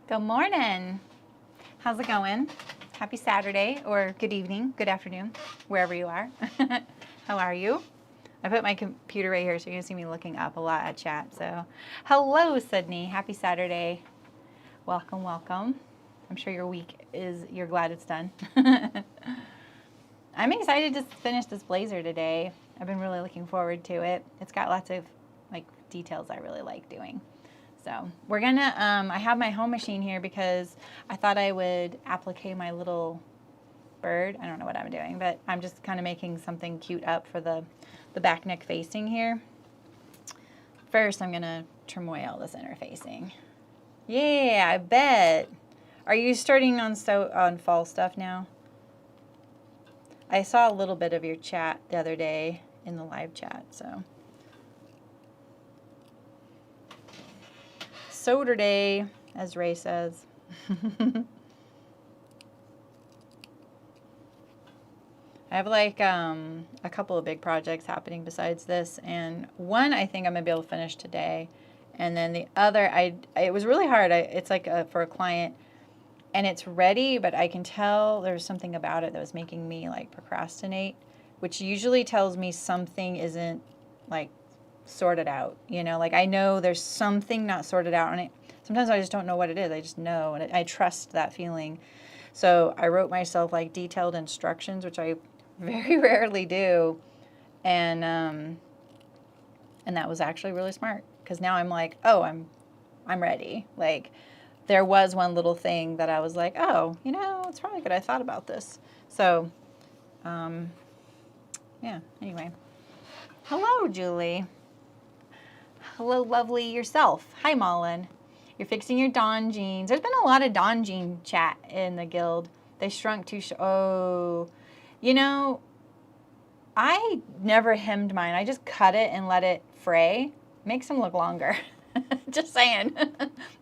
Good morning. How's it going? Happy Saturday, or good evening, good afternoon, wherever you are. How are you? I put my computer right here so you're going to see me looking up a lot at chat. So, hello, Sydney. Happy Saturday. Welcome, welcome. I'm sure your week you're glad it's done. I'm excited to finish this blazer today. I've been really looking forward to it. It's got lots of details I really like doing. So we're gonna, I have my home machine here because I thought I would applique my little bird. I don't know what I'm doing, but I'm just kind of making something cute up for the back neck facing here. First, I'm gonna trim away all this inner facing. Yeah, I bet. Are you starting on fall stuff now? I saw a little bit of your chat the other day in the live chat, so. Soder day, as Ray says. I have a couple of big projects happening besides this, and one I think I'm gonna be able to finish today, and then the other it was really hard. It's for a client, and it's ready, but I can tell there's something about it that was making me procrastinate, which usually tells me something isn't sorted out, I know there's something not sorted out, and sometimes I just don't know what it is. I just know, and I trust that feeling. So I wrote myself detailed instructions, which I very rarely do, and that was actually really smart, because now I'm oh, I'm ready. There was one little thing that I was oh, it's probably good I thought about this. So yeah, anyway. Hello, Julie. Hello, lovely yourself. Hi, Mullen. You're fixing your Dawn jeans. There's been a lot of Dawn jean chat in the guild. They shrunk too oh, I never hemmed mine. I just cut it and let it fray. Makes them look longer. Just saying.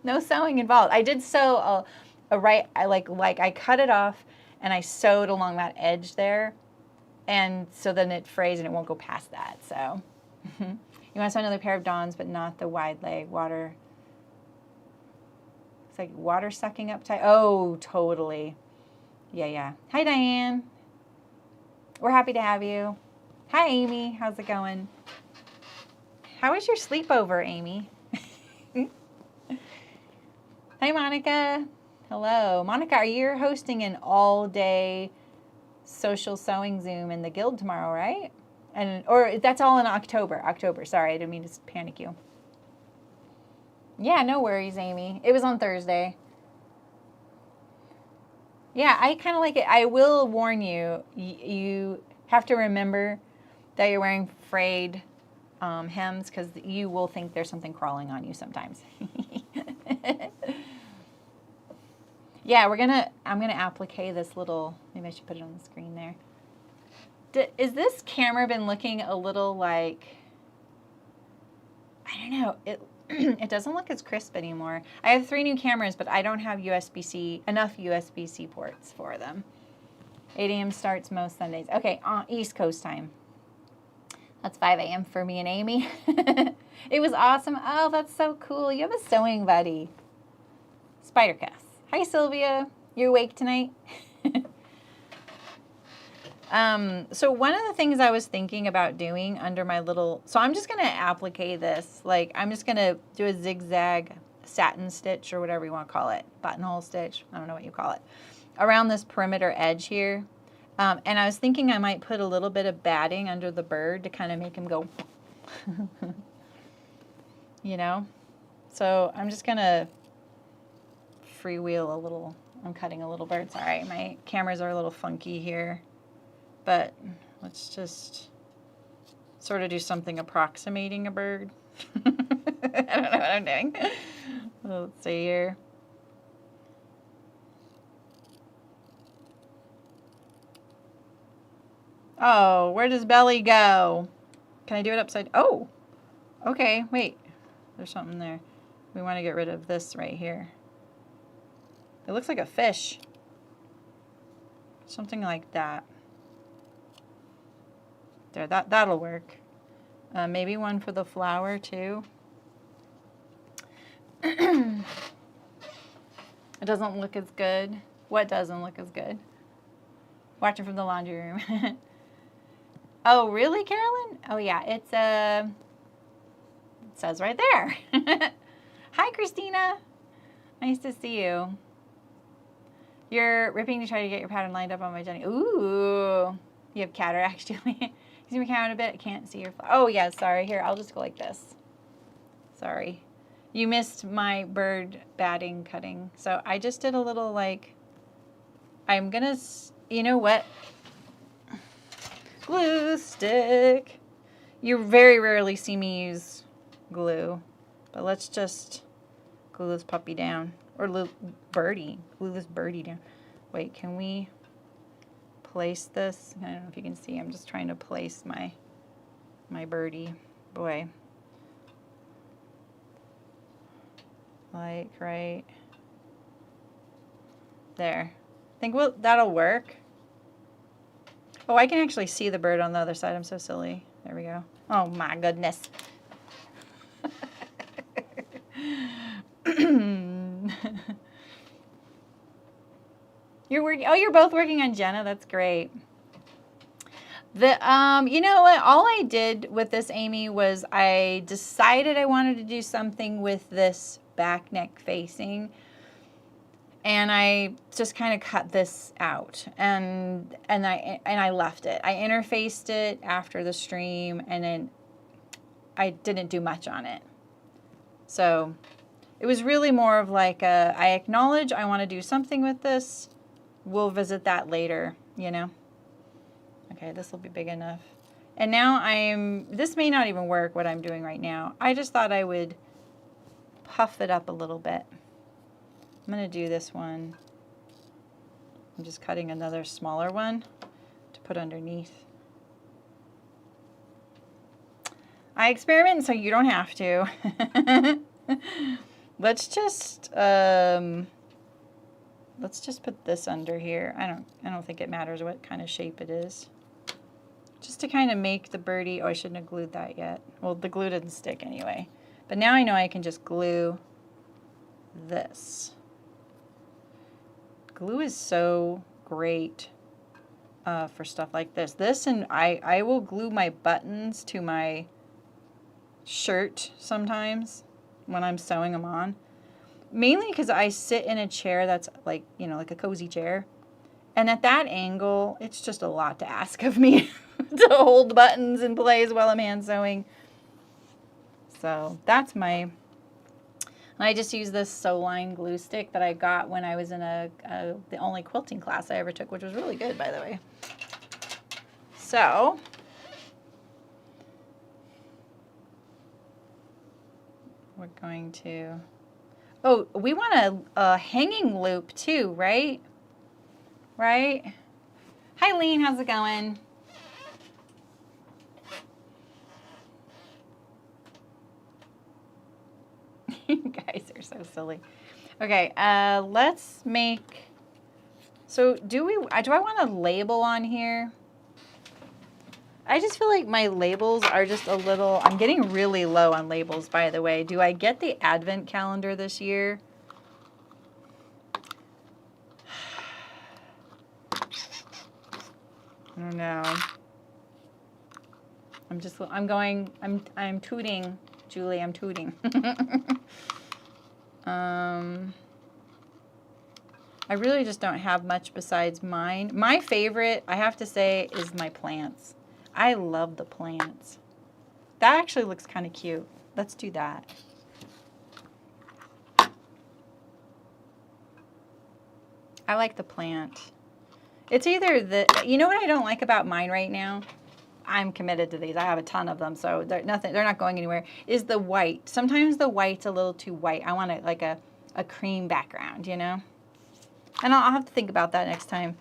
No sewing involved. I did sew I cut it off and I sewed along that edge there. And so then it frays and it won't go past that, so. You want to sew another pair of Dawns, but not the wide leg water. It's water sucking up tight. Oh, totally. Yeah. Hi, Diane. We're happy to have you. Hi, Amy. How's it going? How was your sleepover, Amy? Hi, Monica. Hello. Monica, are you hosting an all-day social sewing Zoom in the guild tomorrow, right? Or that's all in October. Sorry, I didn't mean to panic you. Yeah, no worries, Amy. It was on Thursday. Yeah, I kind of like it. I will warn you, you have to remember that you're wearing frayed hems, because you will think there's something crawling on you sometimes. Yeah, I'm gonna applique this little, maybe I should put it on the screen there. Is this camera been looking a little I don't know, it doesn't look as crisp anymore. I have 3 new cameras, but I don't have enough USB-C ports for them. 8 a.m. starts most Sundays. Okay, East Coast time. That's 5 a.m. for me and Amy. It was awesome. Oh, that's so cool. You have a sewing buddy. Spider Cass. Hi, Sylvia. You awake tonight? So one of the things I was thinking about doing under my so I'm just going to applique this. I'm just going to do a zigzag satin stitch, or whatever you want to call it. Buttonhole stitch. I don't know what you call it. Around this perimeter edge here. And I was thinking I might put a little bit of batting under the bird to kind of make him go, So I'm just going to freewheel a little. I'm cutting a little bird. Sorry, my cameras are a little funky here. But let's just sort of do something approximating a bird. I don't know what I'm doing. Let's see here. Oh, where does Belly go? Can I do it upside? Oh, okay, wait. There's something there. We want to get rid of this right here. It looks like a fish. Something like that. There, that'll work. Maybe one for the flower too. It doesn't look as good. What doesn't look as good? Watching from the laundry room. Oh, really, Carolyn? Oh, yeah. It says right there. Hi, Christina. Nice to see you. You're ripping to try to get your pattern lined up on my Jenny. Ooh. You have cataracts, Julie. See me count a bit. I can't see your. Oh, yeah. Sorry. Here, I'll just go like this. Sorry. You missed my bird batting cutting. So I just did a little like. I'm going to. You know what? Glue stick. You very rarely see me use glue. But let's just glue this puppy down. Or birdie. Glue this birdie down. Wait, can we place this? I don't know if you can see. I'm just trying to place my birdie. Boy. Like right there. I think that'll work. Oh, I can actually see the bird on the other side. I'm so silly. There we go. Oh my goodness. You're working. Oh, you're both working on Jenna. That's great. You know what? All I did with this, Amy, was I decided I wanted to do something with this back neck facing, and I just kind of cut this out, and I left it. I interfaced it after the stream, and then I didn't do much on it. So it was really more of like I acknowledge I want to do something with this. We'll visit that later, you know. Okay, this will be big enough. And now this may not even work what I'm doing right now. I just thought I would puff it up a little bit. I'm going to do this one. I'm just cutting another smaller one to put underneath. I experiment so you don't have to. Let's just put this under here. I don't think it matters what kind of shape it is. Just to kind of make the birdie. Oh, I shouldn't have glued that yet. Well, the glue didn't stick anyway. But now I know I can just glue this. Glue is so great for stuff like this. This, and I will glue my buttons to my shirt sometimes when I'm sewing them on. Mainly because I sit in a chair that's like, you know, like a cozy chair. And at that angle, it's just a lot to ask of me to hold the buttons in place while I'm hand sewing. So that's my... And I just use this Sew-Line glue stick that I got when I was in the only quilting class I ever took, which was really good, by the way. So... we're going to... Oh, we want a hanging loop too, right? Right? Hi, Lean. How's it going? You guys are so silly. Okay, let's make... So do I want a label on here? I just feel like my labels are just a little... I'm getting really low on labels, by the way. Do I get the advent calendar this year? I don't know. I'm tooting, Julie, I'm tooting. I really just don't have much besides mine. My favorite, I have to say, is my plants. I love the plants. That actually looks kind of cute. Let's do that. I like the plant. It's either you know what I don't like about mine right now? I'm committed to these. I have a ton of them, so they're not going anywhere. Is the white. Sometimes the white's a little too white. I want like a cream background, you know? And I'll have to think about that next time.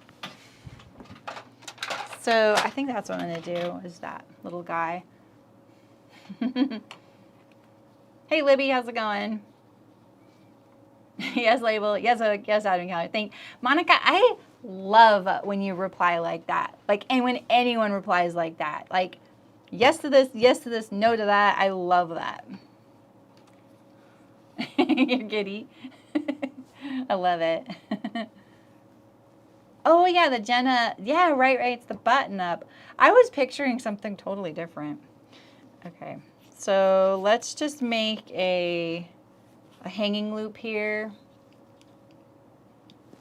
So I think that's what I'm going to do, is that little guy. Hey, Libby, how's it going? Yes, label. Yes, Adam Keller. Thank Monica. I love when you reply like that. Like, and when anyone replies like that. Like, yes to this, no to that. I love that. You're giddy. I love it. Oh, yeah, the Jenna. Yeah, right. It's the button up. I was picturing something totally different. Okay, so let's just make a hanging loop here.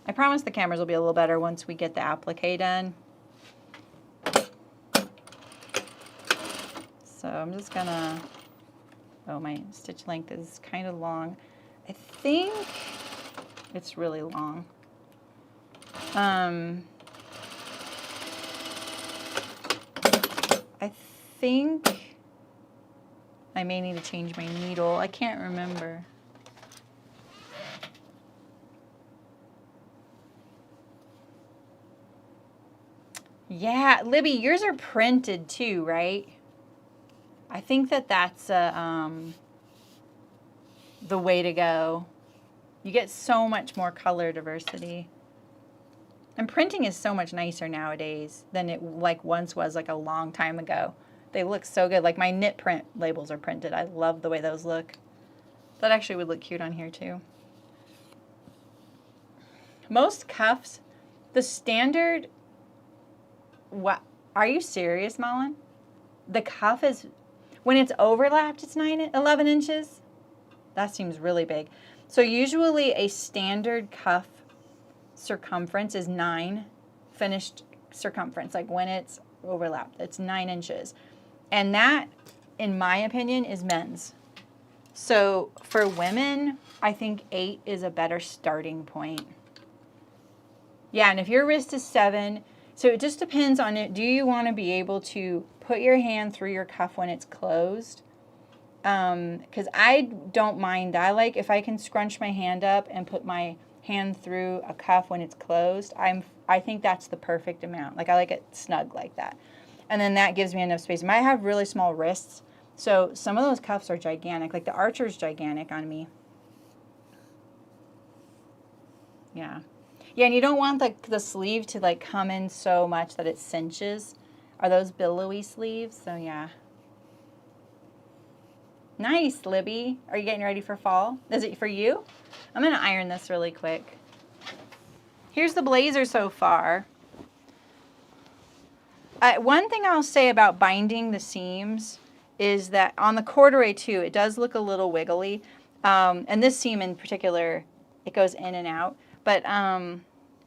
I promise the cameras will be a little better once we get the applique done. So I'm just gonna, oh, my stitch length is kind of long. I think it's really long. I think I may need to change my needle. I can't remember. Yeah, Libby, yours are printed too, right? I think that that's the way to go. You get so much more color diversity. And printing is so much nicer nowadays than it like once was like a long time ago. They look so good. Like my knit print labels are printed. I love the way those look. That actually would look cute on here too. Most cuffs, the standard, what, are you serious, Mullen? The cuff is, when it's overlapped, it's 11 inches. That seems really big. So usually a standard cuff circumference is 9, finished circumference, like when it's overlapped, it's 9 inches. And that, in my opinion, is men's. So for women, I think 8 is a better starting point. Yeah, and if your wrist is 7, so it just depends on it. Do you want to be able to put your hand through your cuff when it's closed? Because I don't mind. I like if I can scrunch my hand up and put my hand through a cuff when it's closed. I think that's the perfect amount. Like I like it snug like that. And then that gives me enough space. I have really small wrists, so some of those cuffs are gigantic. Like the Archer's gigantic on me. Yeah. Yeah, and you don't want the sleeve to like come in so much that it cinches. Are those billowy sleeves? So yeah. Nice, Libby. Are you getting ready for fall? Is it for you? I'm going to iron this really quick. Here's the blazer so far. One thing I'll say about binding the seams is that on the corduroy too, it does look a little wiggly. And this seam in particular, it goes in and out. But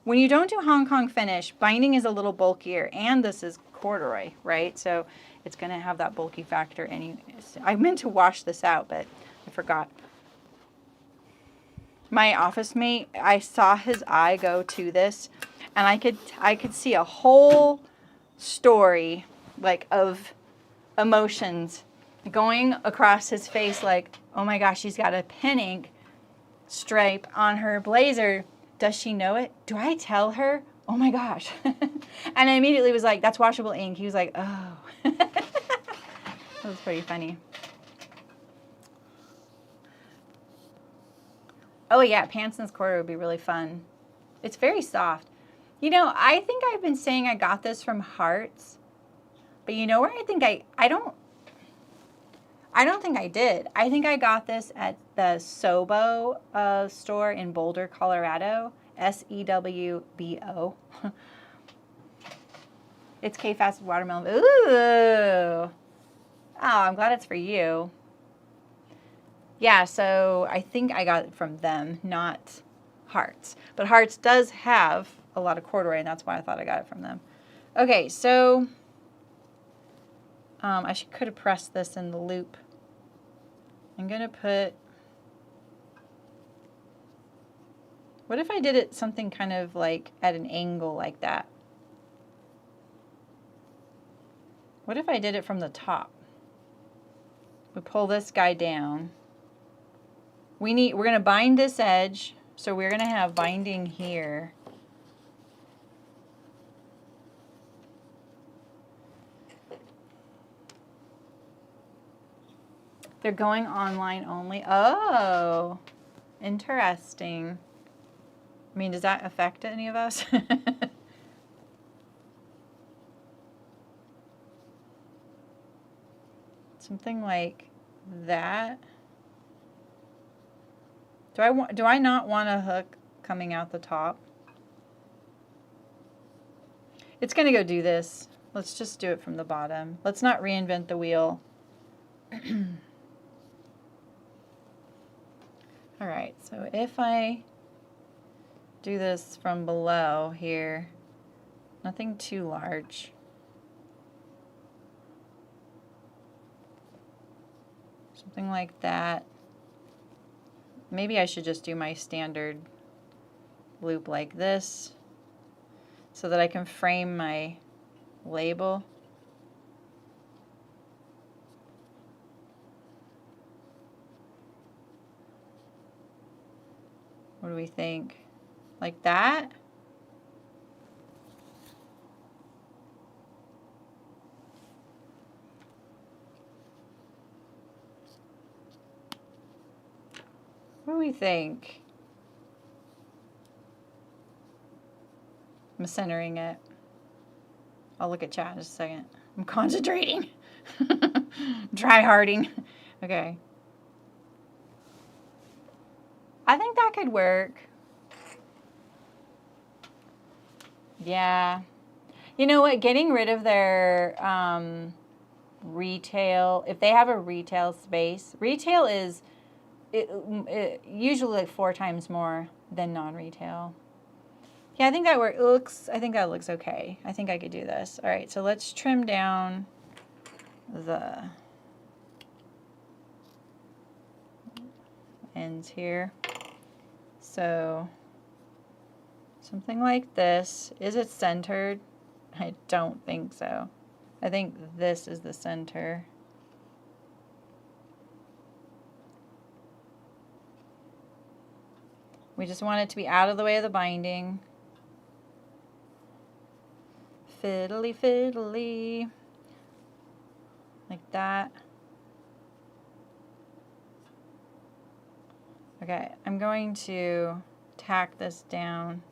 when you don't do Hong Kong finish, binding is a little bulkier. And this is corduroy, right? So it's going to have that bulky factor anyways. I meant to wash this out, but I forgot. My office mate, I saw his eye go to this, and I could see a whole story like of emotions going across his face, like, oh my gosh, she's got a pen ink stripe on her blazer. Does she know it? Do I tell her? Oh my gosh. And I immediately was like, that's washable ink. He was like, oh. That was pretty funny. Oh yeah, Panson's quarter would be really fun. It's very soft. You know, I think I've been saying I got this from Hearts, but you know where I think I don't think I did. I think I got this at the Sobo store in Boulder, Colorado. SEWBO. It's K-Fast watermelon. Ooh. Oh, I'm glad it's for you. Yeah, so I think I got it from them, not Hearts. But Hearts does have a lot of corduroy, and that's why I thought I got it from them. Okay, so could have pressed this in the loop. I'm going to put... What if I did it something kind of like at an angle like that? What if I did it from the top? We pull this guy down. We're going to bind this edge, so we're going to have binding here. They're going online only. Oh, interesting. I mean, does that affect any of us? Something like that. Do I not want to hook coming out the top. It's going to go do this. Let's just do it from the bottom. Let's not reinvent the wheel. All right, so if I do this from below here, nothing too large. Something like that. Maybe I should just do my standard loop like this so that I can frame my label. What do we think? Like that? What do we think? I'm centering it. I'll look at chat in just a second. I'm concentrating. Try-harding. Okay. I think that could work. Yeah. You know what? Getting rid of their retail, if they have a retail space, retail is usually like 4 times more than non-retail. Yeah, I think that works. I think that looks okay. I think I could do this. All right, so let's trim down the ends here. So something like this. Is it centered? I don't think so. I think this is the center. We just want it to be out of the way of the binding. Fiddly, fiddly. Like that. Okay, I'm going to tack this down.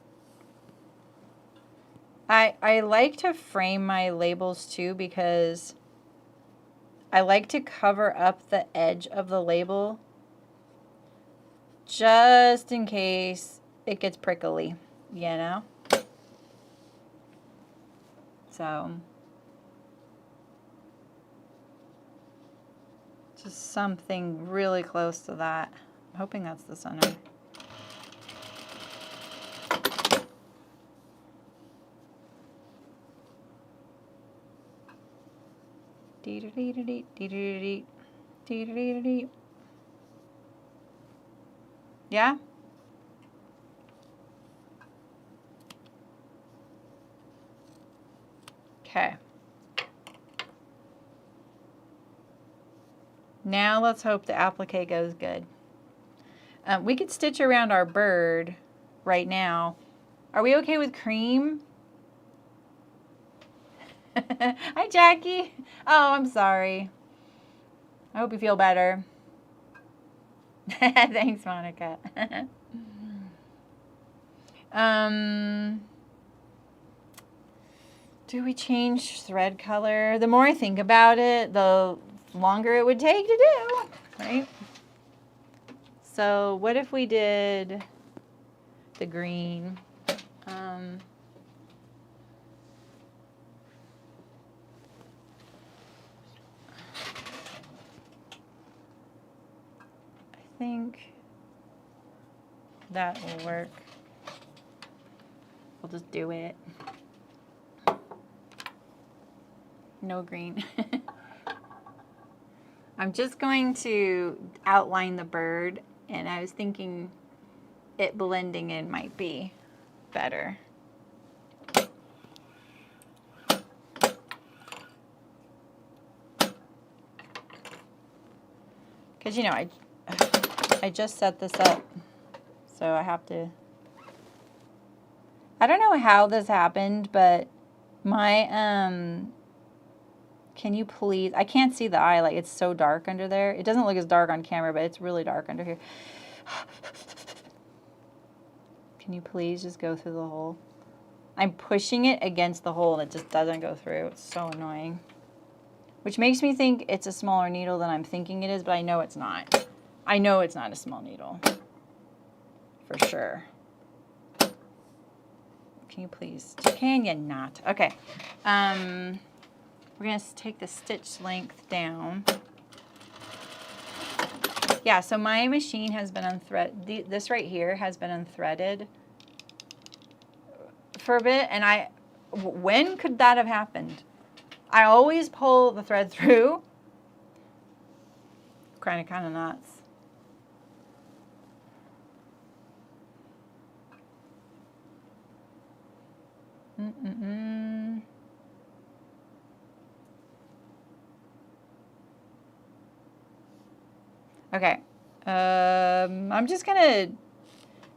I like to frame my labels too because I like to cover up the edge of the label just in case it gets prickly, you know? So, just something really close to that. I'm hoping that's the center. Dee-dee-dee-dee-dee, dee-dee-dee-dee, dee-dee-dee-dee. Yeah? Okay. Now let's hope the applique goes good. We could stitch around our bird right now. Are we okay with cream? Hi, Jackie. Oh, I'm sorry. I hope you feel better. Thanks, Monica. Do we change thread color? The more I think about it, the longer it would take to do, right? So what if we did the green? I think that will work. We'll just do it. No green. I'm just going to outline the bird, and I was thinking it blending in might be better. Because, you know, I just set this up, so I have to... I don't know how this happened, but my... Can you please... I can't see the eye. Like, it's so dark under there. It doesn't look as dark on camera, but it's really dark under here. Can you please just go through the hole? I'm pushing it against the hole, and it just doesn't go through. It's so annoying. Which makes me think it's a smaller needle than I'm thinking it is, but I know it's not. I know it's not a small needle. For sure. Can you please? Can you not? Okay. We're going to take the stitch length down. Yeah, so my machine has been unthreaded. This right here has been unthreaded for a bit, and when could that have happened? I always pull the thread through. Kind of nuts. Okay. I'm just gonna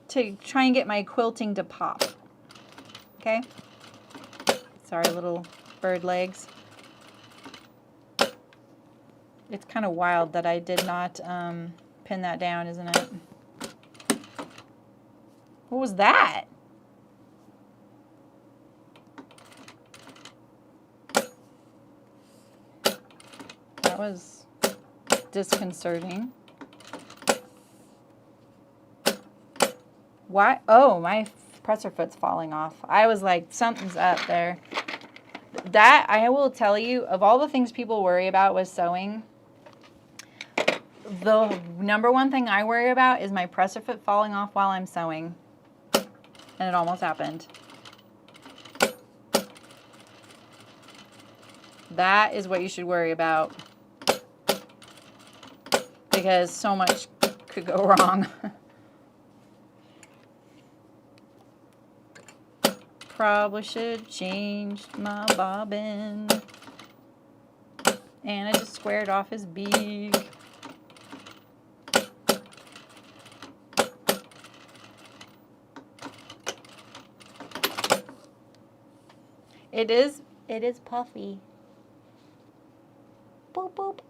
try and get my quilting to pop. Okay. Sorry, little bird legs. It's kind of wild that I did not pin that down, isn't it? What was that? That was disconcerting. Why? Oh, my presser foot's falling off. I was like, something's up there. That, I will tell you, of all the things people worry about with sewing, the number one thing I worry about is my presser foot falling off while I'm sewing. And it almost happened. That is what you should worry about. Because so much could go wrong. Probably should have changed my bobbin. And I just squared off his beak. It is puffy. Boop, boop.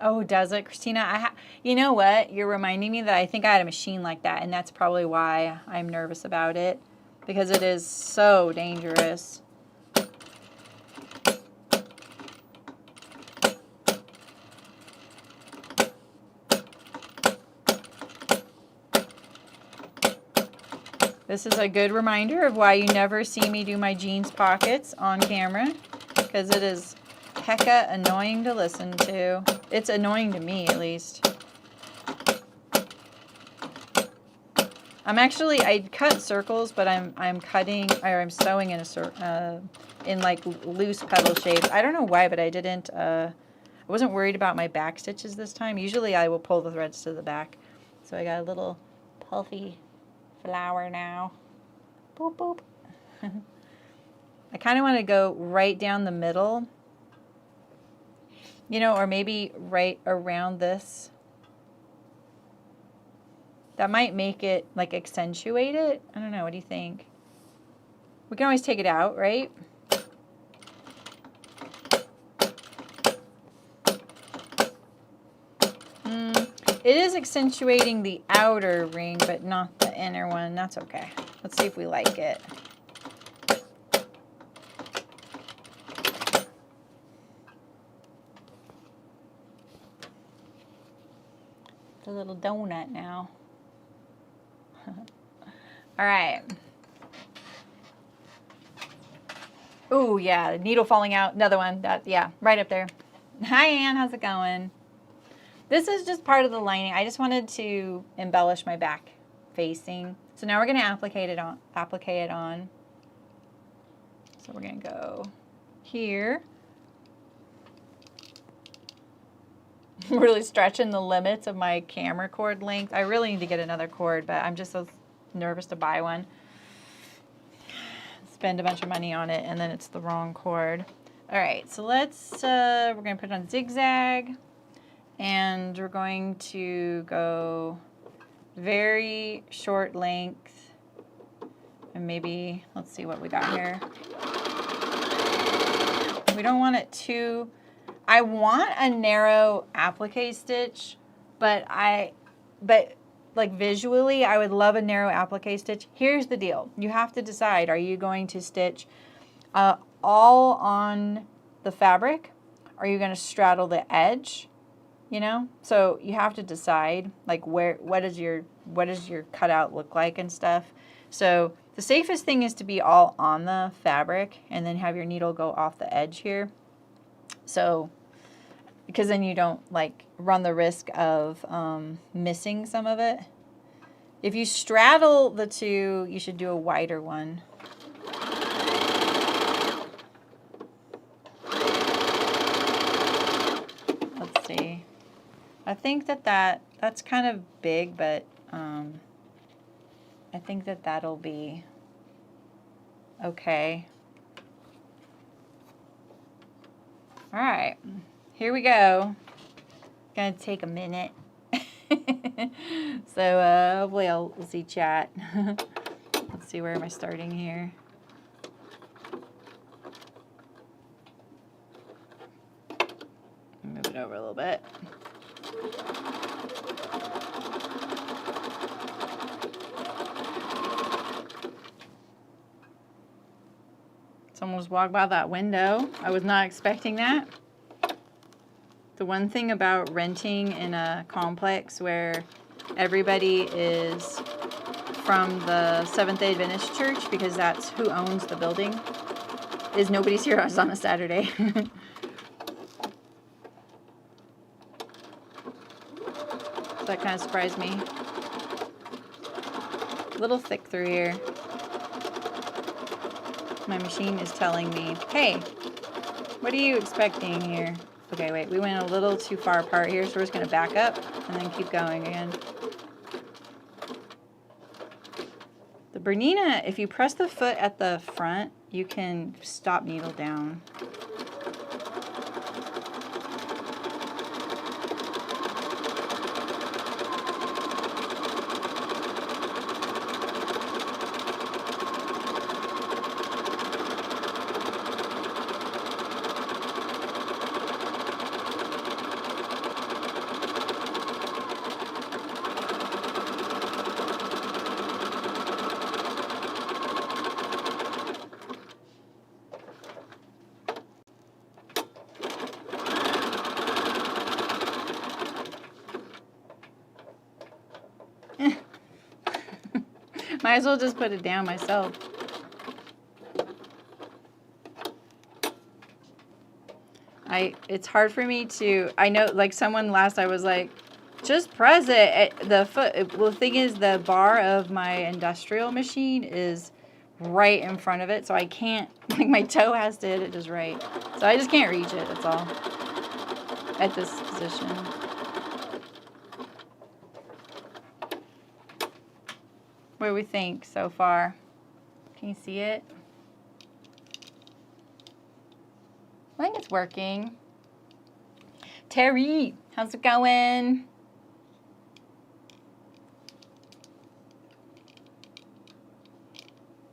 Oh, does it, Christina? You know what? You're reminding me that I think I had a machine like that, and that's probably why I'm nervous about it, because it is so dangerous. This is a good reminder of why you never see me do my jeans pockets on camera, because it is hecka annoying to listen to. It's annoying to me, at least. I cut circles, but I'm sewing in in like loose petal shapes. I don't know why, but I didn't. I wasn't worried about my back stitches this time. Usually I will pull the threads to the back. So I got a little puffy flower now. Boop, boop. I kind of want to go right down the middle. You know, or maybe right around this. That might make it, like, accentuate it. I don't know. What do you think? We can always take it out, right? It is accentuating the outer ring, but not the inner one. That's okay. Let's see if we like it. It's a little donut now. All right. Oh, yeah, the needle falling out. Another one. Yeah, right up there. Hi, Ann. How's it going? This is just part of the lining. I just wanted to embellish my back facing. So now we're going to applique it on. So we're going to go here. I'm really stretching the limits of my camera cord length. I really need to get another cord, but I'm just so nervous to buy one. Spend a bunch of money on it, and then it's the wrong cord. All right, so we're going to put it on zigzag, and we're going to go very short length, and maybe, let's see what we got here. We don't want it too... I want a narrow applique stitch, but like visually, I would love a narrow applique stitch. Here's the deal. You have to decide, are you going to stitch all on the fabric? Are you going to straddle the edge? You know? So you have to decide, like, what is your what does your cutout look like and stuff. So the safest thing is to be all on the fabric and then have your needle go off the edge here. So, because then you don't like run the risk of missing some of it. If you straddle the two, you should do a wider one. Let's see. I think that's kind of big, but I think that'll be okay. All right, here we go. Gonna take a minute. So hopefully we'll see chat. Let's see, where am I starting here? Move it over a little bit. Someone just walked by that window. I was not expecting that. The one thing about renting in a complex where everybody is from the Seventh-day Adventist church, because that's who owns the building, is nobody's here on a Saturday. So that kind of surprised me. A little thick through here. My machine is telling me, hey, what are you expecting here? Okay, wait, we went a little too far apart here, so we're just going to back up and then keep going again. The Bernina, if you press the foot at the front, you can stop needle down. Might as well just put it down myself. It's hard for me to, I know, like someone last, I was like, just press it. The foot, well, the thing is, the bar of my industrial machine is right in front of it, so I can't, like my toe has to hit it just right. So I just can't reach it, that's all, at this position. What do we think so far? Can you see it? I think it's working. Terry, how's it going?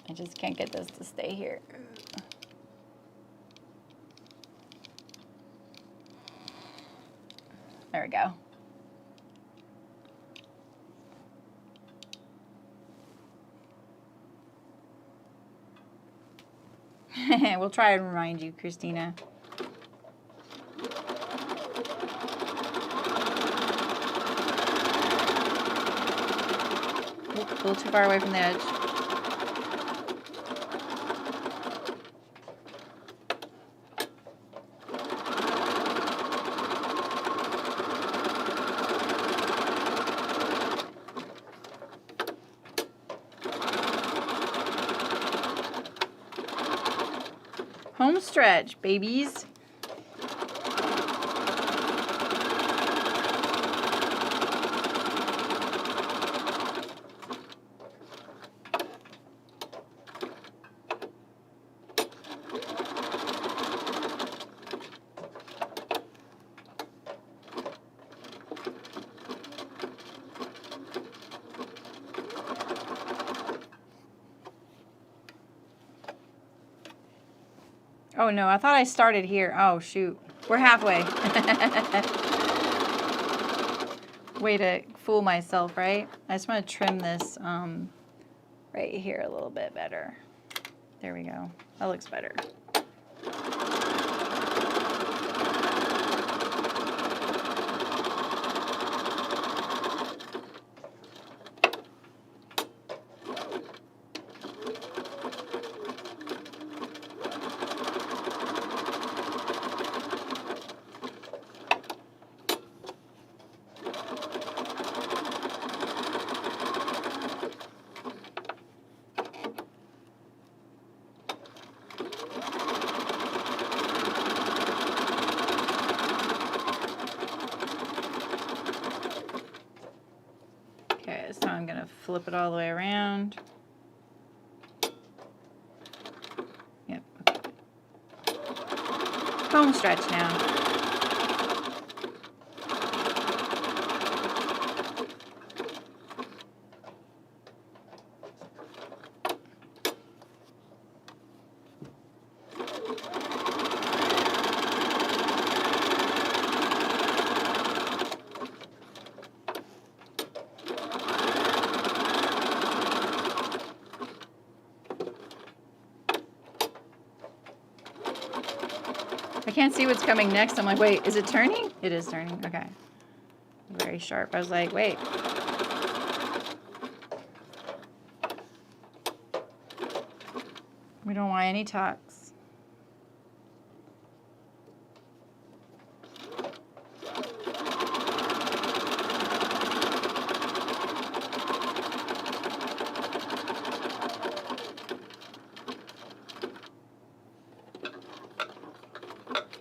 I just can't get this to stay here. There we go. We'll try and remind you, Christina. Oop, a little too far away from the edge. Home stretch, babies. Oh no, I thought I started here. Oh shoot, we're halfway. Way to fool myself, right? I just want to trim this right here a little bit better. There we go. That looks better. flip it all the way around. Yep. Home stretch now. I can't see what's coming next. I'm like, wait, is it turning? It is turning. Okay. Very sharp. I was like, wait. We don't want any tucks.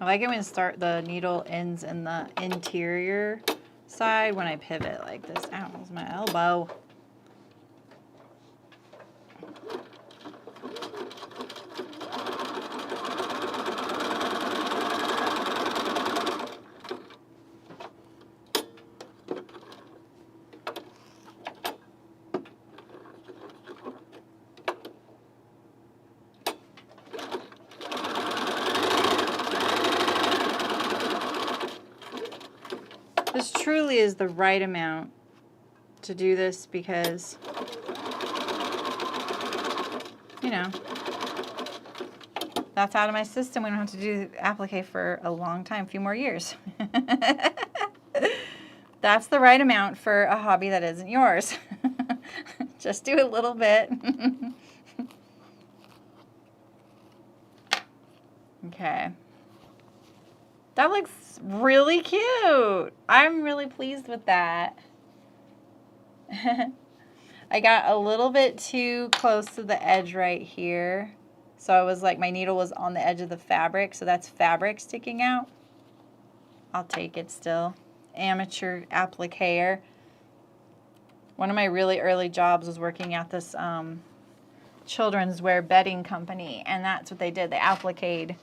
I like it when the needle ends in the interior side when I pivot like this. Ow, it's my elbow. This truly is the right amount to do this because, you know, that's out of my system. We don't have to do applique for a long time, a few more years. That's the right amount for a hobby that isn't yours. Just do a little bit. Okay. That looks really cute. I'm really pleased with that. I got a little bit too close to the edge right here. So I was like, my needle was on the edge of the fabric. So that's fabric sticking out. I'll take it still. Amateur appliquer. One of my really early jobs was working at this children's wear bedding company. And that's what they did. They appliqued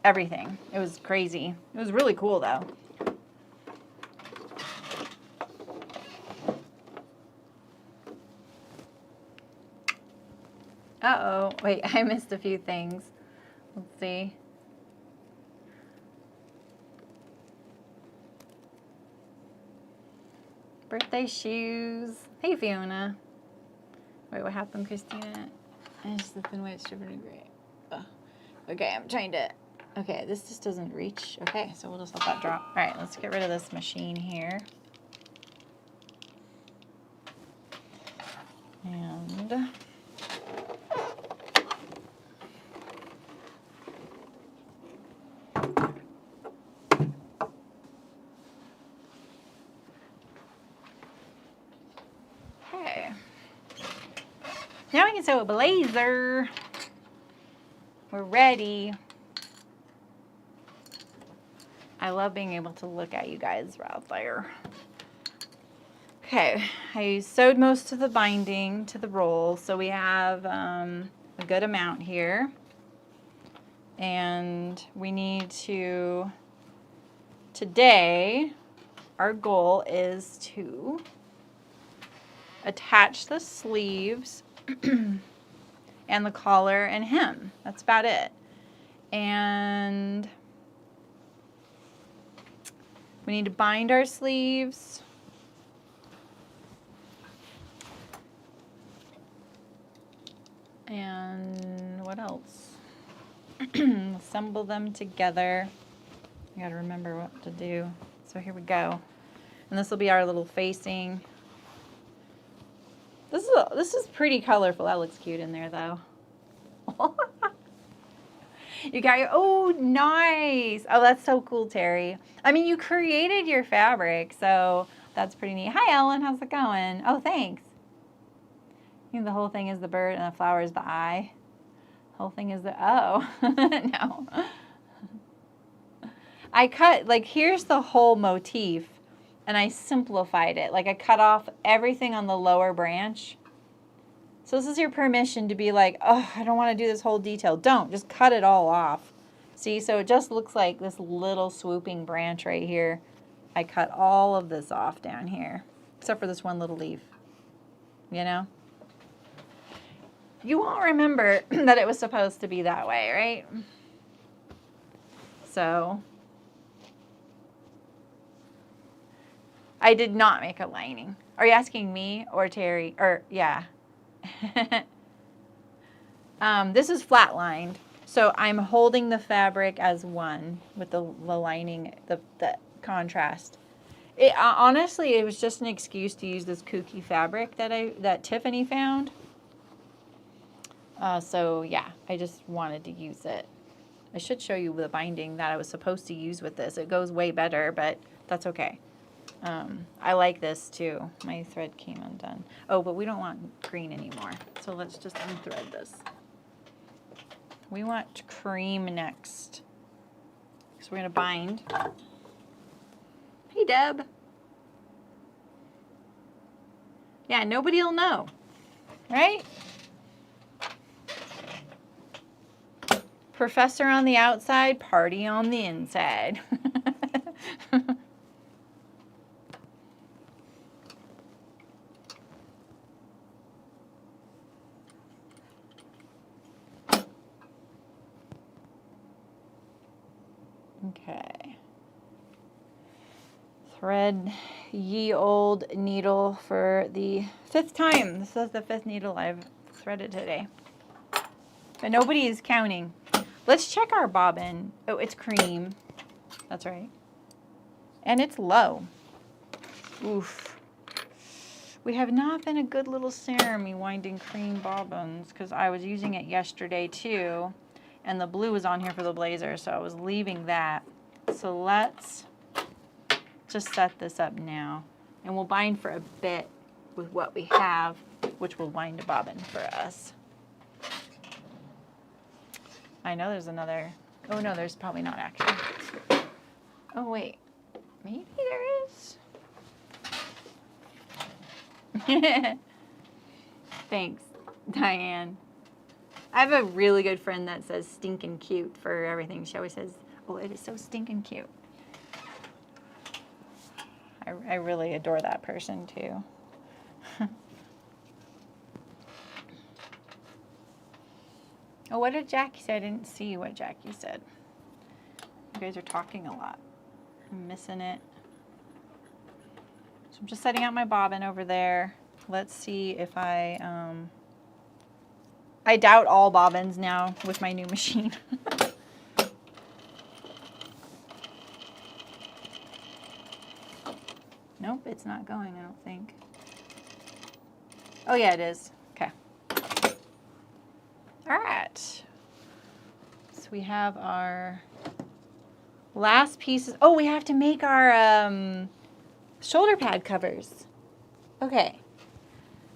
everything. It was crazy. It was really cool though. Uh-oh. Wait, I missed a few things. Let's see. Birthday shoes. Hey, Fiona. Wait, what happened, Christina? I just slipped in white stripper to gray. Oh. Okay, I'm trying to... Okay, this just doesn't reach. Okay, so we'll just let that drop. All right, let's get rid of this machine here. And... Okay. Now we can sew a blazer. We're ready. I love being able to look at you guys out there. Okay, I sewed most of the binding to the roll, so we have a good amount here. And we need to, today, our goal is to attach the sleeves and the collar and hem. That's about it. And we need to bind our sleeves. And what else? Assemble them together. I gotta remember what to do. So here we go. And this will be our little facing. This is pretty colorful. That looks cute in there though. You got your, oh, nice. Oh, that's so cool, Terry. I mean, you created your fabric, so that's pretty neat. Hi, Ellen. How's it going? Oh, thanks. You know, the whole thing is the bird and the flower is the eye. The whole thing is the, oh, no. I cut, like, here's the whole motif. and I simplified it. Like I cut off everything on the lower branch. So this is your permission to be like, oh, I don't want to do this whole detail. Don't, just cut it all off. See, so it just looks like this little swooping branch right here. I cut all of this off down here, except for this one little leaf, you know? You won't remember that it was supposed to be that way, right? So I did not make a lining. Are you asking me or Terry? Or, yeah. This is flat lined. So I'm holding the fabric as one with the lining, the contrast. Honestly, it was just an excuse to use this kooky fabric that Tiffany found. So yeah, I just wanted to use it. I should show you the binding that I was supposed to use with this. It goes way better, but that's okay. I like this too. My thread came undone. Oh, but we don't want green anymore. So let's just unthread this. We want cream next. So we're going to bind. Hey, Deb. Yeah, nobody will know, right? Professor on the outside, party on the inside. Okay. Thread ye old needle for the 5th time. This is the 5th needle I've threaded today. But nobody is counting. Let's check our bobbin. Oh, it's cream. That's right. And it's low. Oof. We have not been a good little Saremy winding cream bobbins because I was using it yesterday too. And the blue was on here for the blazer, so I was leaving that. So let's just set this up now. And we'll bind for a bit with what we have, which will wind a bobbin for us. I know there's another. Oh no, there's probably not actually. Oh wait, maybe there is. Thanks, Diane. I have a really good friend that says stinking cute for everything. She always says, oh, it is so stinking cute. I really adore that person too. Oh, what did Jackie say? I didn't see what Jackie said. You guys are talking a lot. I'm missing it. So I'm just setting out my bobbin over there. Let's see if I doubt all bobbins now with my new machine. Nope, it's not going, I don't think. Oh yeah, it is. Okay. All right. So we have our last pieces. Oh, we have to make our shoulder pad covers. Okay.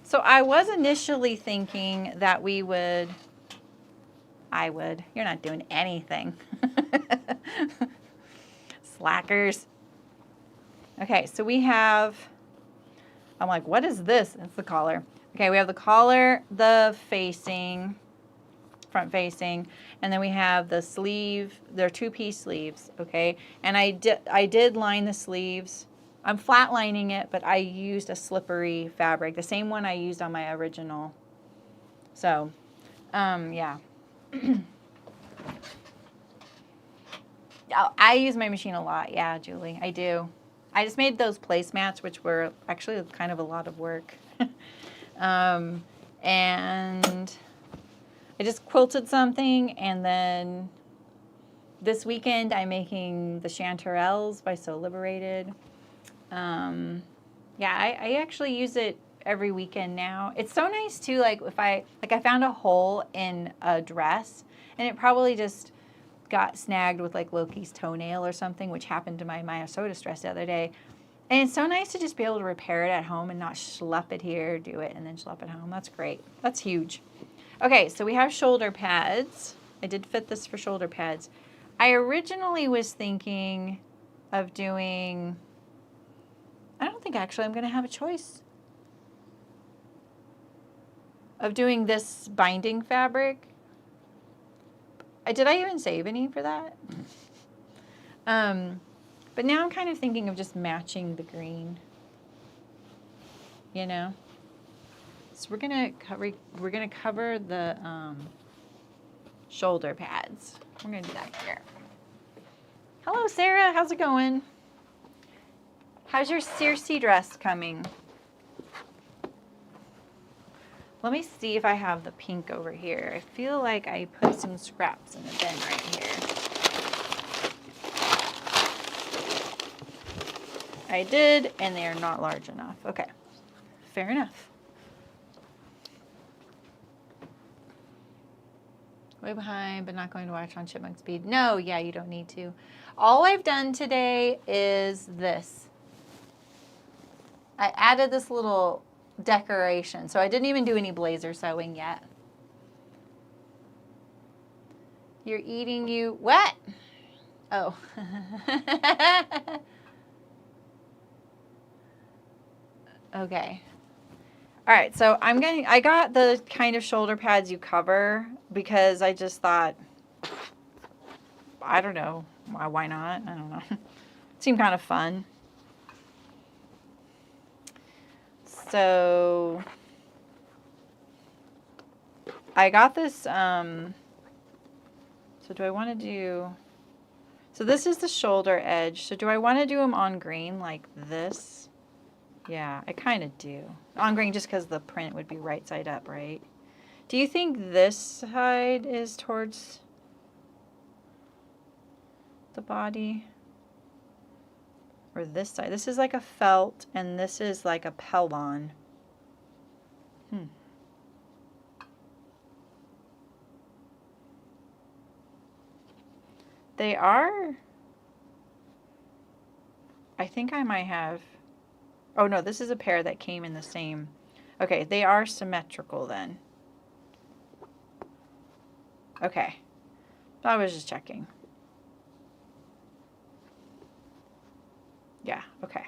So I was initially thinking that we would, you're not doing anything. Slackers. Okay, so we have, I'm like, what is this? It's the collar. Okay, we have the collar, the facing, front facing, and then we have the sleeve. They're 2-piece sleeves, okay? And I did line the sleeves. I'm flat lining it, but I used a slippery fabric, the same one I used on my original. So, yeah. I use my machine a lot. Yeah, Julie, I do. I just made those placemats, which were actually kind of a lot of work. And I just quilted something, and then this weekend I'm making the chanterelles by So Liberated. Yeah, I actually use it every weekend now. It's so nice too, like if I found a hole in a dress, and it probably just got snagged with like Loki's toenail or something, which happened to my Minnesota dress the other day. And it's so nice to just be able to repair it at home and not schlep it here, do it, and then schlep it home. That's great. That's huge. Okay, so we have shoulder pads. I did fit this for shoulder pads. I originally was thinking of doing don't think actually I'm going to have a choice of doing this binding fabric. Did I even save any for that? But now I'm kind of thinking of just matching the green, you know. So we're gonna cover the shoulder pads. We're gonna do that here. Hello, Sarah. How's it going? How's your Circe dress coming? Let me see if I have the pink over here. I feel like I put some scraps in the bin right here. I did, and they are not large enough. Okay, fair enough. Way behind, but not going to watch on chipmunk speed. No, yeah, you don't need to. All I've done today is this. I added this little decoration, so I didn't even do any blazer sewing yet. You're eating you what? Oh. Okay. All right, so I got the kind of shoulder pads you cover because I just thought, I don't know, why not? I don't know. It seemed kind of fun. So I got this, so do I want to do, so this is the shoulder edge. So do I want to do them on green like this? Yeah, I kind of do. On green just because the print would be right side up, right? Do you think this side is towards the body? Or this side? This is like a felt, and this is like a pellon. They are... I think I might have... Oh no, this is a pair that came in the same... Okay, they are symmetrical then. Okay. I was just checking. Yeah, okay.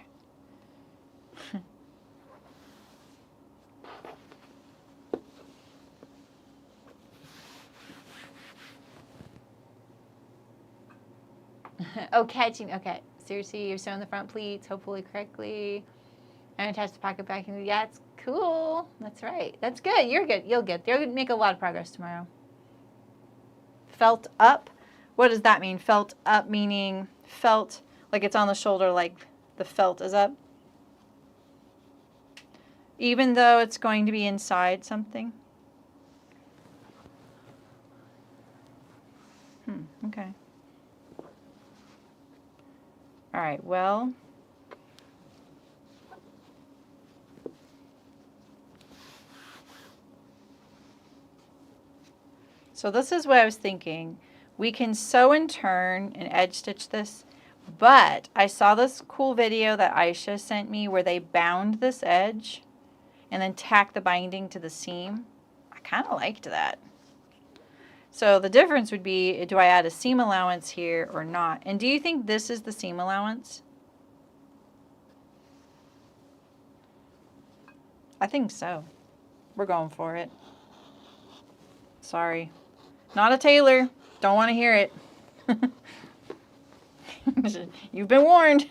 Oh, catching. Okay. Seriously, you're sewing the front pleats, hopefully correctly. And attach the pocket back. Yeah, it's cool. That's right. That's good. You're good. You'll make a lot of progress tomorrow. Felt up. What does that mean? Felt up meaning felt like it's on the shoulder, like the felt is up. Even though it's going to be inside something. Okay. All right, well. So this is what I was thinking. We can sew and turn and edge stitch this, but I saw this cool video that Aisha sent me where they bound this edge and then tack the binding to the seam. I kind of liked that. So the difference would be, do I add a seam allowance here or not? And do you think this is the seam allowance? I think so. We're going for it. Sorry. Not a tailor. Don't want to hear it. You've been warned.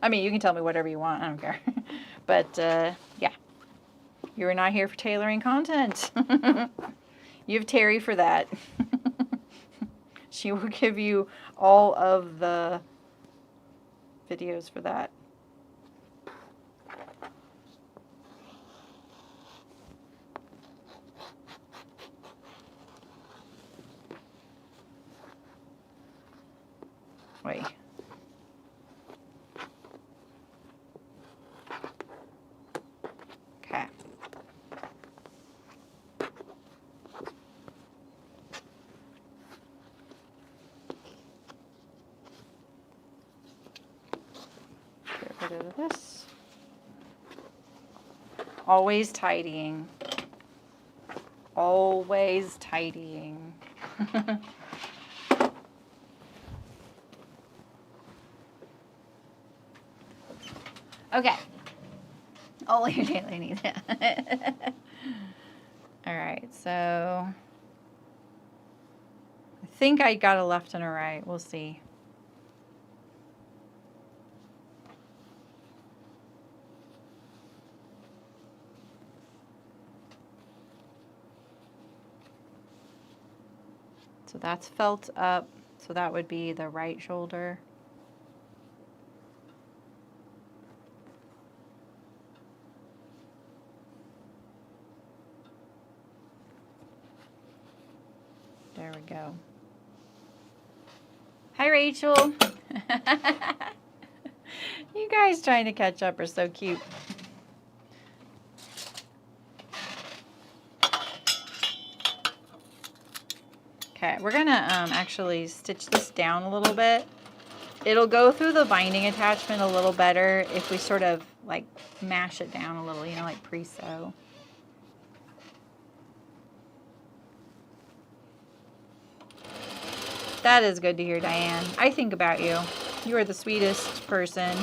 I mean, you can tell me whatever you want. I don't care. But, yeah. You are not here for tailoring content. You have Terry for that. She will give you all of the videos for that. Wait. Okay. Get rid of this. Always tidying. Always tidying. Okay, Only Taylor needs it. All right, so I think I got a left and a right. We'll see. So that's felt up, so that would be the right shoulder. There we go. Hi, Rachel. You guys trying to catch up are so cute. Okay, we're gonna actually stitch this down a little bit. It'll go through the binding attachment a little better if we sort of like mash it down a little, you know, like pre-sew. That is good to hear, Diane. I think about you. You are the sweetest person.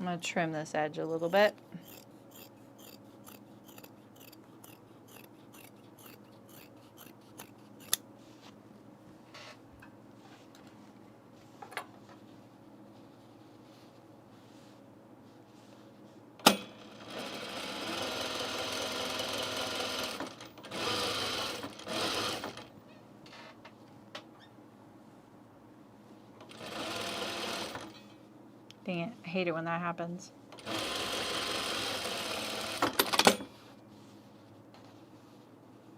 I'm going to trim this edge a little bit. Dang it, I hate it when that happens.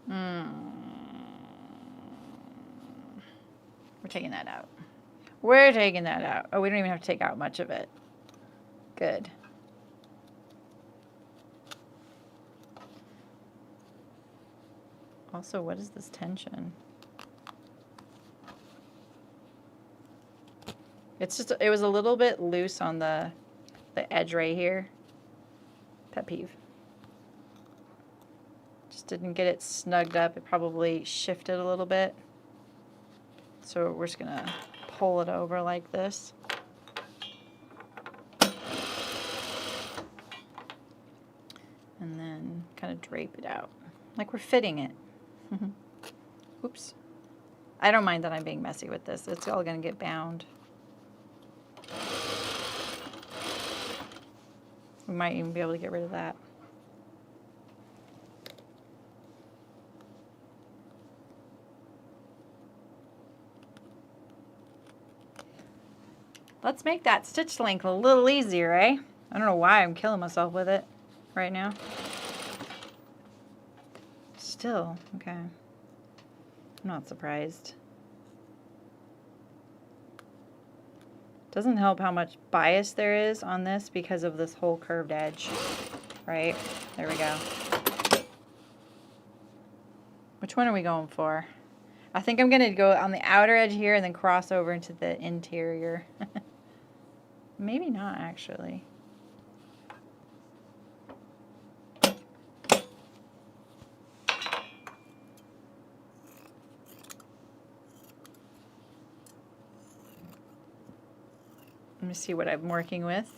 We're taking that out. We're taking that out. Oh, we don't even have to take out much of it. Good. Also, what is this tension? It's just, it was a little bit loose on the edge right here. Pet peeve. Just didn't get it snugged up. It probably shifted a little bit. So we're just gonna pull it over like this. And then kind of drape it out. Like we're fitting it. Oops. I don't mind that I'm being messy with this. It's all gonna get bound. We might even be able to get rid of that. Let's make that stitch length a little easier, eh? I don't know why I'm killing myself with it right now. Still, okay. I'm not surprised. Doesn't help how much bias there is on this because of this whole curved edge, right? There we go. Which one are we going for? I think I'm gonna go on the outer edge here and then cross over into the interior. Maybe not, actually. Let me see what I'm working with.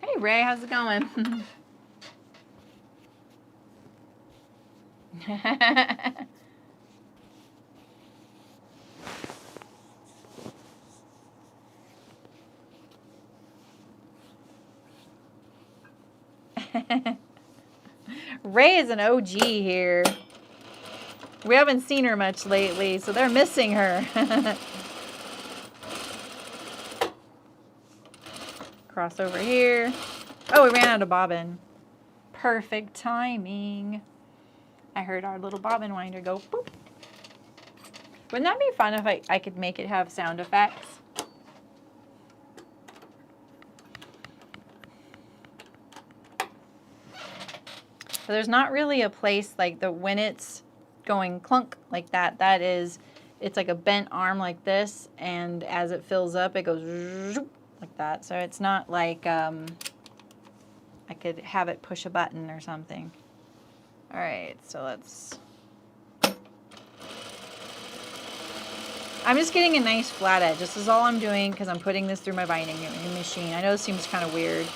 Hey Ray, how's it going? Ray is an OG here. We haven't seen her much lately, so they're missing her. Cross over here. Oh, we ran out of bobbin. Perfect timing. I heard our little bobbin winder go boop. Wouldn't that be fun if I could make it have sound effects? But there's not really a place like when it's going clunk like that, it's like a bent arm like this, and as it fills up, it goes zoop, like that. So it's not like I could have it push a button or something. All right, so let's... I'm just getting a nice flat edge. This is all I'm doing because I'm putting this through my binding machine. I know this seems kind of weird.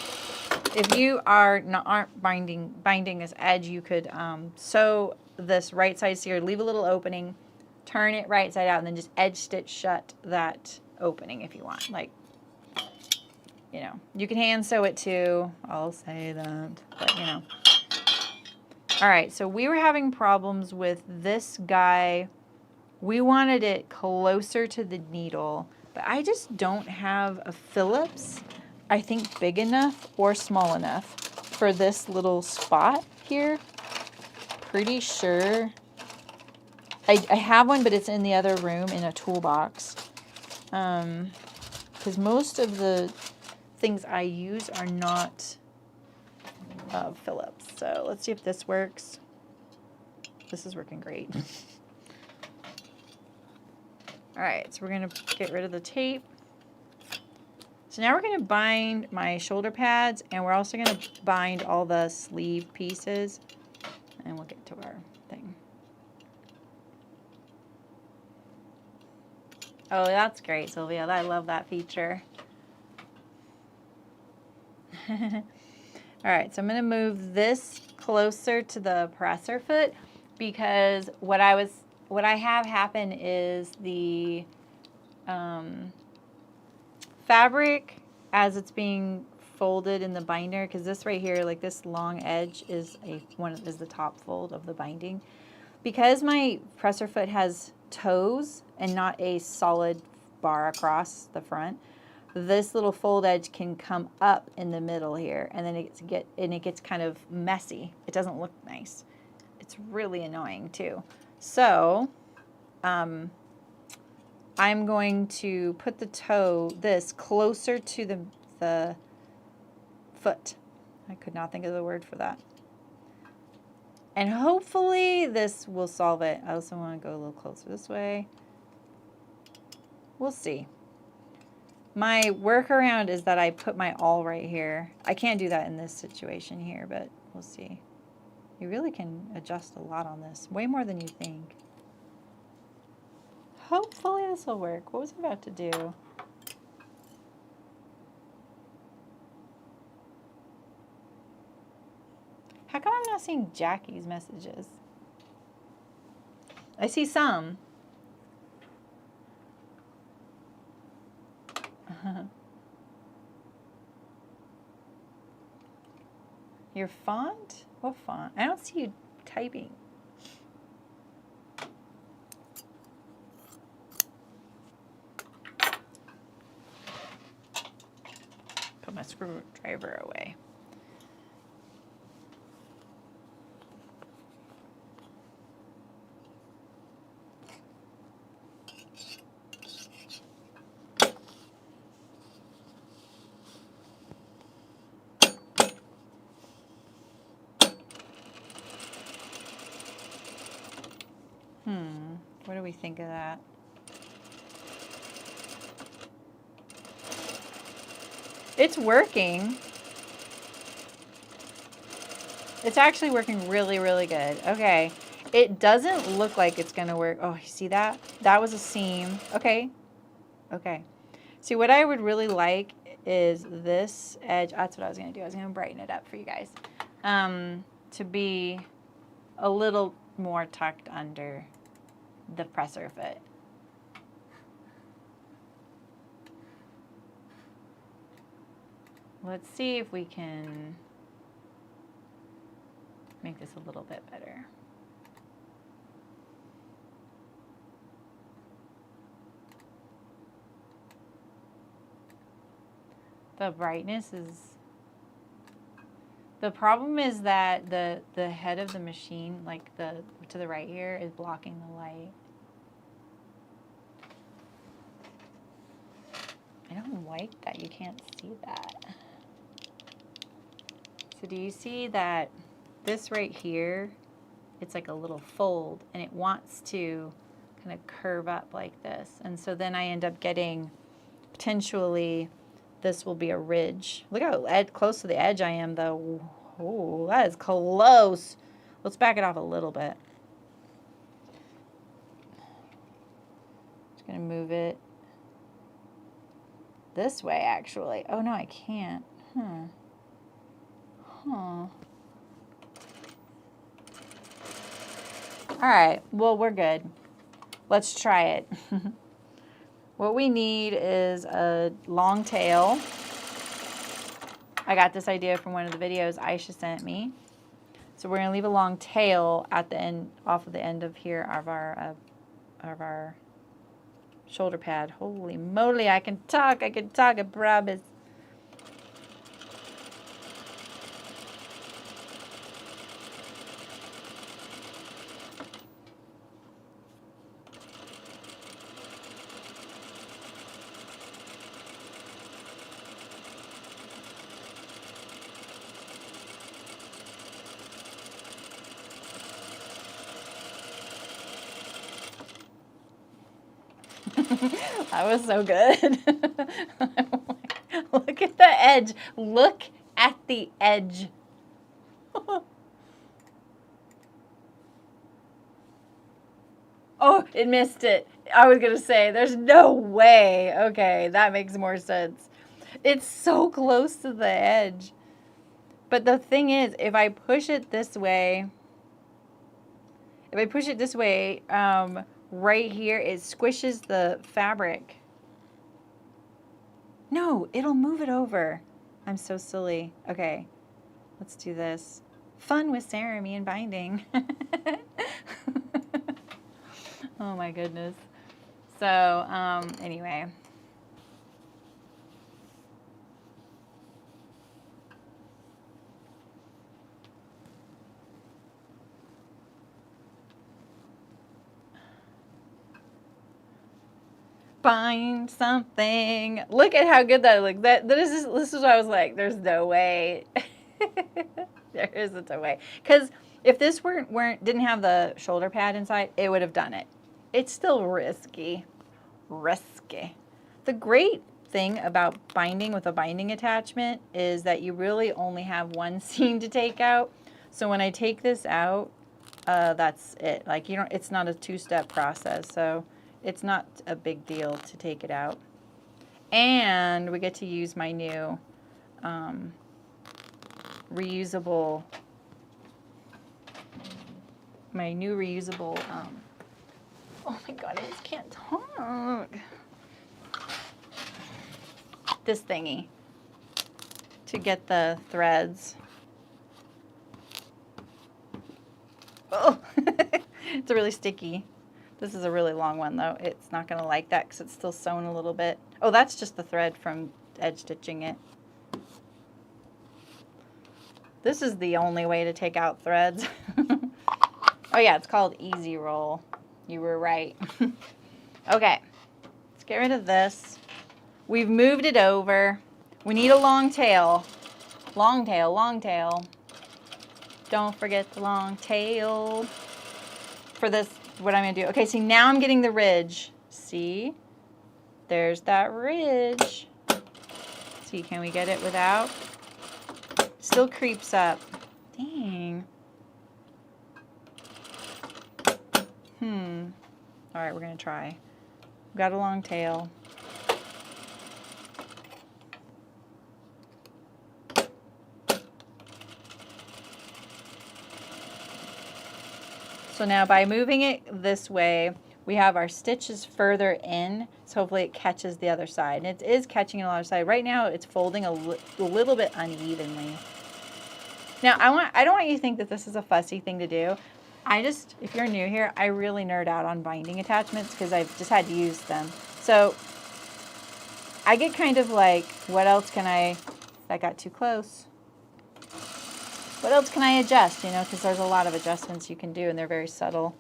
If you aren't binding this edge, you could sew this right side here, leave a little opening, turn it right side out, and then just edge stitch shut that opening if you want. Like, you know, you can hand sew it too. I'll say that, but you know. All right, so we were having problems with this guy. We wanted it closer to the needle, but I just don't have a Phillips, I think, big enough or small enough for this little spot here. Pretty sure. I have one, but it's in the other room in a toolbox. Because most of the things I use are not Phillips. So let's see if this works. This is working great. All right, so we're going to get rid of the tape. So now we're going to bind my shoulder pads, and we're also going to bind all the sleeve pieces, and we'll get to our thing. Oh, that's great, Sylvia. I love that feature. All right, so I'm going to move this closer to the presser foot because what I have happen is the fabric as it's being folded in the binder, because this right here, like this long edge is the top fold of the binding. Because my presser foot has toes and not a solid bar across the front, this little fold edge can come up in the middle here, and then it gets kind of messy. It doesn't look nice. It's really annoying too. So I'm going to put the this closer to the foot. I could not think of the word for that. And hopefully this will solve it. I also want to go a little closer this way. We'll see. My workaround is that I put my awl right here. I can't do that in this situation here, but we'll see. You really can adjust a lot on this, way more than you think. Hopefully this will work. What was I about to do? How come I'm not seeing Jackie's messages? I see some. Your font? What font? I don't see you typing. Put my screwdriver away. What do we think of that? It's working. It's actually working really, really good. Okay. It doesn't look like it's going to work. Oh, you see that? That was a seam. Okay. Okay. See, what I would really like is this edge. That's what I was going to do. I was going to brighten it up for you guys. To be a little more tucked under the presser foot. Let's see if we can make this a little bit better. The brightness is... The problem is that the head of the machine, like to the right here, is blocking the light. I don't like that you can't see that. So do you see that this right here, it's like a little fold, and it wants to kind of curve up like this. And so then I end up getting potentially this will be a ridge. Look how close to the edge I am, though. Oh, that is close. Let's back it off a little bit. Just going to move it this way, actually. Oh, no, I can't. All right, well, we're good. Let's try it. What we need is a long tail. I got this idea from one of the videos Aisha sent me. So we're gonna leave a long tail at the end, off of the end of here of our shoulder pad. Holy moly, I can talk, I promise. That was so good. Look at the edge. Look at the edge. Oh, it missed it. I was going to say, there's no way. Okay, that makes more sense. It's so close to the edge. But the thing is, if I push it this way, right here, it squishes the fabric. No, it'll move it over. I'm so silly. Okay, let's do this. Fun with Saremy and binding. Oh my goodness. So, anyway. Find something. Look at how good that looks. This is what I was like, there's no way. There isn't a way. Because if this didn't have the shoulder pad inside, it would have done it. It's still risky. Risky. The great thing about binding with a binding attachment is that you really only have one seam to take out. So when I take this out, that's it. Like, it's not a two-step process. So it's not a big deal to take it out. And we get to use my new reusable, oh my God, I just can't talk. This thingy to get the threads. Oh, it's really sticky. This is a really long one, though. It's not going to like that because it's still sewn a little bit. Oh, that's just the thread from edge stitching it. This is the only way to take out threads. Oh, yeah, it's called Easy Roll. You were right. Okay, let's get rid of this. We've moved it over. We need a long tail. Long tail, long tail. Don't forget the long tail. For this, what I'm going to do. Okay, see, now I'm getting the ridge. See? There's that ridge. See, can we get it without? Still creeps up. Dang. All right, we're going to try. We've got a long tail. So now by moving it this way, we have our stitches further in, so hopefully it catches the other side. And it is catching it on the other side. Right now it's folding a little bit unevenly. Now I don't want you to think that this is a fussy thing to do. If you're new here, I really nerd out on binding attachments because I've just had to use them. So I get kind of like, what else can that got too close. What else can I adjust, because there's a lot of adjustments you can do, and they're very subtle.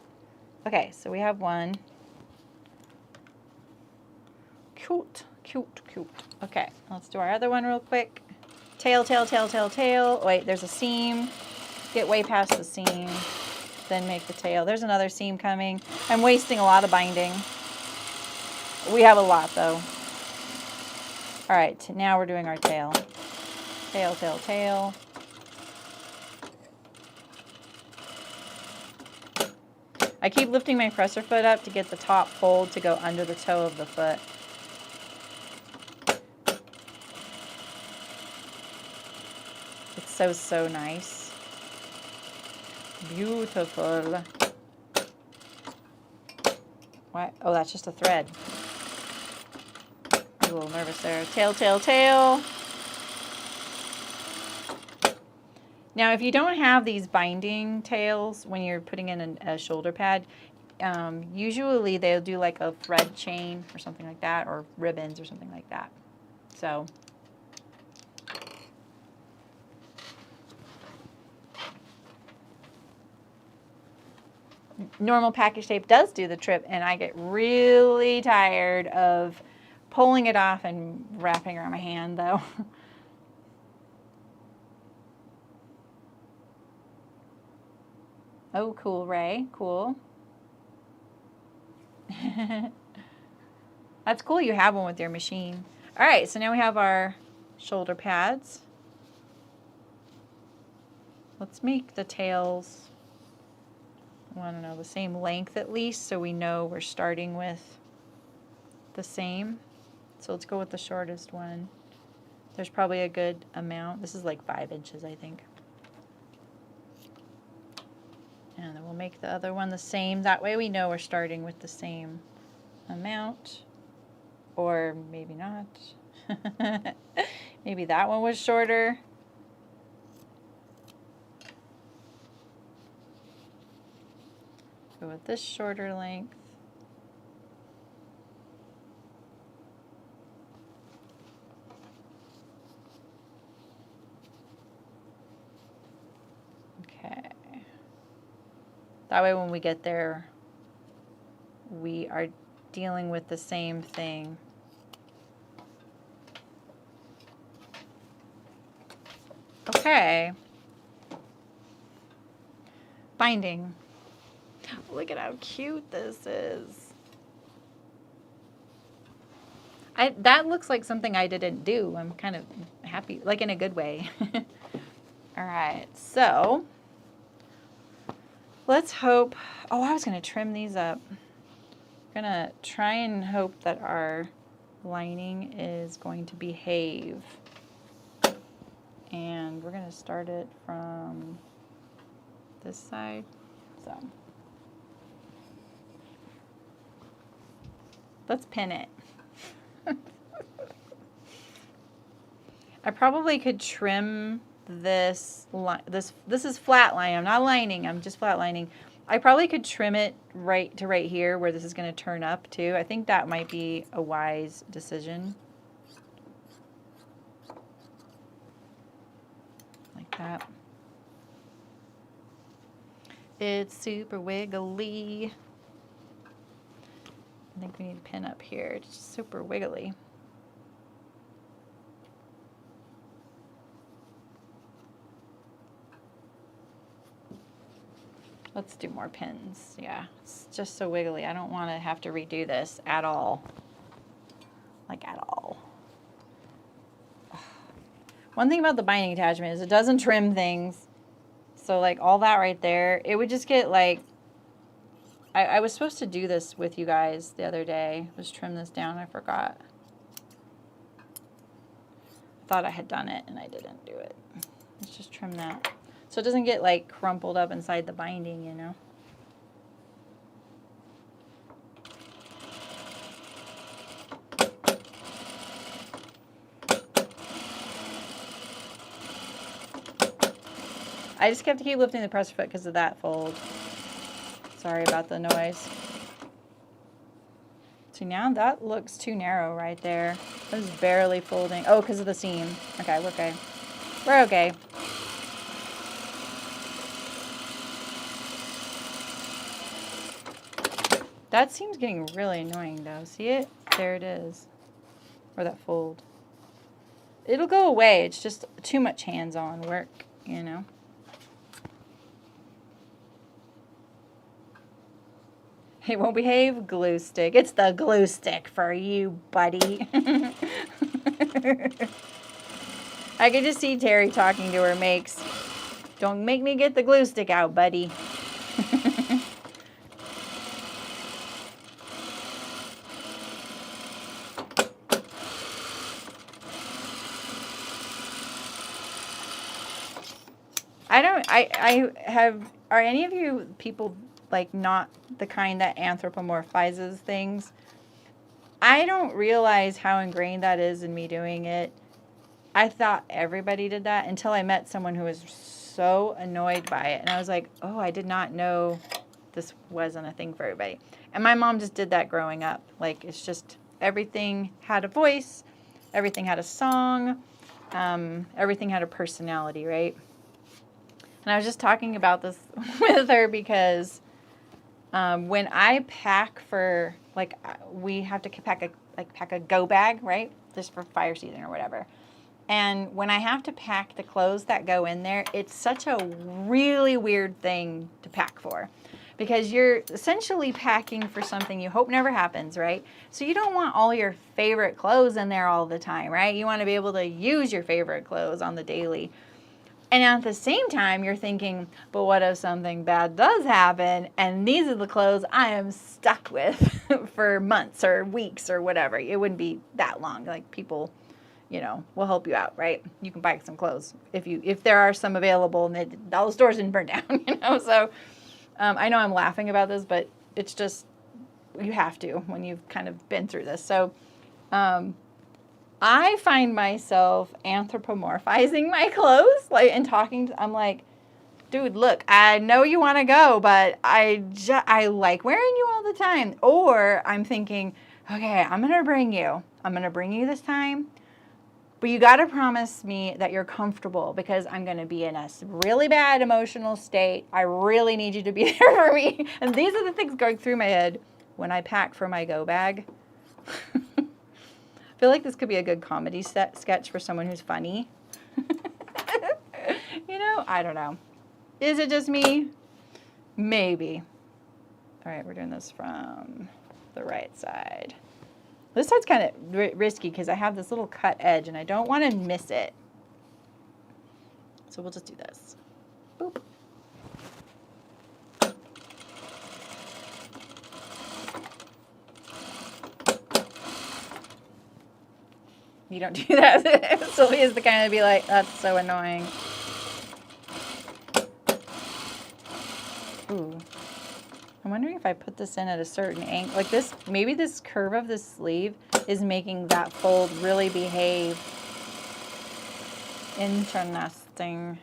Okay, so we have one. Cute, cute, cute. Okay, let's do our other one real quick. Tail, tail, tail, tail, tail. Wait, there's a seam. Get way past the seam. Then make the tail. There's another seam coming. I'm wasting a lot of binding. We have a lot, though. All right, now we're doing our tail. Tail, tail, tail. I keep lifting my presser foot up to get the top fold to go under the toe of the foot. It's so, so nice. Beautiful. What? Oh, that's just a thread. I'm a little nervous there. Tail, tail, tail. Now, if you don't have these binding tails when you're putting in a shoulder pad, usually they'll do like a thread chain or something like that, or ribbons or something like that. So, normal package tape does do the trip, and I get really tired of pulling it off and wrapping around my hand, though. Oh, cool, Ray. Cool. That's cool you have one with your machine. All right, so now we have our shoulder pads. Let's make the tails, I don't know, the same length at least, so we know we're starting with the same. So let's go with the shortest one. There's probably a good amount. This is like 5 inches, I think. And then we'll make the other one the same. That way we know we're starting with the same amount. Or maybe not. Maybe that one was shorter. Go with this shorter length. Okay. That way when we get there, we are dealing with the same thing. Okay. Binding. Look at how cute this is. That looks like something I didn't do. I'm kind of happy, like in a good way. All right, so let's hope. Oh, I was going to trim these up. I'm going to try and hope that our lining is going to behave. And we're going to start it from this side. So let's pin it. I probably could trim this this is flat line. I'm not lining, I'm just flat lining. I probably could trim it right to right here where this is going to turn up too. I think that might be a wise decision. Like that. It's super wiggly. I think we need a pin up here. It's super wiggly. Let's do more pins. Yeah, it's just so wiggly. I don't want to have to redo this at all. Like at all. One thing about the binding attachment is it doesn't trim things. So like all that right there, it would just get like, I was supposed to do this with you guys the other day. Was trim this down, I forgot. I thought I had done it and I didn't do it. Let's just trim that. So it doesn't get like crumpled up inside the binding, you know. I just kept to keep lifting the presser foot because of that fold. Sorry about the noise. See, now that looks too narrow right there. It was barely folding. Oh, because of the seam. Okay, we're okay. We're okay. That seam's getting really annoying though. See it? There it is. Or that fold. It'll go away. It's just too much hands-on work, you know. It won't behave. Glue stick. It's the glue stick for you, buddy. I could just see Terry talking to her makes. Don't make me get the glue stick out, buddy. Are any of you people like not the kind that anthropomorphizes things? I don't realize how ingrained that is in me doing it. I thought everybody did that until I met someone who was so annoyed by it. And I was like, oh, I did not know this wasn't a thing for everybody. And my mom just did that growing up. Like, it's just everything had a voice, everything had a song, everything had a personality, right? And I was just talking about this with her because when I pack for, like, we have to pack a go bag, right? Just for fire season or whatever. And when I have to pack the clothes that go in there, it's such a really weird thing to pack for. Because you're essentially packing for something you hope never happens, right? So you don't want all your favorite clothes in there all the time, right? You want to be able to use your favorite clothes on the daily. And at the same time, you're thinking, but what if something bad does happen and these are the clothes I am stuck with for months or weeks or whatever? It wouldn't be that long. Like, people, you know, will help you out, right? You can buy some clothes if there are some available and all the stores didn't burn down, you know? So I know I'm laughing about this, but it's just, you have to when you've kind of been through this. So I find myself anthropomorphizing my clothes, like, and I'm like, dude, look, I know you want to go, but I like wearing you all the time. Or I'm thinking, okay, I'm going to bring you this time, but you got to promise me that you're comfortable because I'm going to be in a really bad emotional state. I really need you to be there for me. And these are the things going through my head when I pack for my go bag. I feel like this could be a good comedy sketch for someone who's funny. You know, I don't know. Is it just me? Maybe. All right, we're doing this from the right side. This side's kind of risky because I have this little cut edge and I don't want to miss it. So we'll just do this. Boop. You don't do that. Sylvia's the kind to be like, that's so annoying. Ooh. I'm wondering if I put this in at a certain angle. Like this, maybe this curve of the sleeve is making that fold really behave. Interesting.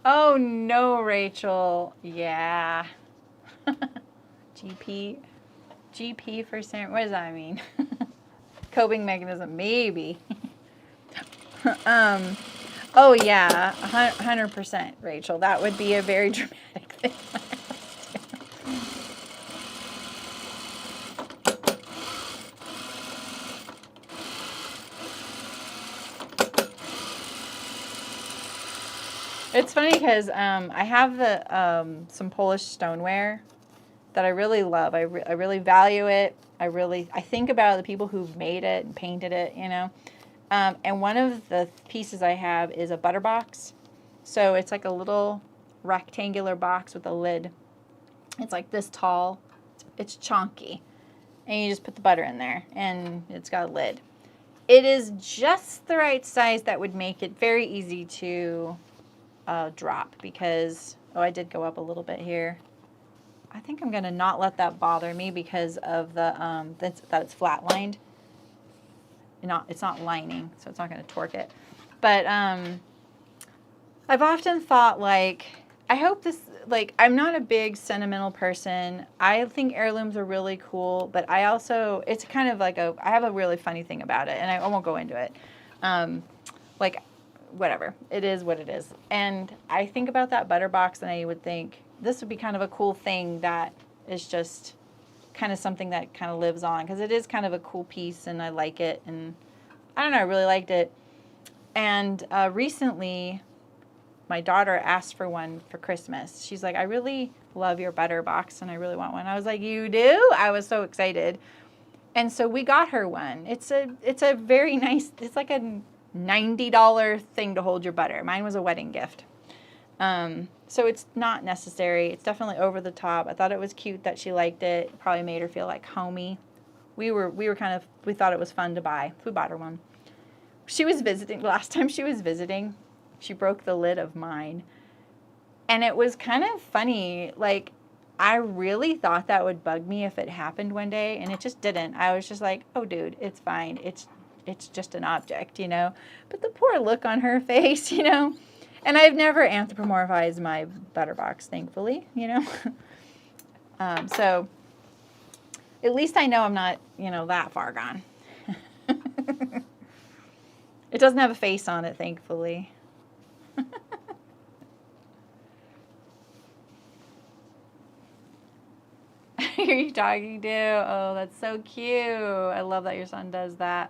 Oh no, Rachel. Yeah. GP for Saremy. What does that mean? Coping mechanism, maybe. Oh yeah, 100%, Rachel. That would be a very dramatic thing. It's funny because I have some Polish stoneware that I really love. I really value it. I think about the people who've made it and painted it, you know. And one of the pieces I have is a butter box. So it's like a little rectangular box with a lid. It's like this tall. It's chunky. And you just put the butter in there and it's got a lid. It is just the right size that would make it very easy to drop because, oh, I did go up a little bit here. I think I'm going to not let that bother me because of the that it's flat lined. It's not lining, so it's not going to torque it. But I've often thought, like, I hope this, like, I'm not a big sentimental person. I think heirlooms are really cool, but I also, it's kind of like I have a really funny thing about it, and I won't go into it. Like, whatever. It is what it is. And I think about that butter box, and I would think, this would be kind of a cool thing that is just kind of something that kind of lives on because it is kind of a cool piece and I like it. And I don't know, I really liked it. And recently, my daughter asked for one for Christmas. She's like, I really love your butter box and I really want one. I was like, you do? I was so excited. And so we got her one. It's a very nice, it's like a $90 thing to hold your butter. Mine was a wedding gift. So it's not necessary. It's definitely over the top. I thought it was cute that she liked it. It probably made her feel like homey. We thought it was fun to buy. We bought her one. She was visiting, last time she was visiting, she broke the lid of mine. And it was kind of funny. Like, I really thought that would bug me if it happened one day, and it just didn't. I was just like, oh, dude, it's fine. It's just an object, you know. But the poor look on her face, you know. And I've never anthropomorphized my butter box, thankfully, you know. So at least I know I'm not, you know, that far gone. It doesn't have a face on it, thankfully. Who are you talking to? Oh, that's so cute. I love that your son does that.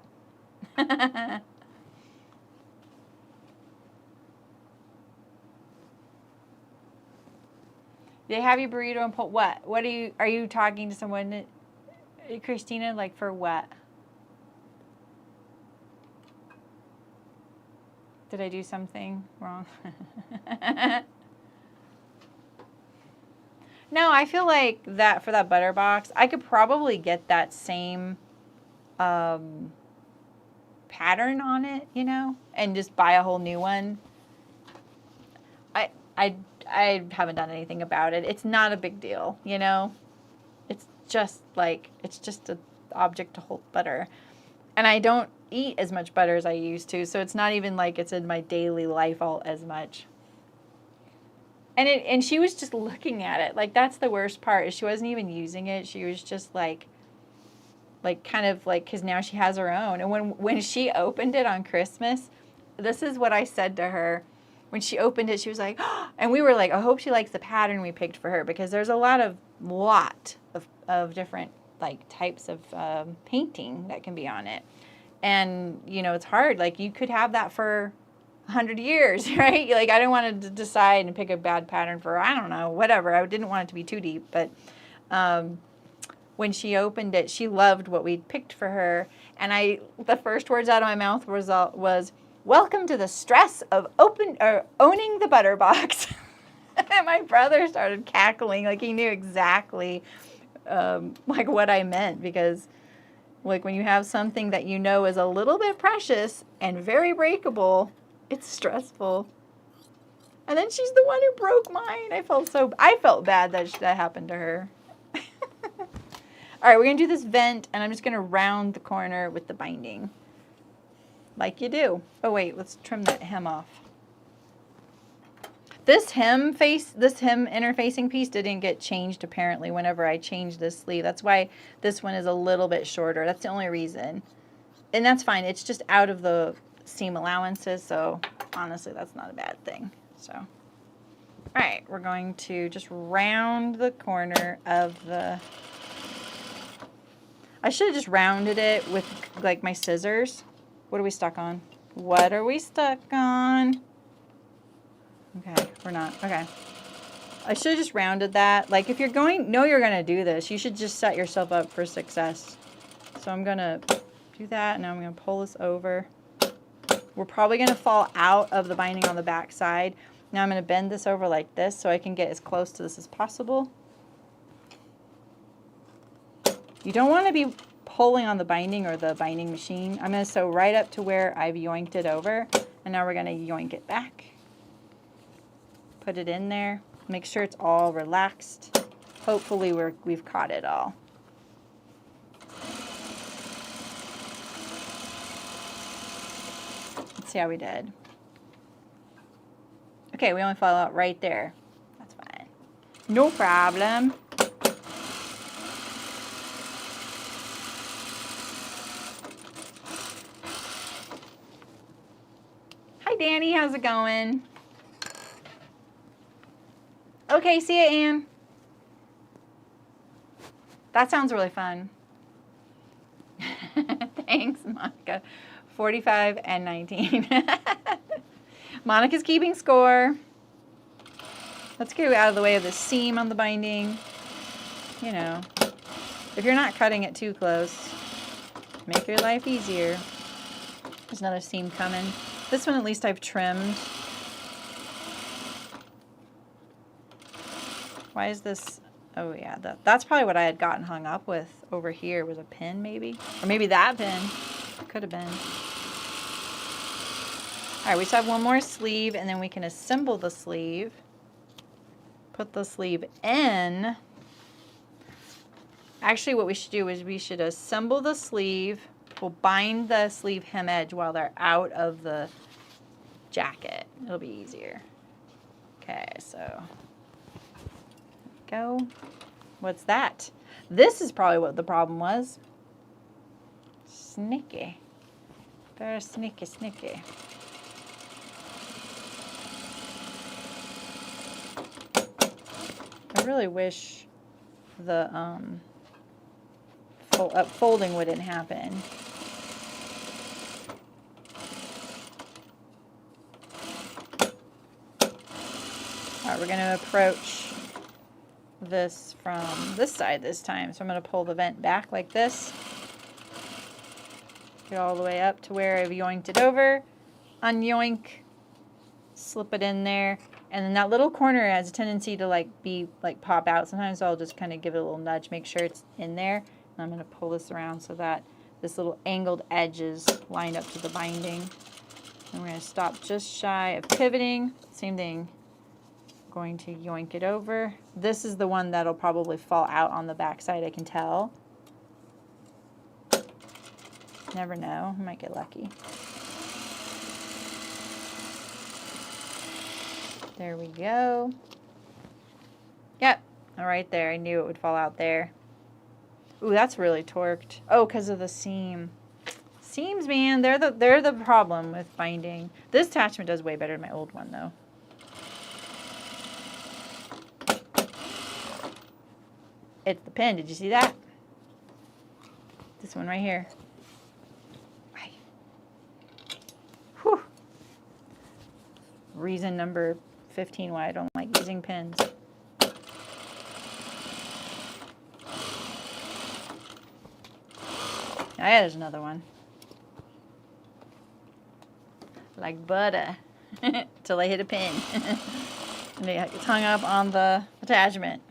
They have you burrito and pull what? What are you talking to someone, Christina, like for what? Did I do something wrong? No, I feel like that for that butter box, I could probably get that same pattern on it, you know, and just buy a whole new one. I haven't done anything about it. It's not a big deal, you know. It's just an object to hold butter. And I don't eat as much butter as I used to, so it's not even like it's in my daily life all as much. And she was just looking at it. Like, that's the worst part, is she wasn't even using it. She was just like kind of like, because now she has her own. And when she opened it on Christmas, this is what I said to her. When she opened it, she was like, oh, and we were like, I hope she likes the pattern we picked for her, because there's a lot of different like types of painting that can be on it. And, you know, it's hard. Like, you could have that for 100 years, right? Like, I didn't want to decide and pick a bad pattern for, I don't know, whatever. I didn't want it to be too deep. But when she opened it, she loved what we'd picked for her. And the first words out of my mouth was welcome to the stress of owning the butter box. And my brother started cackling, like he knew exactly like what I meant, because like when you have something that you know is a little bit precious and very breakable, it's stressful. And then she's the one who broke mine. I felt bad that that happened to her. All right, we're gonna do this vent, and I'm just gonna round the corner with the binding, like you do. Oh wait, let's trim that hem off. This hem interfacing piece didn't get changed apparently whenever I changed this sleeve. That's why this one is a little bit shorter. That's the only reason. And that's fine. It's just out of the seam allowances, so honestly, that's not a bad thing. So, all right, we're going to just round the corner of the... I should have just rounded it with like my scissors. What are we stuck on? What are we stuck on? Okay, we're not. Okay. I should have just rounded that. Like, if you're going to do this, you should just set yourself up for success. So I'm going to do that, and now I'm going to pull this over. We're probably going to fall out of the binding on the back side. Now I'm going to bend this over like this so I can get as close to this as possible. You don't want to be pulling on the binding or the binding machine. I'm going to sew right up to where I've yoinked it over, and now we're going to yoink it back. Put it in there. Make sure it's all relaxed. Hopefully we've caught it all. Let's see how we did. Okay, we only fell out right there. That's fine. No problem. Hi, Danny. How's it going? Okay, see ya, Ann. That sounds really fun. Thanks, Monica, 45 and 19. Monica's keeping score. Let's get out of the way of the seam on the binding. You know, if you're not cutting it too close, make your life easier. There's another seam coming. This one at least I've trimmed. Why is this? Oh yeah, that's probably what I had gotten hung up with over here was a pin maybe. Or maybe that pin. Could have been. All right, we just have one more sleeve and then we can assemble the sleeve. Put the sleeve in. Actually, what we should do is we should assemble the sleeve. We'll bind the sleeve hem edge while they're out of the jacket. It'll be easier. Okay, so go. What's that? This is probably what the problem was. Sneaky. Very sneaky, sneaky. I really wish the folding wouldn't happen. All right, we're going to approach this from this side this time. So I'm going to pull the vent back like this. Get all the way up to where I've yoinked it over. Unyoink. Slip it in there. And then that little corner has a tendency to pop out. Sometimes I'll just kind of give it a little nudge, make sure it's in there. And I'm going to pull this around so that this little angled edge is lined up to the binding. And we're going to stop just shy of pivoting. Same thing. I'm going to yoink it over. This is the one that'll probably fall out on the back side, I can tell. Never know. I might get lucky. There we go. Yep, right there. I knew it would fall out there. Ooh, that's really torqued. Oh, because of the seam. Seams, man, they're the problem with binding. This attachment does way better than my old one, though. It's the pin. Did you see that? This one right here. Right. Whew. Reason number 15 why I don't like using pins. Oh yeah, there's another one. Like butter. Till I hit a pin. And it's hung up on the attachment.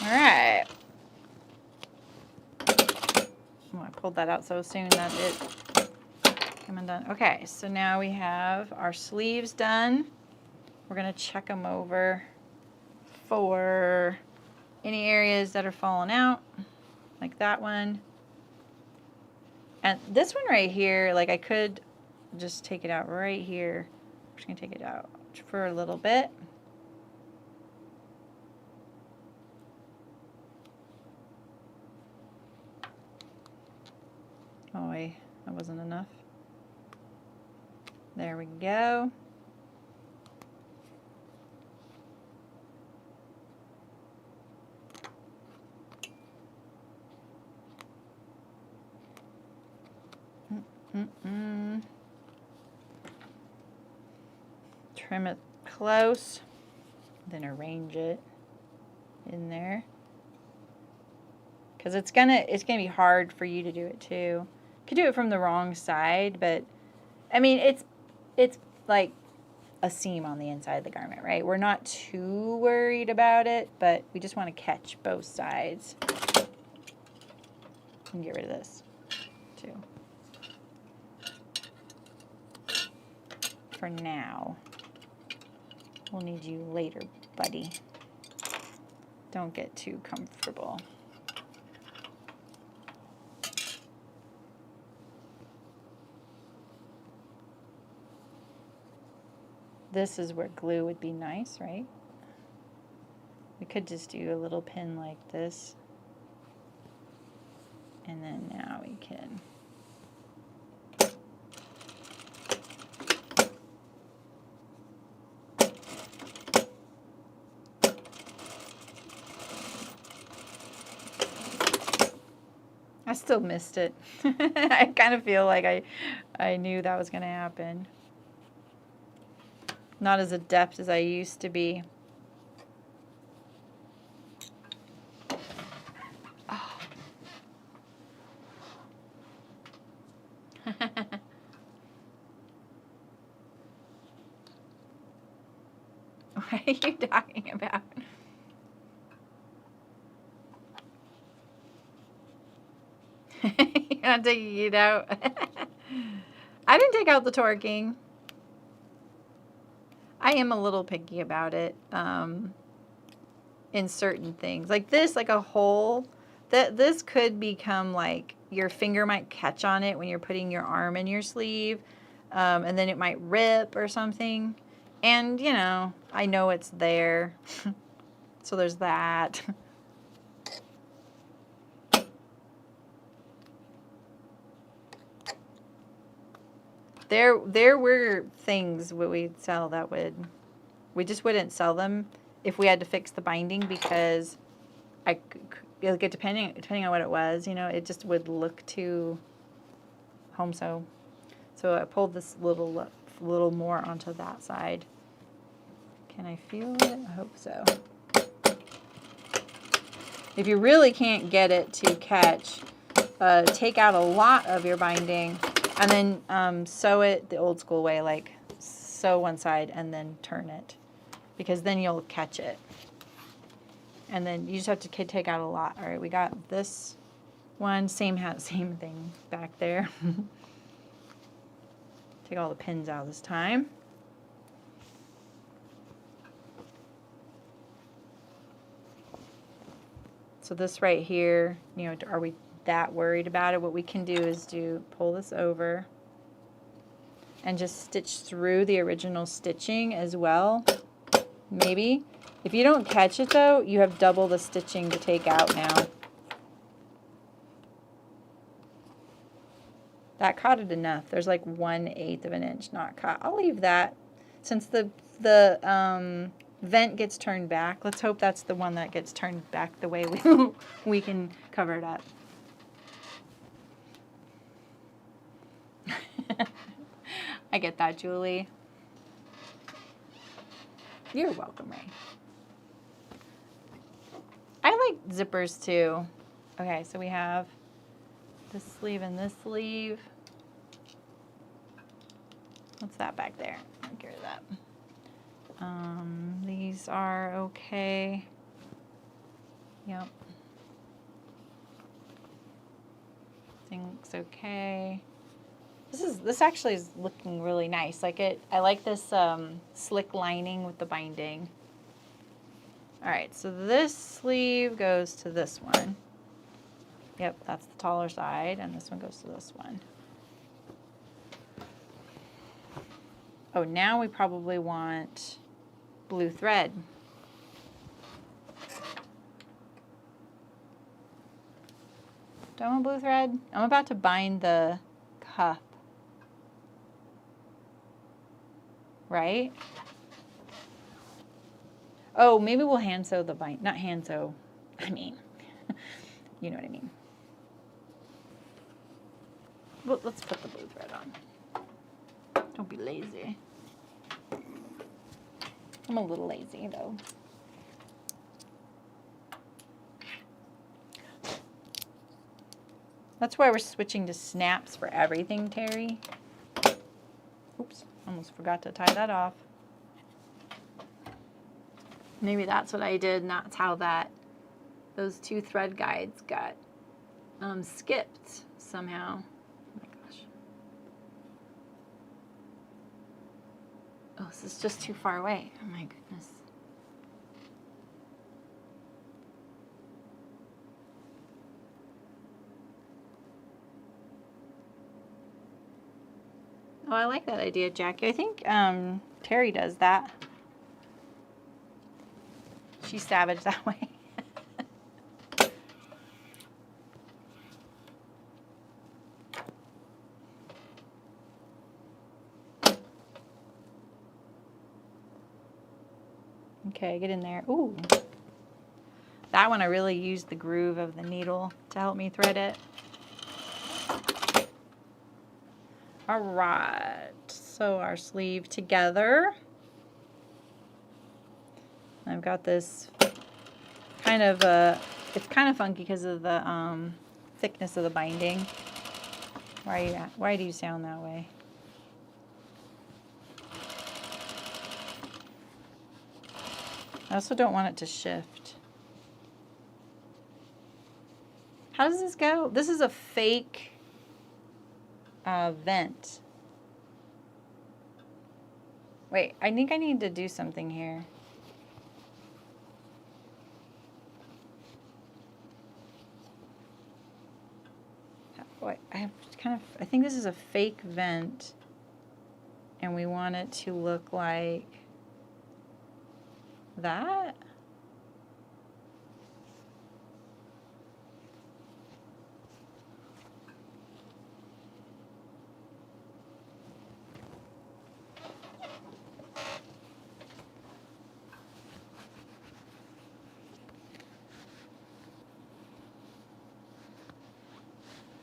Alright. Oh, I pulled that out so soon that it came undone. Okay, so now we have our sleeves done. We're going to check them over for any areas that are falling out, like that one. And this one right here, like I could just take it out right here. I'm just going to take it out for a little bit. Oh wait, that wasn't enough. There we go. Trim it close, then arrange it in there. Because it's gonna be hard for you to do it too. You could do it from the wrong side, but I mean it's like a seam on the inside of the garment, right? We're not too worried about it, but we just want to catch both sides. And get rid of this too. For now. We'll need you later, buddy. Don't get too comfortable. This is where glue would be nice, right? We could just do a little pin like this. And then now we can I still missed it. I kind of feel like I knew that was going to happen. Not as adept as I used to be. Oh. What are you talking about? You're not taking it out. I didn't take out the torquing. I am a little picky about it in certain things. Like this, like a hole, this could become like your finger might catch on it when you're putting your arm in your sleeve, and then it might rip or something. And, you know, I know it's there. So there's that. There were things that we'd sell that we just wouldn't sell them if we had to fix the binding, because depending on what it was, you know, it just would look too home sew. So I pulled this little more onto that side. Can I feel it? I hope so. If you really can't get it to catch, take out a lot of your binding and then sew it the old school way, like sew one side and then turn it, because then you'll catch it. And then you just have to take out a lot. All right, we got this one, same thing back there. Take all the pins out this time. So this right here, you know, are we that worried about it? What we can do is pull this over and just stitch through the original stitching as well. Maybe. If you don't catch it though, you have double the stitching to take out now. That caught it enough. There's like 1/8 of an inch not caught. I'll leave that. Since the vent gets turned back, let's hope that's the one that gets turned back the way we can cover it up. I get that, Julie. You're welcome, Ray. I like zippers too. Okay, so we have this sleeve and this sleeve. What's that back there? I'll get rid of that. These are okay. Yep. Think's okay. This actually is looking really nice. I like this slick lining with the binding. All right, so this sleeve goes to this one. Yep, that's the taller side, and this one goes to this one. Oh, now we probably want blue thread. Do I want blue thread? I'm about to bind the cuff. Right? Oh, maybe we'll hand sew the bind. Not hand sew. I mean, you know what I mean. Well, let's put the blue thread on. Don't be lazy. I'm a little lazy though. That's why we're switching to snaps for everything, Terry. Oops, almost forgot to tie that off. Maybe that's what I did, and that's how those two thread guides got skipped somehow. Oh my gosh. Oh, this is just too far away. Oh my goodness. Oh, I like that idea, Jackie. I think Terry does that. She's savage that way. Okay, get in there. Ooh. That one I really used the groove of the needle to help me thread it. All right, sew our sleeve together. I've got this kind of it's kind of funky because of the thickness of the binding. Why do you sound that way? I also don't want it to shift. How does this go? This is a fake vent. Wait, I think I need to do something here. Wait, I think this is a fake vent, and we want it to look like that.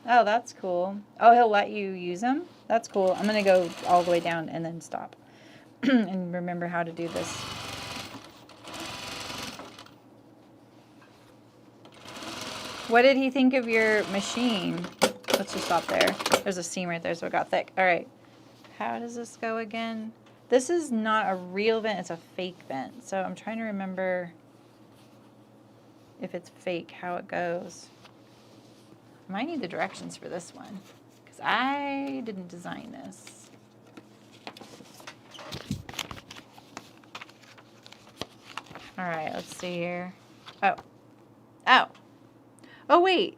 Oh, that's cool. Oh, he'll let you use them? That's cool. I'm going to go all the way down and then stop. And remember how to do this. What did he think of your machine? Let's just stop there. There's a seam right there, so it got thick. All right. How does this go again? This is not a real vent. It's a fake vent. So I'm trying to remember if it's fake, how it goes. I might need the directions for this one because I didn't design this. All right, let's see here. Oh, wait.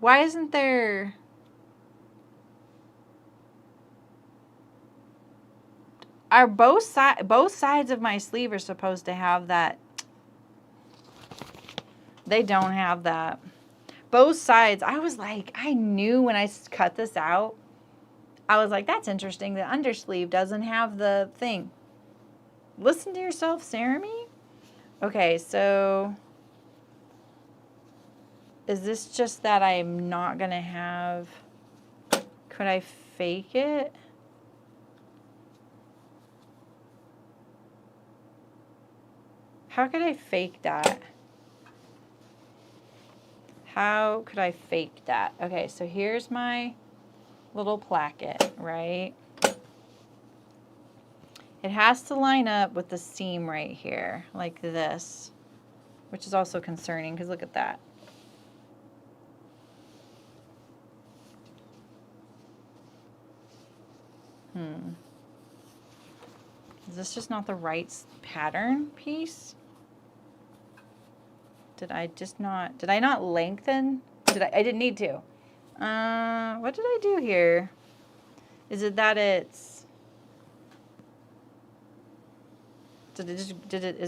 Why isn't there... Are both sides of my sleeve are supposed to have that? They don't have that. Both sides, I was like, I knew when I cut this out, I was like, that's interesting. The undersleeve doesn't have the thing. Listen to yourself, Saremy. Okay, so is this just that I'm not going to have, could I fake it? How could I fake that? How could I fake that? Okay, so here's my little placket, right? It has to line up with the seam right here, like this, which is also concerning because look at that. Is this just not the right pattern piece? Did I not lengthen? I didn't need to. What did I do here? Is it that it's, is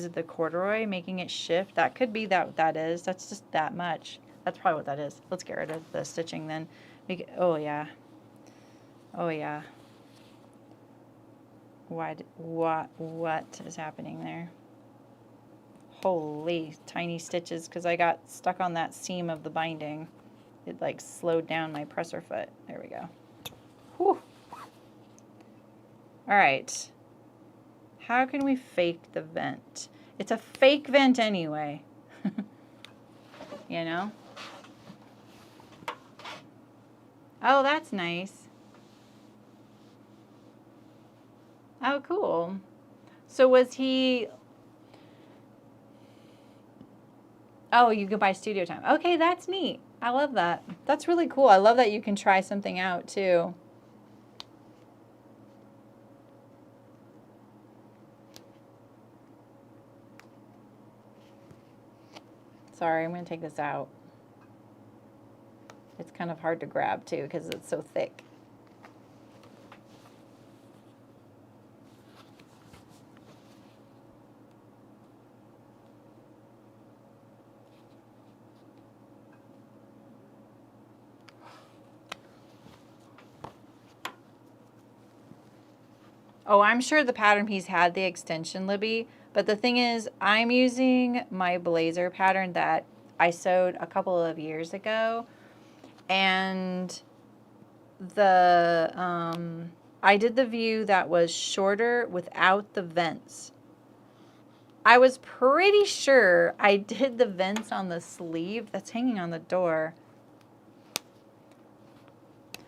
it the corduroy making it shift? That could be that's just that much. That's probably what that is. Let's get rid of the stitching then. Oh yeah. What is happening there? Holy tiny stitches, because I got stuck on that seam of the binding. It like slowed down my presser foot. There we go. Whew. All right. How can we fake the vent? It's a fake vent anyway. You know? Oh, that's nice. Oh, cool. So was he... Oh, you could buy studio time. Okay, that's neat. I love that. That's really cool. I love that you can try something out too. Sorry, I'm going to take this out. It's kind of hard to grab too because it's so thick. Oh, I'm sure the pattern piece had the extension, Libby, but the thing is, I'm using my blazer pattern that I sewed a couple of years ago, and I did the view that was shorter without the vents. I was pretty sure I did the vents on the sleeve that's hanging on the door.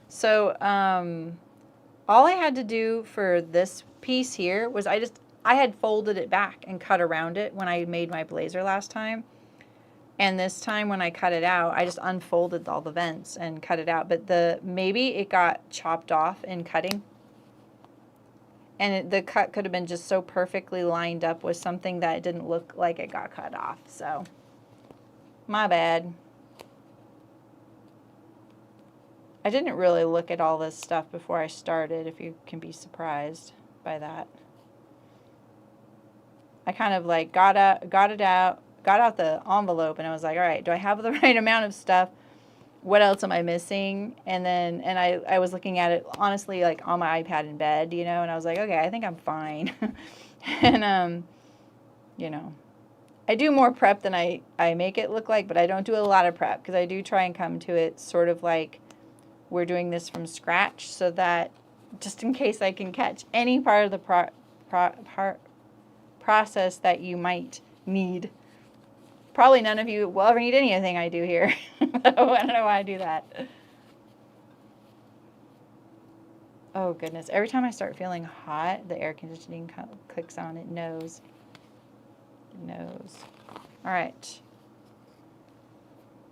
So all I had to do for this piece here was I had folded it back and cut around it when I made my blazer last time. And this time when I cut it out, I just unfolded all the vents and cut it out. But maybe it got chopped off in cutting. And the cut could have been just so perfectly lined up with something that it didn't look like it got cut off. So, my bad. I didn't really look at all this stuff before I started, if you can be surprised by that. I kind of like got out the envelope, and I was like, all right, do I have the right amount of stuff? What else am I missing? And I was looking at it honestly like on my iPad in bed, you know, and I was like, okay, I think I'm fine. And you know, I do more prep than I make it look like, but I don't do a lot of prep because I do try and come to it sort of like we're doing this from scratch, so that just in case I can catch any part of the process that you might need. Probably none of you will ever need anything I do here. I don't know why I do that. Oh, goodness. Every time I start feeling hot, the air conditioning clicks on. It knows. It knows. All right.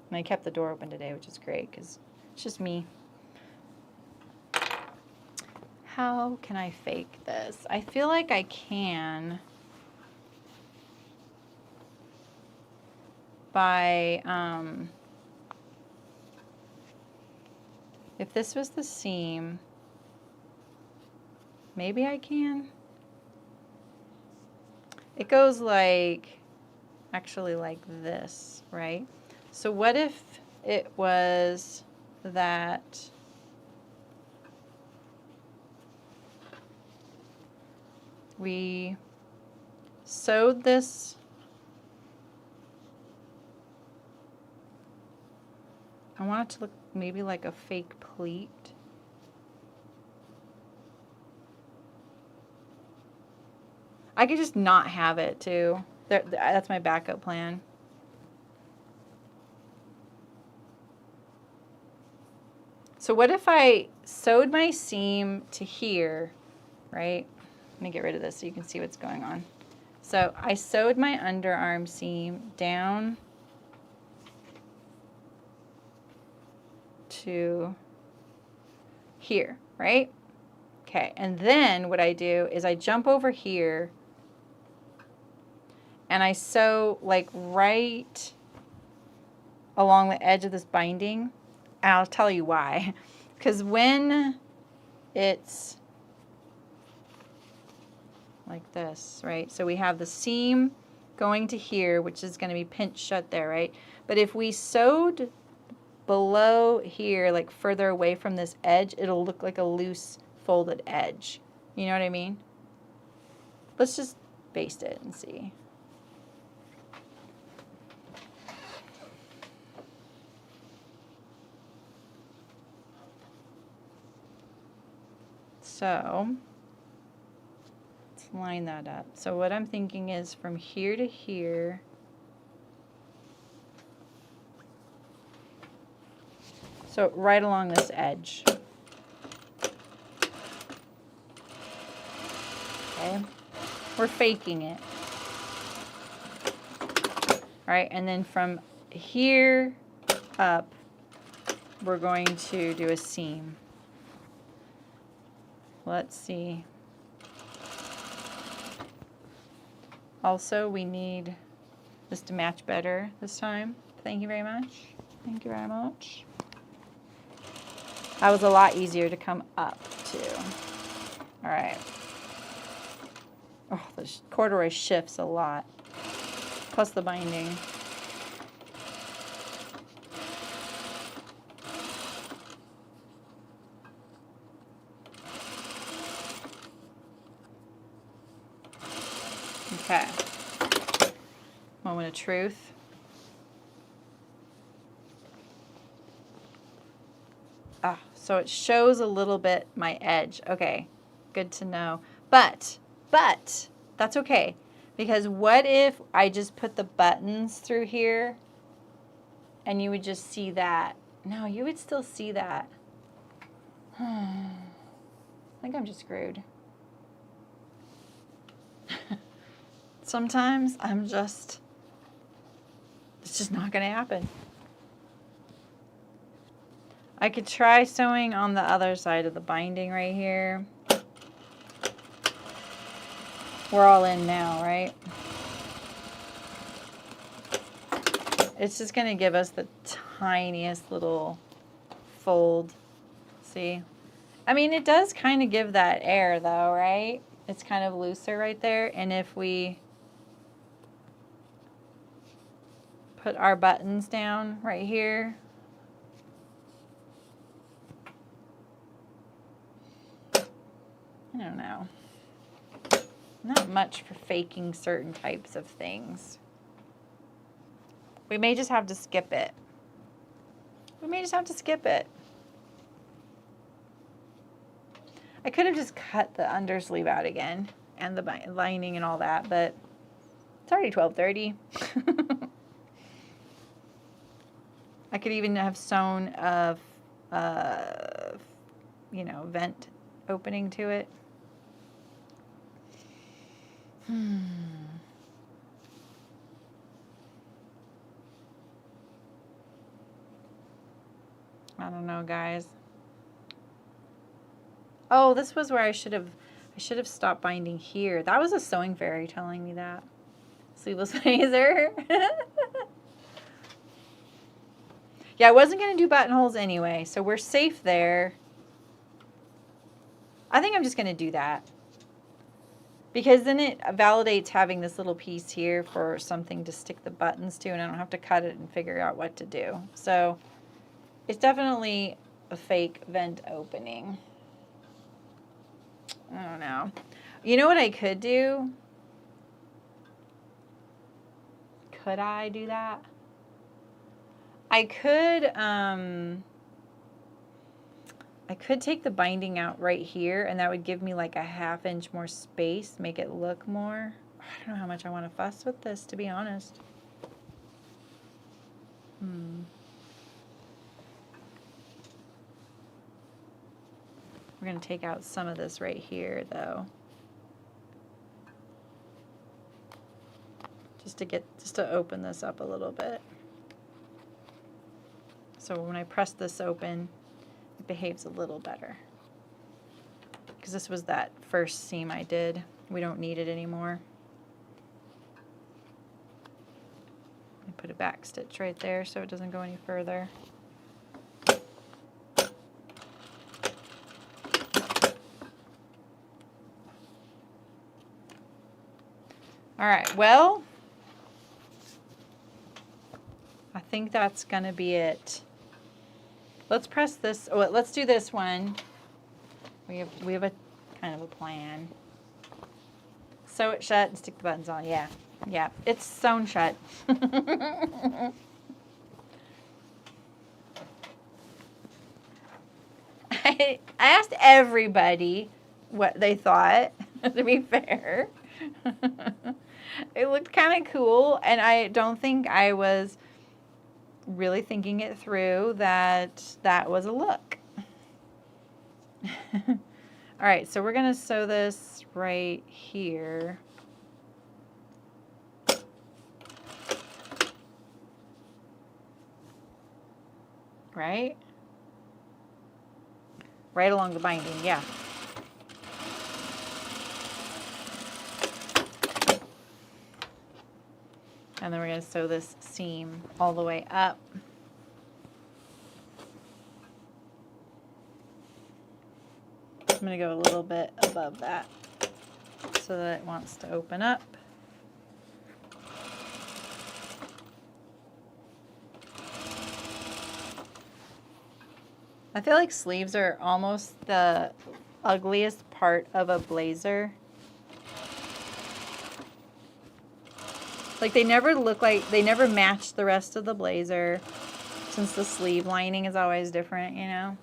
And I kept the door open today, which is great because it's just me. How can I fake this? I feel like I can by, if this was the seam, maybe I can. It goes like, actually like this, right? So what if it was that we sewed this I want it to look maybe like a fake pleat. I could just not have it too. That's my backup plan. So what if I sewed my seam to here, right? Let me get rid of this so you can see what's going on. So I sewed my underarm seam down to here, right? Okay, and then what I do is I jump over here and I sew like right along the edge of this binding. And I'll tell you why. Because when it's like this, right? So we have the seam going to here, which is going to be pinched shut there, right? But if we sewed below here, like further away from this edge, it'll look like a loose folded edge. You know what I mean? Let's just baste it and see. So let's line that up. So what I'm thinking is from here to here, so right along this edge. Okay, we're faking it. All right, and then from here up, we're going to do a seam. Let's see. Also, we need this to match better this time. Thank you very much. Thank you very much. That was a lot easier to come up to. All right. Oh, the corduroy shifts a lot. Plus the binding. Okay. Moment of truth. So it shows a little bit my edge. Okay, good to know. But that's okay, because what if I just put the buttons through here and you would just see that? No, you would still see that. I think I'm just screwed. Sometimes it's just not going to happen. I could try sewing on the other side of the binding right here. We're all in now, right? It's just going to give us the tiniest little fold. See? I mean, it does kind of give that air though, right? It's kind of looser right there. And if we put our buttons down right here, I don't know. Not much for faking certain types of things. We may just have to skip it. We may just have to skip it. I could have just cut the undersleeve out again and the lining and all that, but it's already 12:30. I could even have sewn a, you know, vent opening to it. I don't know, guys. Oh, this was where I should have stopped binding here. That was a sewing fairy telling me that. Sleeveless blazer. Yeah, I wasn't going to do buttonholes anyway, so we're safe there. I think I'm just going to do that, because then it validates having this little piece here for something to stick the buttons to, and I don't have to cut it and figure out what to do. So it's definitely a fake vent opening. I don't know. You know what I could do? Could I do that? I could take the binding out right here, and that would give me like a 1/2 inch more space, make it look more. I don't know how much I want to fuss with this, to be honest. We're going to take out some of this right here, though. Just to open this up a little bit. So when I press this open, it behaves a little better. Because this was that first seam I did. We don't need it anymore. I put a back stitch right there so it doesn't go any further. All right, well, I think that's going to be it. Let's press this. Oh, let's do this one. We have a kind of a plan. Sew it shut and stick the buttons on. Yeah, it's sewn shut. I asked everybody what they thought. To be fair. It looked kind of cool, and I don't think I was really thinking it through that was a look. All right, so we're going to sew this right here. Right? Right along the binding, yeah. And then we're going to sew this seam all the way up. I'm going to go a little bit above that so that it wants to open up. I feel like sleeves are almost the ugliest part of a blazer. Like they never match the rest of the blazer, since the sleeve lining is always different, you know?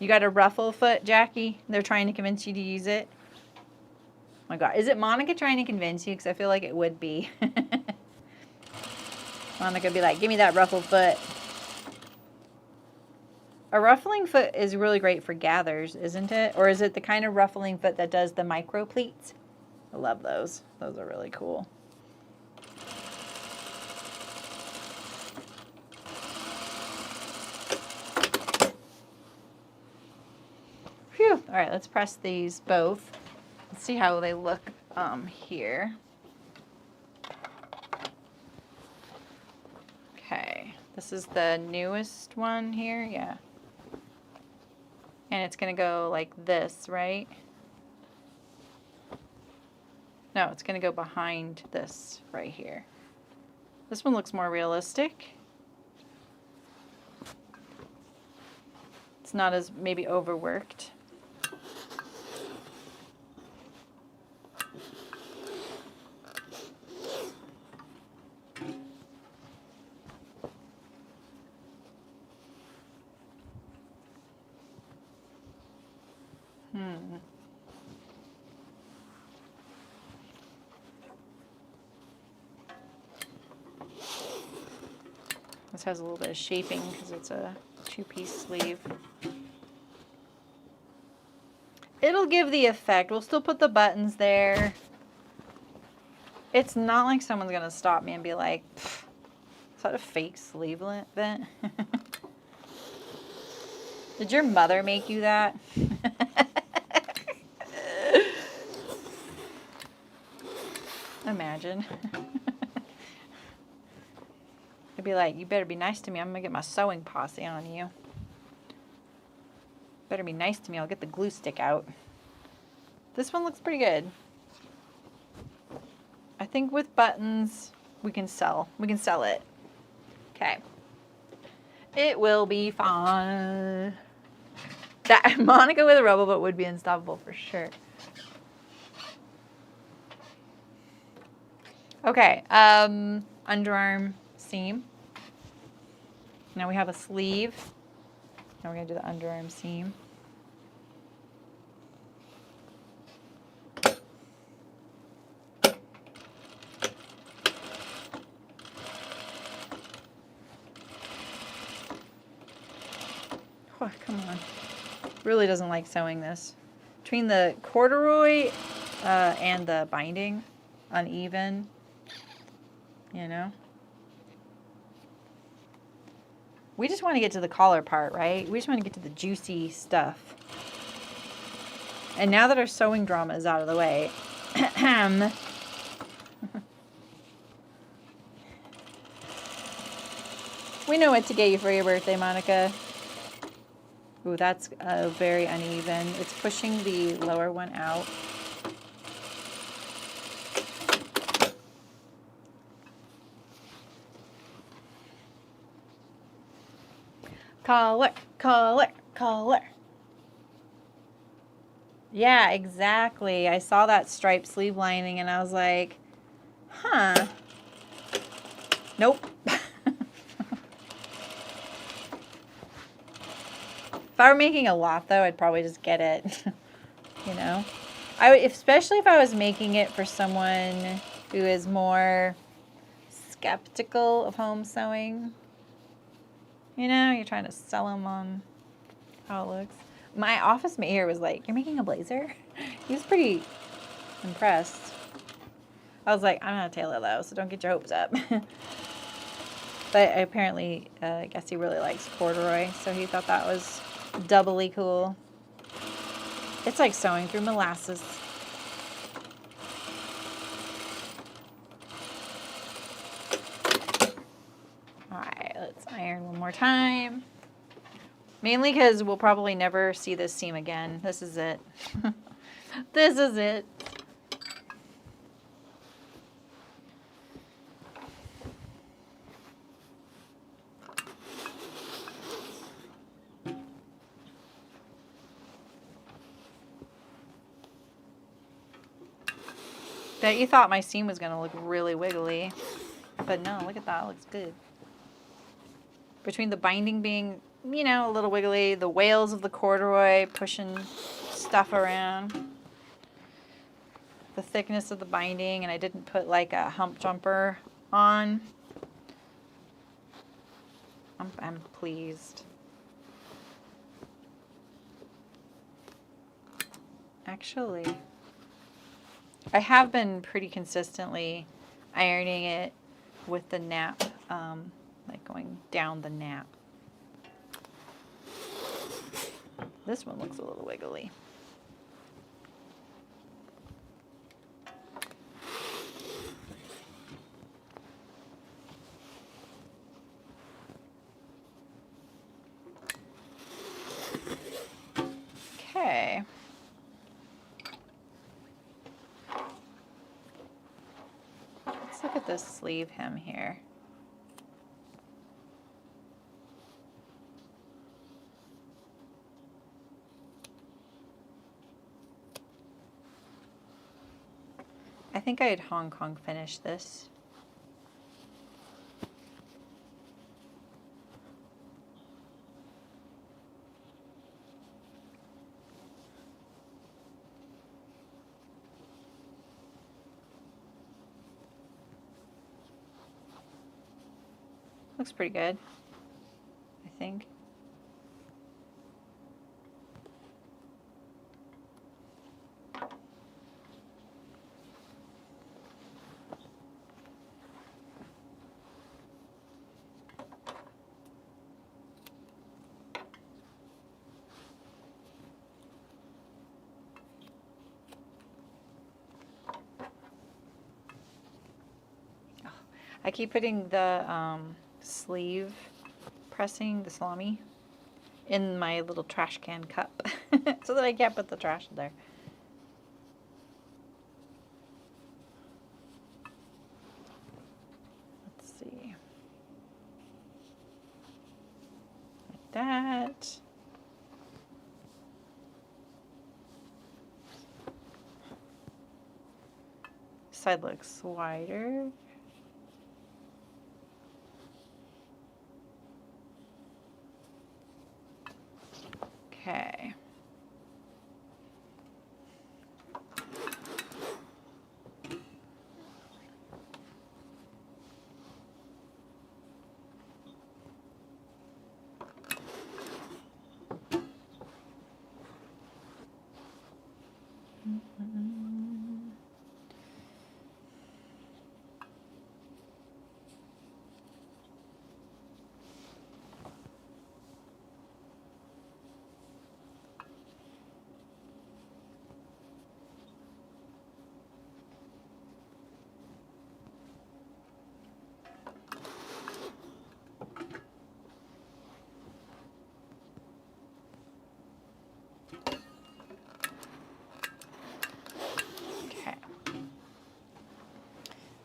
You got a ruffle foot, Jackie? They're trying to convince you to use it. Oh my God. Is it Monica trying to convince you? Because I feel like it would be. Monica would be like, give me that ruffled foot. A ruffling foot is really great for gathers, isn't it? Or is it the kind of ruffling foot that does the micro pleats? I love those. Those are really cool. Phew. All right, let's press these both. Let's see how they look here. Okay, this is the newest one here, yeah. And it's gonna go like this, right? No, it's gonna go behind this right here. This one looks more realistic. It's not as maybe overworked. This has a little bit of shaping because it's a two-piece sleeve. It'll give the effect. We'll still put the buttons there. It's not like someone's going to stop me and be like, is that a fake sleeve vent? Did your mother make you that? Imagine. I'd be like, you better be nice to me. I'm going to get my sewing posse on you. Better be nice to me. I'll get the glue stick out. This one looks pretty good. I think with buttons, we can sell. We can sell it. Okay. It will be fun. That Monica with a rubble boat would be unstoppable for sure. Okay. Underarm seam. Now we have a sleeve. Now we're going to do the underarm seam. Oh, come on. Really doesn't like sewing this. Between the corduroy and the binding, uneven, you know. We just want to get to the collar part, right? We just want to get to the juicy stuff. And now that our sewing drama is out of the way, we know what to get you for your birthday, Monica. Ooh, that's very uneven. It's pushing the lower one out. Collar, collar, collar. Yeah, exactly. I saw that striped sleeve lining and I was like, huh. Nope. If I were making a lot though, I'd probably just get it, you know. Especially if I was making it for someone who is more skeptical of home sewing. You know, you're trying to sell them on how it looks. My office mate here was like, you're making a blazer? He was pretty impressed. I was like, I'm not a tailor though, so don't get your hopes up. But apparently, I guess he really likes corduroy, so he thought that was doubly cool. It's like sewing through molasses. Alright, let's iron one more time. Mainly because we'll probably never see this seam again. This is it. This is it. Bet you thought my seam was going to look really wiggly. But no, look at that. It looks good. Between the binding being you know, a little wiggly. The whales of the corduroy pushing stuff around. The thickness of the binding, and I didn't put like a hump jumper on. I'm pleased. Actually, I have been pretty consistently ironing it with the nap, like going down the nap. This one looks a little wiggly. Okay. Let's look at this sleeve hem here. I think I had Hong Kong finish this. Looks pretty good, I think. I keep putting the sleeve pressing, the salami, in my little trash can cup so that I can't put the trash in there. Let's see. Like that. Side looks wider. Okay.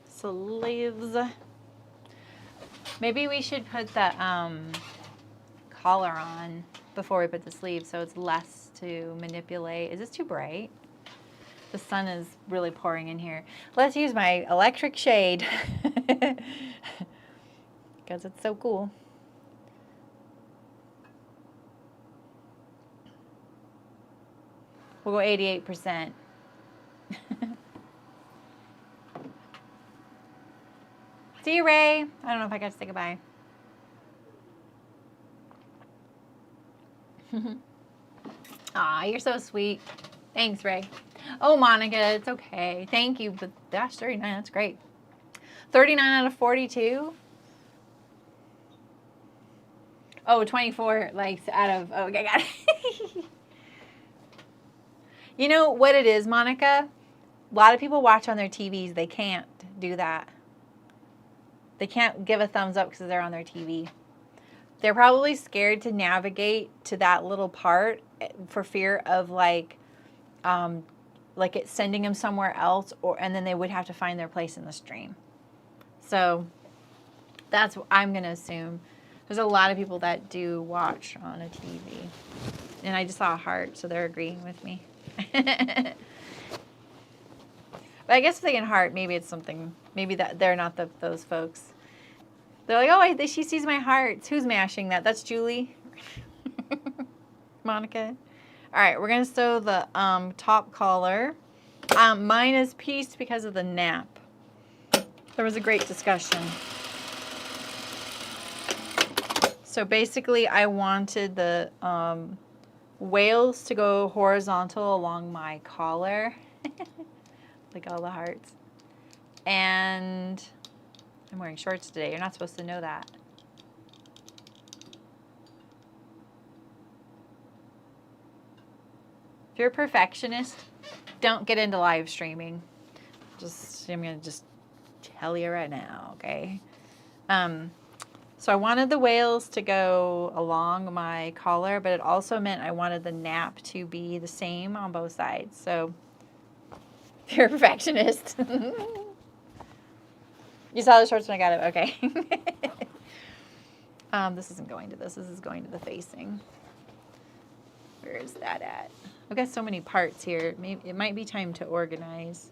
Sleeves. Maybe we should put the collar on before we put the sleeve so it's less to manipulate. Is this too bright? The sun is really pouring in here. Let's use my electric shade because it's so cool. We'll go 88%. See you, Ray. I don't know if I got to say goodbye. Aw, you're so sweet. Thanks, Ray. Oh, Monica, it's okay. Thank you, but that's 39. That's great. 39 out of 42. Oh, 24 likes out of, oh, okay, got it. You know what it is, Monica? A lot of people watch on their TVs. They can't do that. They can't give a thumbs up because they're on their TV. They're probably scared to navigate to that little part for fear of like it sending them somewhere else, and then they would have to find their place in the stream. So that's what I'm gonna assume. There's a lot of people that do watch on a TV, and I just saw a heart, so they're agreeing with me. But I guess if they can heart, maybe it's something. Maybe that they're not those folks. They're like, oh, she sees my hearts. Who's mashing that? That's Julie. Monica. All right, we're gonna sew the top collar. Mine is pieced because of the nap. There was a great discussion. So basically, I wanted the wales to go horizontal along my collar, like all the hearts. And I'm wearing shorts today. You're not supposed to know that. If you're a perfectionist, don't get into live streaming. I'm gonna just tell you right now, okay? So I wanted the wales to go along my collar, but it also meant I wanted the nap to be the same on both sides. So if you're a perfectionist. You saw the shorts when I got it, okay. This isn't going to this is going to the facing. Where is that at? I've got so many parts here. Maybe it might be time to organize.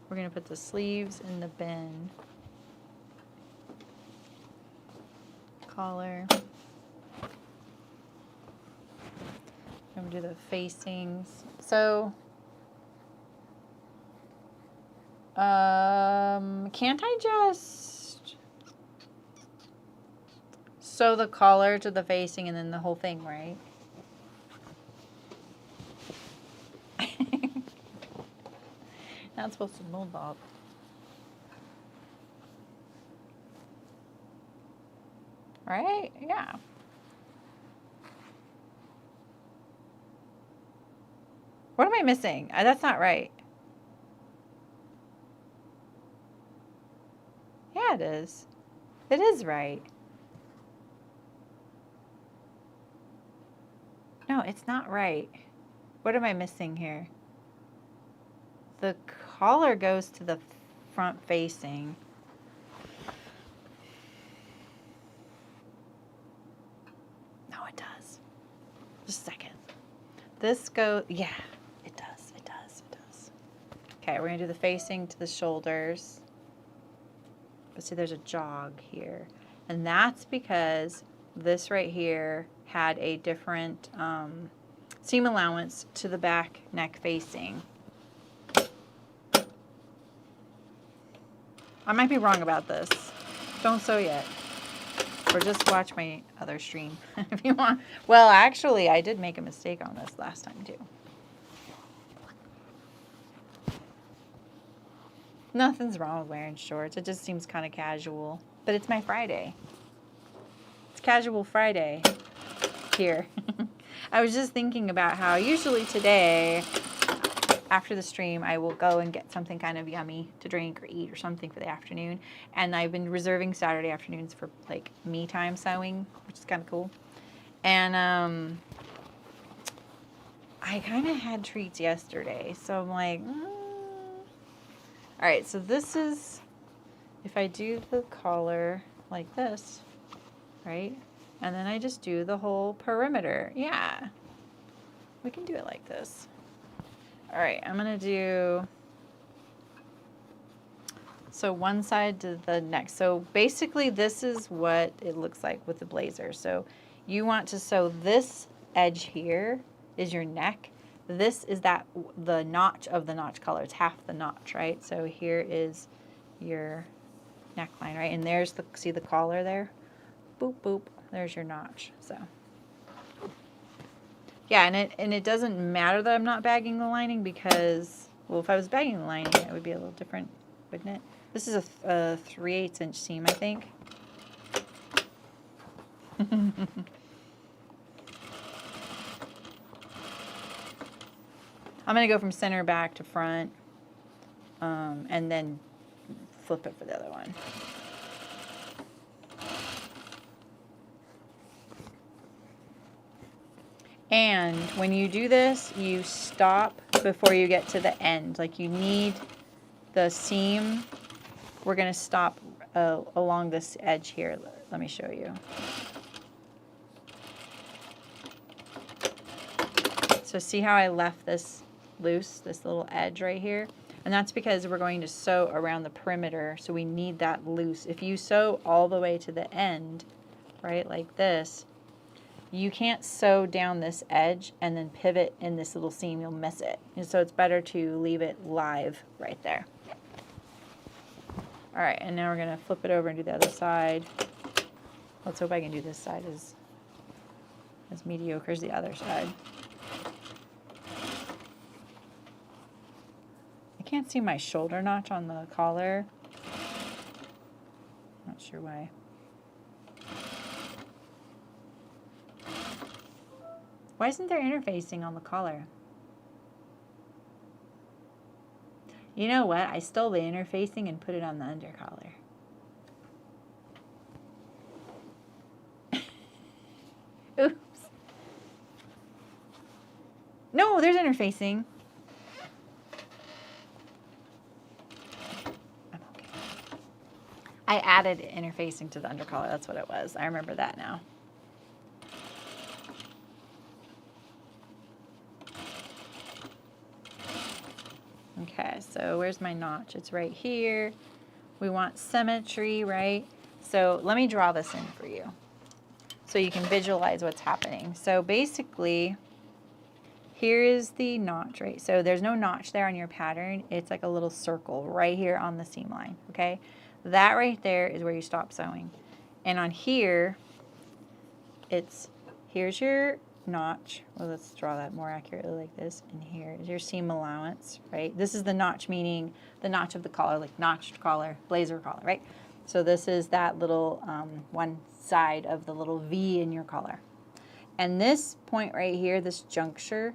We're gonna put the sleeves in the bin. Collar. I'm gonna do the facings. So, can't I just sew the collar to the facing and then the whole thing, right? Not supposed to mold up. Right? Yeah. What am I missing? That's not right. Yeah, it is. It is right. No, it's not right. What am I missing here? The collar goes to the front facing. No, it does. Just a second. This goes, yeah, it does, it does, it does. Okay, we're gonna do the facing to the shoulders. But see, there's a jog here. And that's because this right here had a different seam allowance to the back neck facing. I might be wrong about this. Don't sew yet. Or just watch my other stream if you want. Well, actually, I did make a mistake on this last time too. Nothing's wrong with wearing shorts. It just seems kind of casual. But it's my Friday. It's casual Friday here. I was just thinking about how usually today, after the stream, I will go and get something kind of yummy to drink or eat or something for the afternoon. And I've been reserving Saturday afternoons for like me time sewing, which is kind of cool. And I kind of had treats yesterday. So I'm like, All right, so this is, if I do the collar like this, right? And then I just do the whole perimeter. Yeah, we can do it like this. All right, I'm gonna do, so one side to the next. So basically this is what it looks like with the blazer. So you want to sew this edge here is your neck. This is the notch of the notch color. It's half the notch, right? So here is your neckline, right? And there's the, see the collar there? Boop, boop, there's your notch, so. Yeah, and it doesn't matter that I'm not bagging the lining because, well, if I was bagging the lining, it would be a little different, wouldn't it? This is a 3/8 inch seam, I think. I'm going to go from center back to front and then flip it for the other one. And when you do this, you stop before you get to the end. Like you need the seam. We're going to stop along this edge here. Let me show you. So see how I left this loose, this little edge right here? And that's because we're going to sew around the perimeter, so we need that loose. If you sew all the way to the end, right, like this, you can't sew down this edge and then pivot in this little seam. You'll miss it. And so it's better to leave it live right there. All right, and now we're gonna flip it over and do the other side. Let's hope I can do this side as mediocre as the other side. I can't see my shoulder notch on the collar. Not sure why. Why isn't there interfacing on the collar? You know what? I stole the interfacing and put it on the undercollar. Oops. No, there's interfacing. I'm okay. I added interfacing to the undercollar. That's what it was. I remember that now. Okay, so where's my notch? It's right here. We want symmetry, right? So let me draw this in for you so you can visualize what's happening. So basically, here is the notch, right? So there's no notch there on your pattern. It's like a little circle right here on the seam line, okay? That right there is where you stop sewing. And on here, here's your notch. Well, let's draw that more accurately like this. And here is your seam allowance, right? This is the notch, meaning the notch of the collar, like notched collar, blazer collar, right? So this is that little one side of the little V in your collar. And this point right here, this juncture,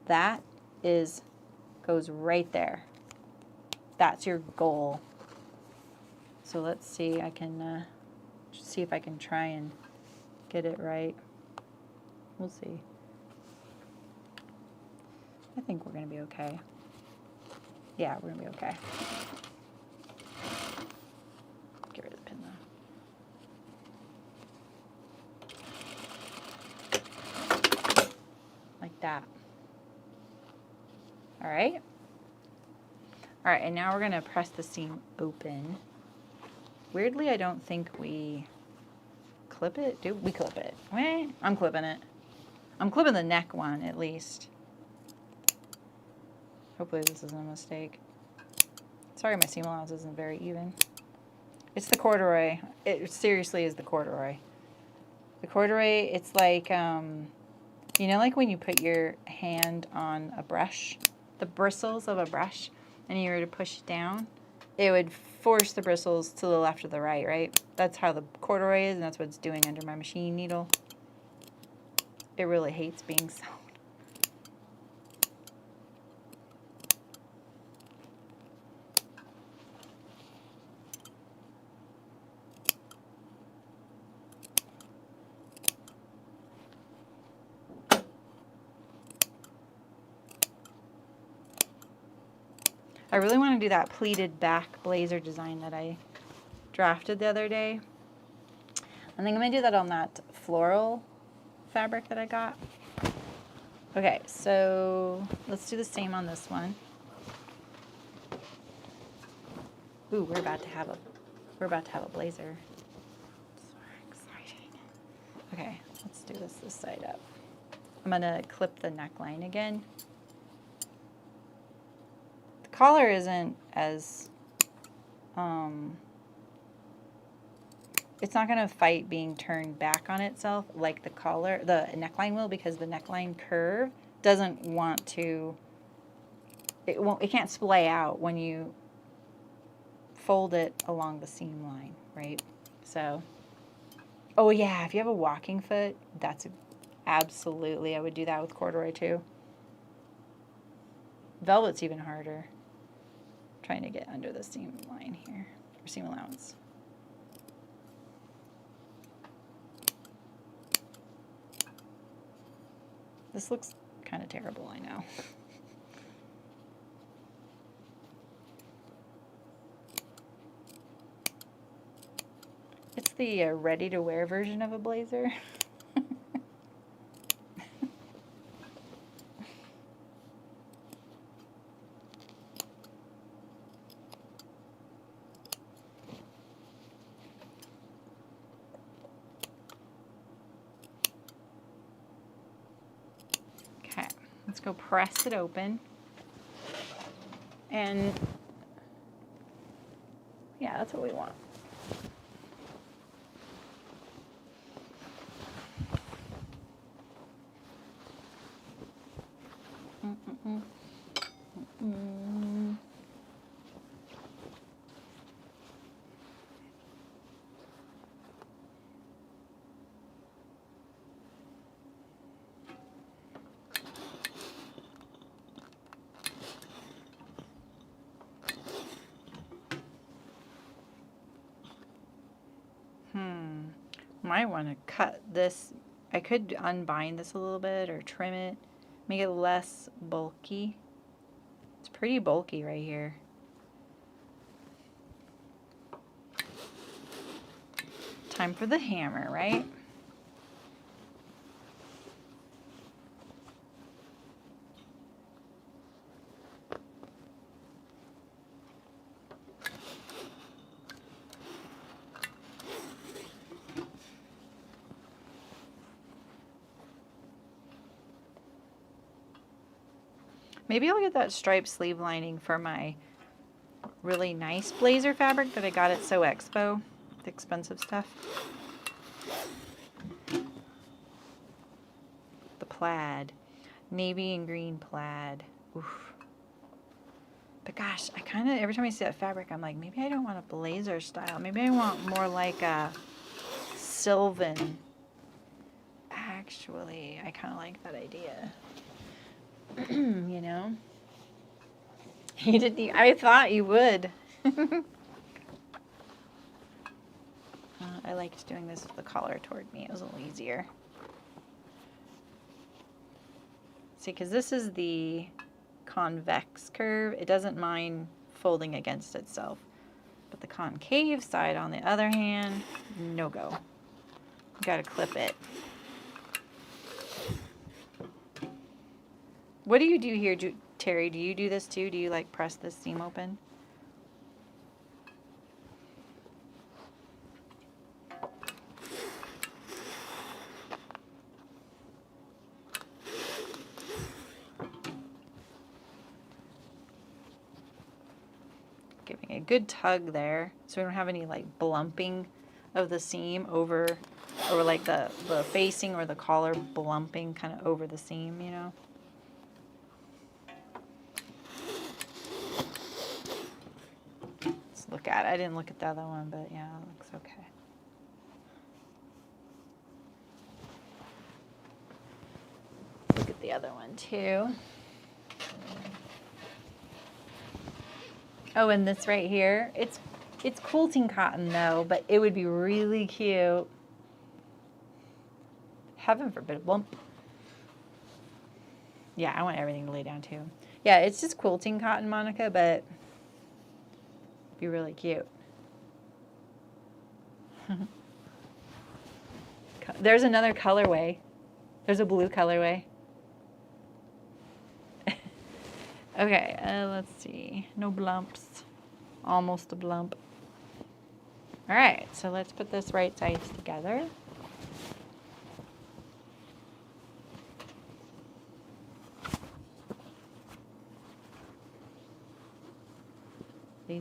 that goes right there. That's your goal. So let's see, I can see if I can try and get it right. We'll see. I think we're going to be okay. Yeah, we're going to be okay. Get rid of the pin though. Like that. All right. All right, and now we're going to press the seam open. Weirdly, I don't think we clip it. Do we clip it? Wait, I'm clipping it. I'm clipping the neck one at least. Hopefully this isn't a mistake. Sorry, my seam allowance isn't very even. It's the corduroy. It seriously is the corduroy. The corduroy, it's like, you know, like when you put your hand on a brush, the bristles of a brush, and you were to push it down, it would force the bristles to the left or the right, right? That's how the corduroy is, and that's what it's doing under my machine needle. It really hates being sewn. I really want to do that pleated back blazer design that I drafted the other day. I think I'm going to do that on that floral fabric that I got. Okay, so let's do the same on this one. Ooh, we're about to have a blazer. So exciting. Okay, let's do this side up. I'm going to clip the neckline again. The collar isn't as it's not going to fight being turned back on itself like the neckline will, because the neckline curve doesn't want to, it can't splay out when you fold it along the seam line, right? So, oh yeah, if you have a walking foot, that's absolutely, I would do that with corduroy too. Velvet's even harder. I'm trying to get under the seam line here, or seam allowance. This looks kind of terrible, I know. It's the ready-to-wear version of a blazer. Just go press it open. And yeah, that's what we want. Might want to cut this. I could unbind this a little bit or trim it, make it less bulky. It's pretty bulky right here. Time for the hammer, right? Maybe I'll get that striped sleeve lining for my really nice blazer fabric that I got at So Expo, the expensive stuff. The plaid, navy and green plaid. Oof. But gosh, I kind of, every time I see that fabric, I'm like, maybe I don't want a blazer style. Maybe I want more like a sylvan. Actually, I kind of like that idea. You know? You didn't, I thought you would. I liked doing this with the collar toward me. It was a little easier. See, because this is the convex curve. It doesn't mind folding against itself. But the concave side, on the other hand, no go. You gotta clip it. What do you do here, Terry? Do you do this too? Do you like press this seam open? Giving a good tug there so we don't have any like blumping of the seam over, or like the facing or the collar blumping kind of over the seam, you know? Let's look at it. I didn't look at the other one, but yeah, it looks okay. Look at the other one too. Oh, and this right here, it's quilting cotton though, but it would be really cute. Heaven forbid a bump. Yeah, I want everything to lay down too. Yeah, it's just quilting cotton, Monica, but it'd be really cute. There's another colorway. There's a blue colorway. Okay, let's see. No blumps. Almost a blump. All right, so let's put this right sides together.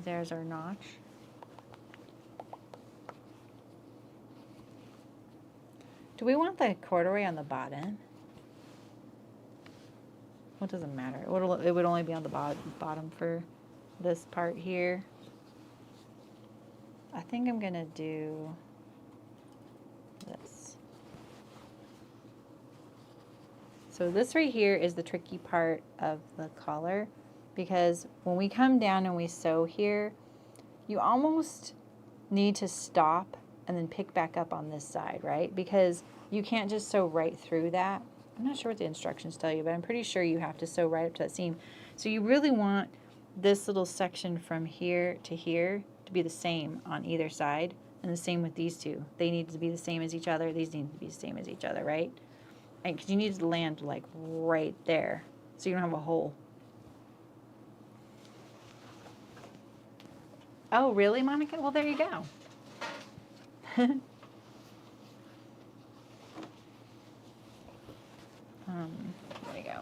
There's our notch. Do we want the corduroy on the bottom? Well, it doesn't matter. It would only be on the bottom for this part here. I think I'm gonna do this. So this right here is the tricky part of the collar, because when we come down and we sew here, you almost need to stop and then pick back up on this side, right? Because you can't just sew right through that. I'm not sure what the instructions tell you, but I'm pretty sure you have to sew right up to that seam. So you really want this little section from here to here to be the same on either side, and the same with these two. They need to be the same as each other. These need to be the same as each other, right? And because you need to land like right there, so you don't have a hole. Oh, really, Monica? Well, there you go. There you go.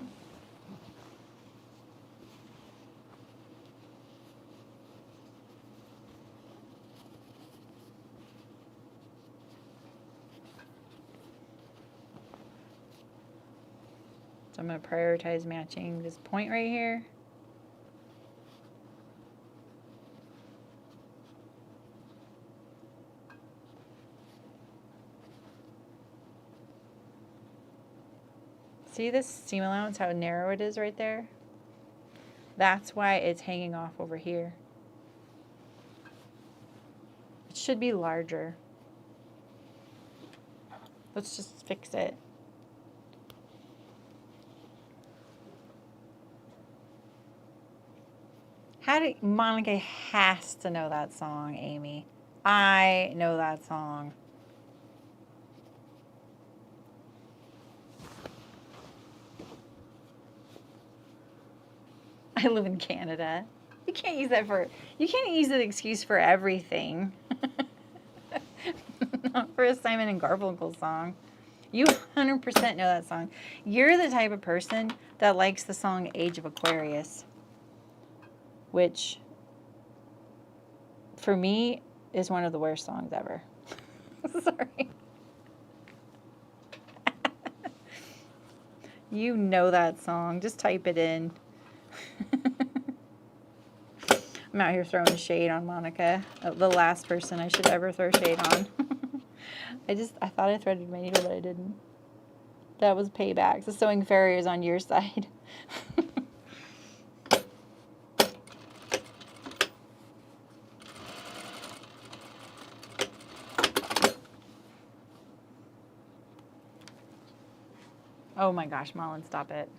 So I'm going to prioritize matching this point right here. See this seam allowance, how narrow it is right there? That's why it's hanging off over here. It should be larger. Let's just fix it. Monica has to know that song, Amy. I know that song. I live in Canada. You can't use that you can't use that excuse for everything. Not for a Simon and Garfunkel song. You 100% know that song. You're the type of person that likes the song Age of Aquarius, which for me is one of the worst songs ever. Sorry. You know that song. Just type it in. I'm out here throwing shade on Monica, the last person I should ever throw shade on. I thought I threaded my needle, but I didn't. That was payback. The sewing fairy is on your side. Oh my gosh, Mullen, stop it.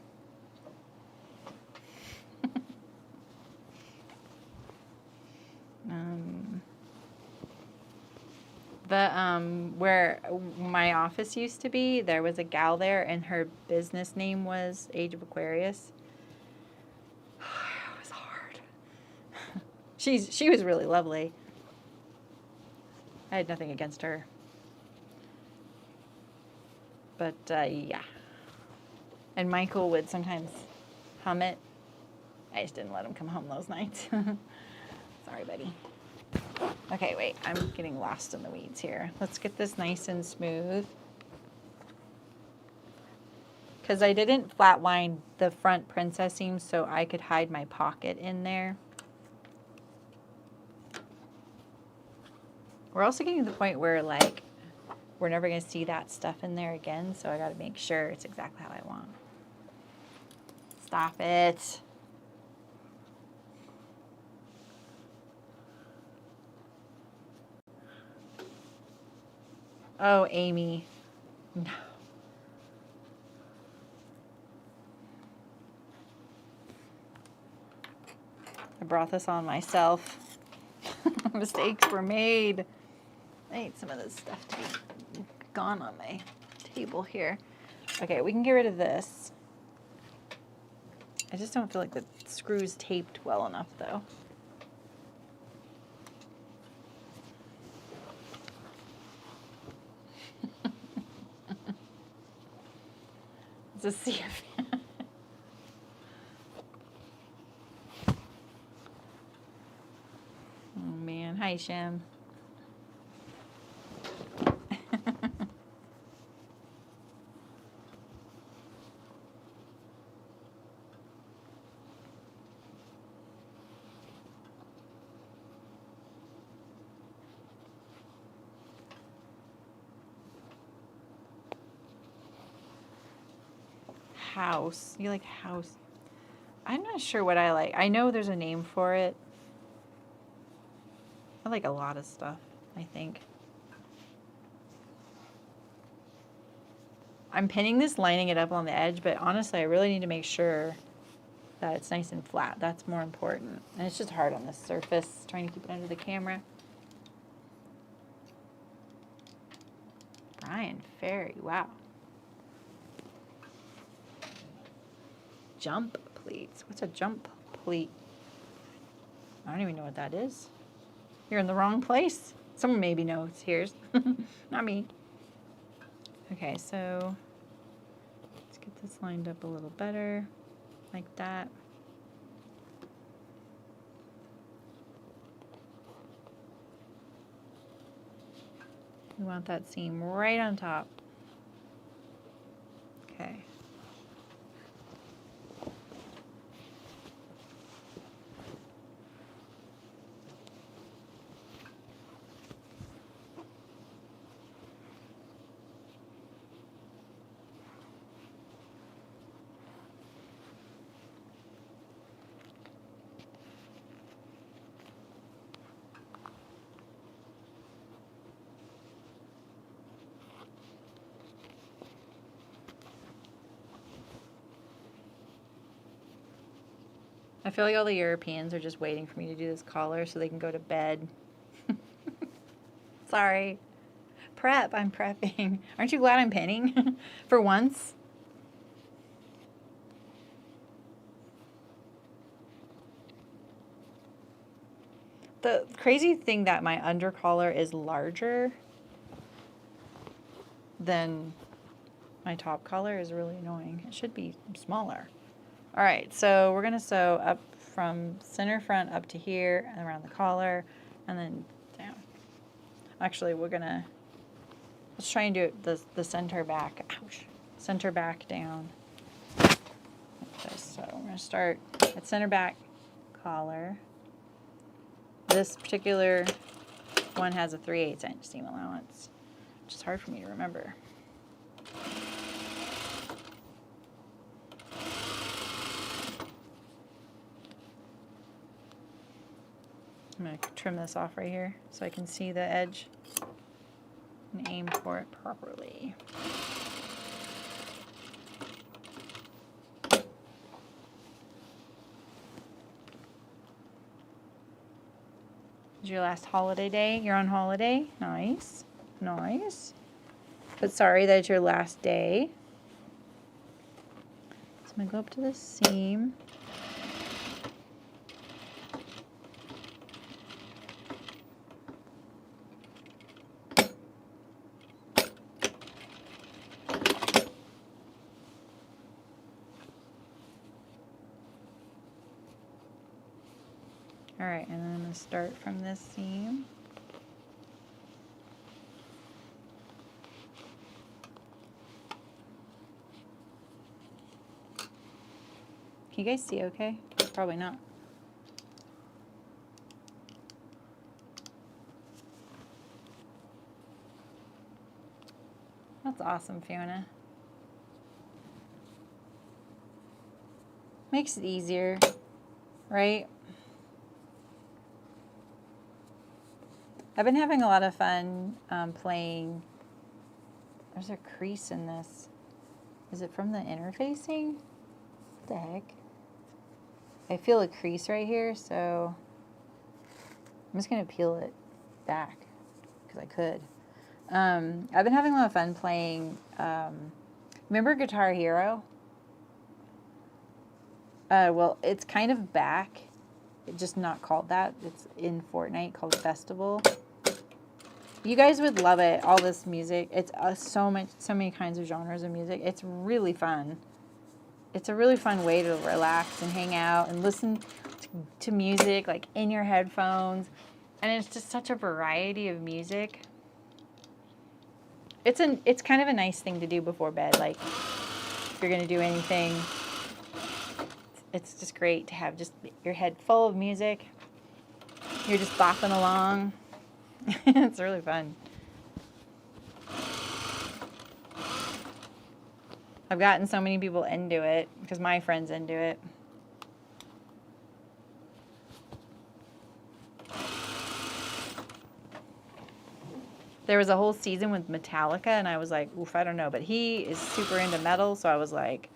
Where my office used to be, there was a gal there, and her business name was Age of Aquarius. It was hard. She was really lovely. I had nothing against her. But, yeah. And Michael would sometimes hum it. I just didn't let him come home those nights. Sorry, buddy. Okay, wait. I'm getting lost in the weeds here. Let's get this nice and smooth. Because I didn't flatline the front princess seam so I could hide my pocket in there. We're also getting to the point where, like, we're never going to see that stuff in there again, so I got to make sure it's exactly how I want. Stop it. Oh, Amy. No. I brought this on myself. Mistakes were made. I need some of this stuff to be gone on my table here. Okay, we can get rid of this. I just don't feel like the screw's taped well enough, though. Let's just see if... Oh, man. Hi, Shem. House. You like house? I'm not sure what I like. I know there's a name for it. I like a lot of stuff, I think. I'm pinning this, lining it up on the edge, but honestly, I really need to make sure that it's nice and flat. That's more important. And it's just hard on this surface, trying to keep it under the camera. Brian Ferry, wow. Jump pleats. What's a jump pleat? I don't even know what that is. You're in the wrong place. Someone maybe knows. Here's not me. Okay, so let's get this lined up a little better, like that. We want that seam right on top. Okay. I feel like all the Europeans are just waiting for me to do this collar so they can go to bed. Sorry. Prep. I'm prepping. Aren't you glad I'm pinning for once? The crazy thing that my under collar is larger than my top collar is really annoying. It should be smaller. All right, so we're gonna sew up from center front up to here and around the collar and then down. Actually, let's try and do it the center back. Ouch. Center back down. Like this. So we're gonna start at center back collar. This particular one has a 3/8 inch seam allowance, which is hard for me to remember. I'm going to trim this off right here so I can see the edge and aim for it properly. Is your last holiday day? You're on holiday? Nice. Nice. But sorry that it's your last day. So I'm going to go up to the seam. All right, and then I'm going to start from this seam. Can you guys see okay? Probably not. That's awesome, Fiona. Makes it easier, right? I've been having a lot of fun playing. There's a crease in this. Is it from the interfacing? What the heck? I feel a crease right here, so I'm just going to peel it back because I could. I've been having a lot of fun playing. Remember Guitar Hero? Well, it's kind of back. It's just not called that. It's in Fortnite called Festival. You guys would love it. All this music. It's so many kinds of genres of music. It's really fun. It's a really fun way to relax and hang out and listen to music like in your headphones. And it's just such a variety of music. It's kind of a nice thing to do before bed. Like if you're gonna do anything, it's just great to have just your head full of music. You're just bopping along. It's really fun. I've gotten so many people into it because my friend's into it. There was a whole season with Metallica, and I was like, oof, I don't know. But he is super into metal, so I was like,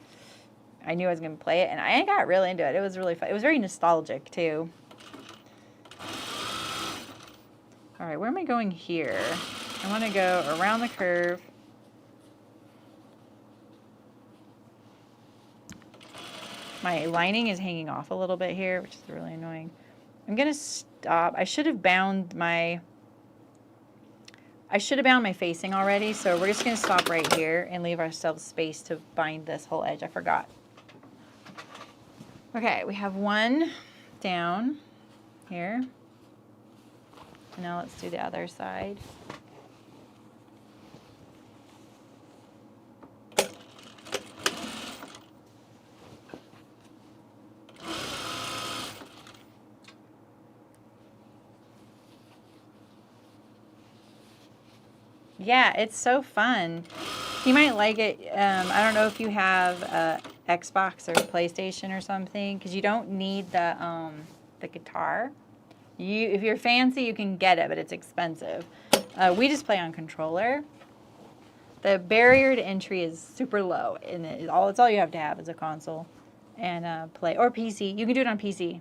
I knew I was going to play it, and I got really into it. It was really fun. It was very nostalgic, too. All right, where am I going here? I want to go around the curve. My lining is hanging off a little bit here, which is really annoying. I'm going to stop. I should have bound my facing already, so we're just going to stop right here and leave ourselves space to bind this whole edge. I forgot. Okay, we have one down here. Now let's do the other side. Yeah, it's so fun. You might like it. I don't know if you have Xbox or PlayStation or something, because you don't need the guitar. If you're fancy, you can get it, but it's expensive. We just play on controller. The barrier to entry is super low, and it's all you have to have is a console. and play. Or PC. You can do it on PC.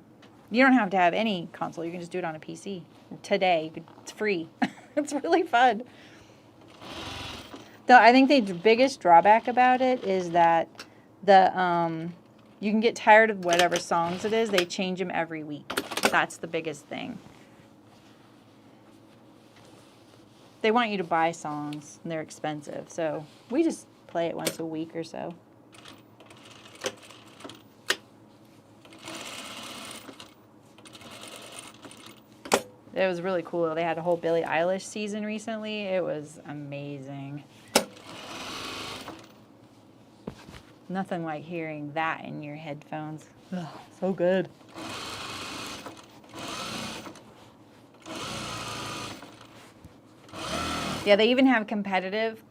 You don't have to have any console. You can just do it on a PC. Today, it's free. It's really fun. Though I think the biggest drawback about it is that you can get tired of whatever songs it is. They change them every week. That's the biggest thing. They want you to buy songs, and they're expensive. So we just play it once a week or so. It was really cool. They had a whole Billie Eilish season recently. It was amazing. Nothing like hearing that in your headphones. Ugh, so good. Yeah, they even have competitive,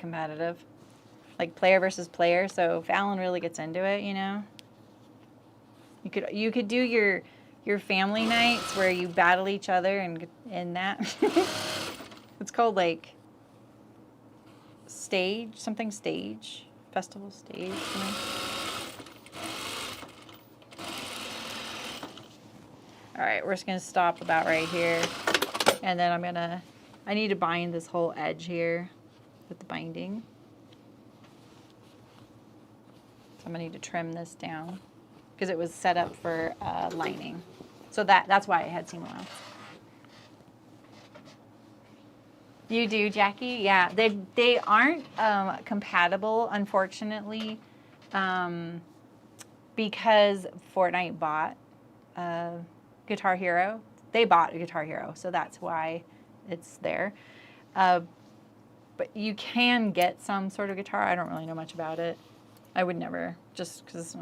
like player versus player. So if Alan really gets into it, you know, you could do your family nights where you battle each other and that. It's called like festival stage. You know? All right, we're just gonna stop about right here, and then I need to bind this whole edge here with the binding. So I'm gonna need to trim this down because it was set up for lining. So that's why it had seam allowance. You do, Jackie? Yeah, they aren't compatible, unfortunately, because Fortnite bought Guitar Hero. They bought a Guitar Hero, so that's why it's there. But you can get some sort of guitar. I don't really know much about it. I would never, just because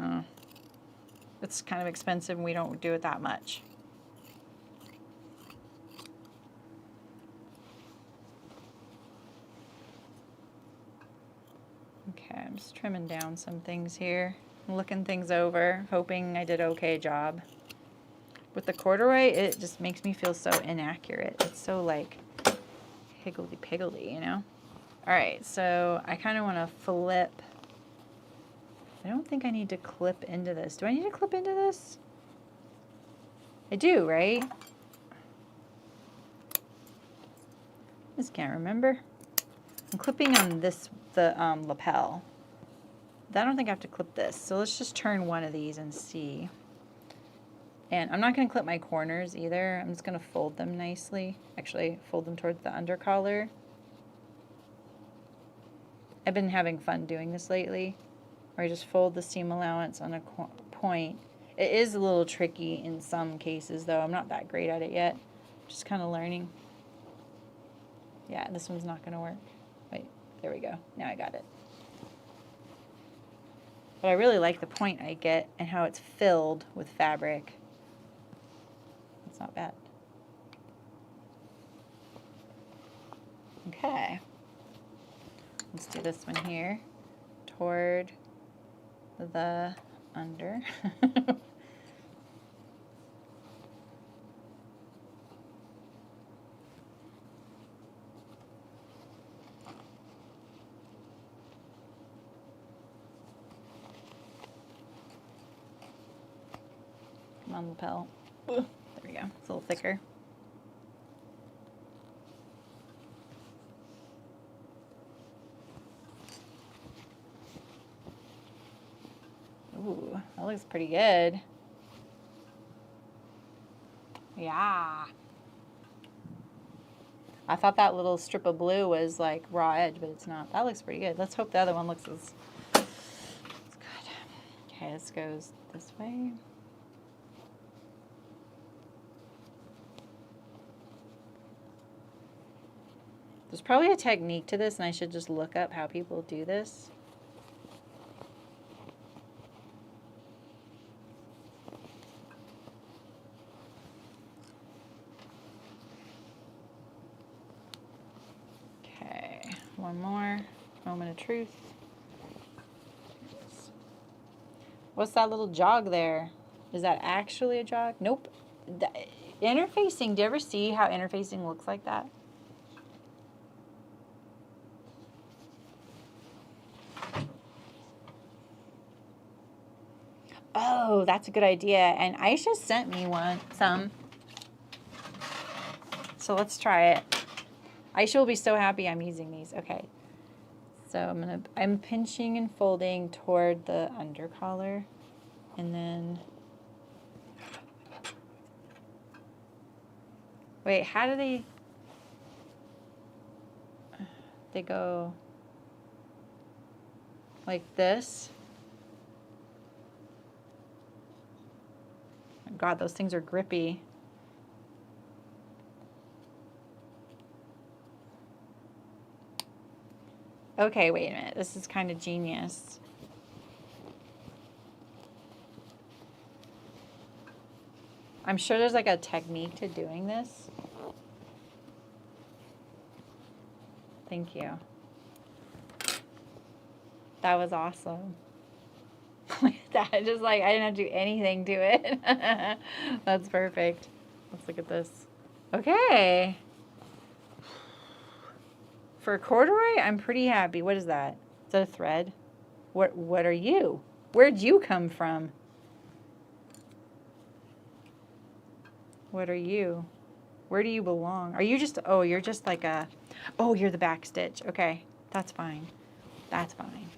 it's kind of expensive and we don't do it that much. Okay, I'm just trimming down some things here, looking things over, hoping I did an okay job. With the corduroy, it just makes me feel so inaccurate. It's so like higgledy-piggledy, you know? All right, so I kind of want to flip. I don't think I need to clip into this. Do I need to clip into this? I do, right? I just can't remember. I'm clipping on the lapel. I don't think I have to clip this. So let's just turn one of these and see. And I'm not going to clip my corners either. I'm just going to fold them nicely. Actually, fold them towards the undercollar. I've been having fun doing this lately, where I just fold the seam allowance on a point. It is a little tricky in some cases, though. I'm not that great at it yet. Just kind of learning. Yeah, this one's not going to work. Wait, there we go. Now I got it. But I really like the point I get and how it's filled with fabric. It's not bad. Okay. Let's do this one here toward the under. Come on, lapel. There we go. It's a little thicker. Ooh, that looks pretty good. Yeah. I thought that little strip of blue was like raw edge, but it's not. That looks pretty good. Let's hope the other one looks as good. Okay, this goes this way. There's probably a technique to this, and I should just look up how people do this. Okay, one more moment of truth. What's that little jog there? Is that actually a jog? Nope. Interfacing, do you ever see how interfacing looks like that? Oh, Oh, that's a good idea. And Aisha sent me some. So let's try it. Aisha will be so happy I'm using these. Okay. So I'm pinching and folding toward the under collar. And then, wait, how do they go like this? God, those things are grippy. Okay, wait a minute. This is kind of genius. I'm sure there's like a technique to doing this. Thank you. That was awesome. That just like, I didn't have to do anything to it. That's perfect. Let's look at this. Okay. For corduroy, I'm pretty happy. What is that? Is that a thread? What are you? Where'd you come from? What are you? Where do you belong? Are you just, oh, you're just like a, oh, you're the back stitch. Okay, that's fine. That's fine.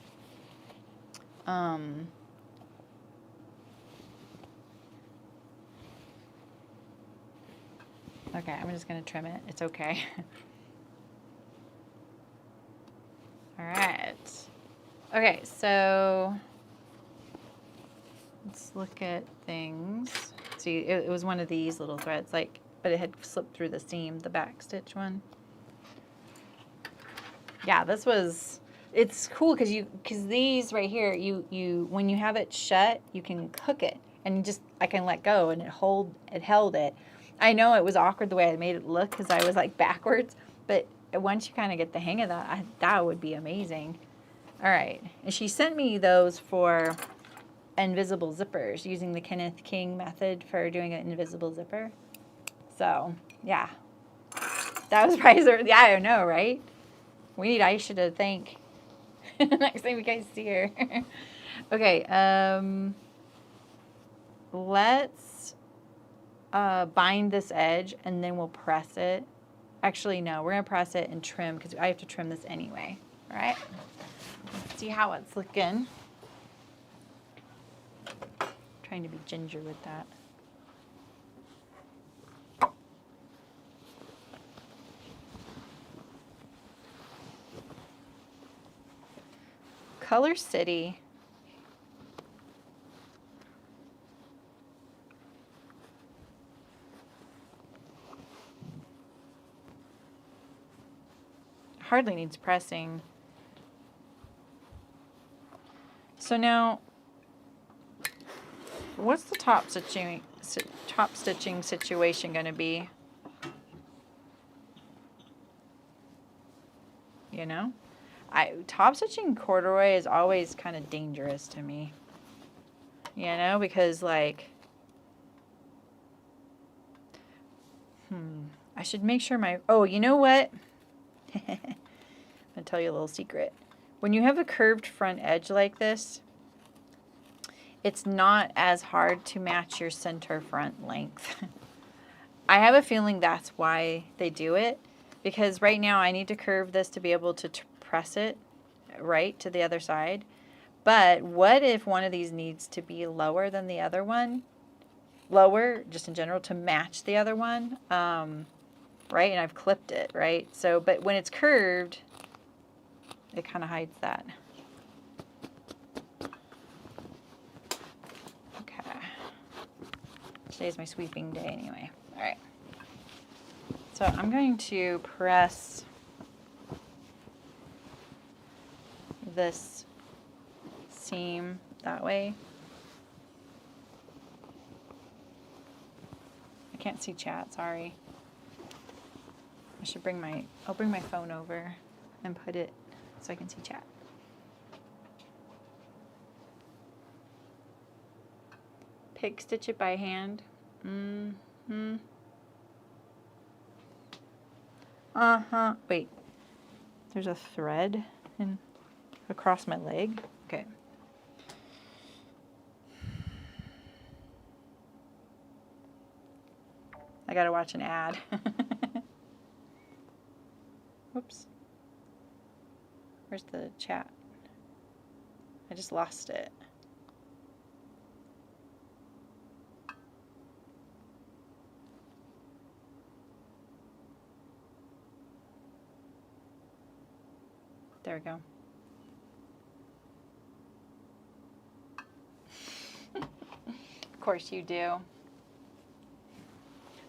Okay, I'm just gonna trim it. It's okay. All right. Okay, so let's look at things. See, it was one of these little threads, like, but it had slipped through the seam, the back stitch one. Yeah, this was, it's cool because these right here, you when you have it shut, you can hook it, and just, I can let go, and it held it. I know it was awkward the way I made it look because I was like backwards, but once you kind of get the hang of that, that would be amazing. All right, and she sent me those for invisible zippers, using the Kenneth King method for doing an invisible zipper. So, yeah. That was probably, yeah, I don't know, right? We need Aisha to thank next time you guys see her. Okay, let's bind this edge, and then we'll press it. Actually, no, we're going to press it and trim, because I have to trim this anyway. All right? Let's see how it's looking. Trying to be ginger with that. Color City. Hardly needs pressing. So now, what's the top stitching situation going to be? You know? Top stitching corduroy is always kind of dangerous to me. You know, because like, I should make sure oh, you know what? I'm going to tell you a little secret. When you have a curved front edge like this, it's not as hard to match your center front length. I have a feeling that's why they do it, because right now I need to curve this to be able to press it right to the other side. But what if one of these needs to be lower than the other one? Lower, just in general, to match the other one, right? And I've clipped it, right? So, but when it's curved, it kind of hides that. Okay. Today's my sweeping day anyway. All right. So I'm going to press this seam that way. I can't see chat, sorry. I should I'll bring my phone over and put it so I can see chat. Pig stitch it by hand. Wait. There's a thread across my leg. Okay. I gotta watch an ad. Whoops. Where's the chat? I just lost it. There we go. Of course you do.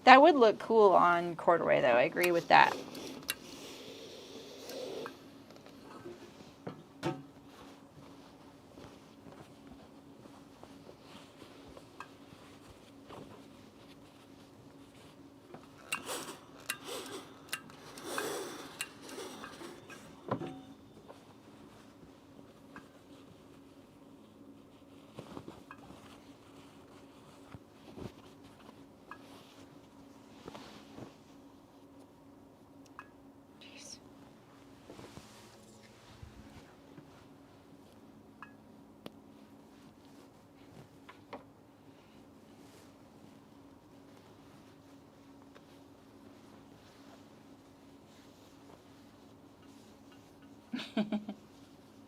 That would look cool on corduroy though. I agree with that.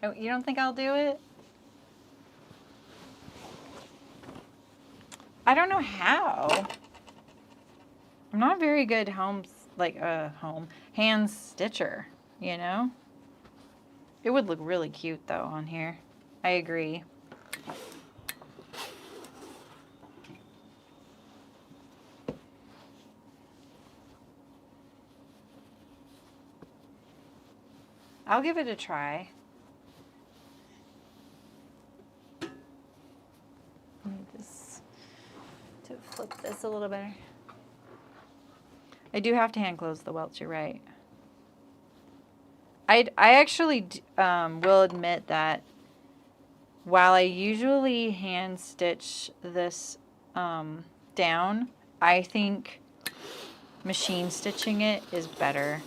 Oh, you don't think I'll do it? I don't know how. I'm not a very good hand stitcher, you know? It would look really cute though on here. I agree. I'll give it a try. I need this to flip this a little better. I do have to hand close the welts, you're right. I actually will admit that while I usually hand stitch this down, I think machine stitching it is better.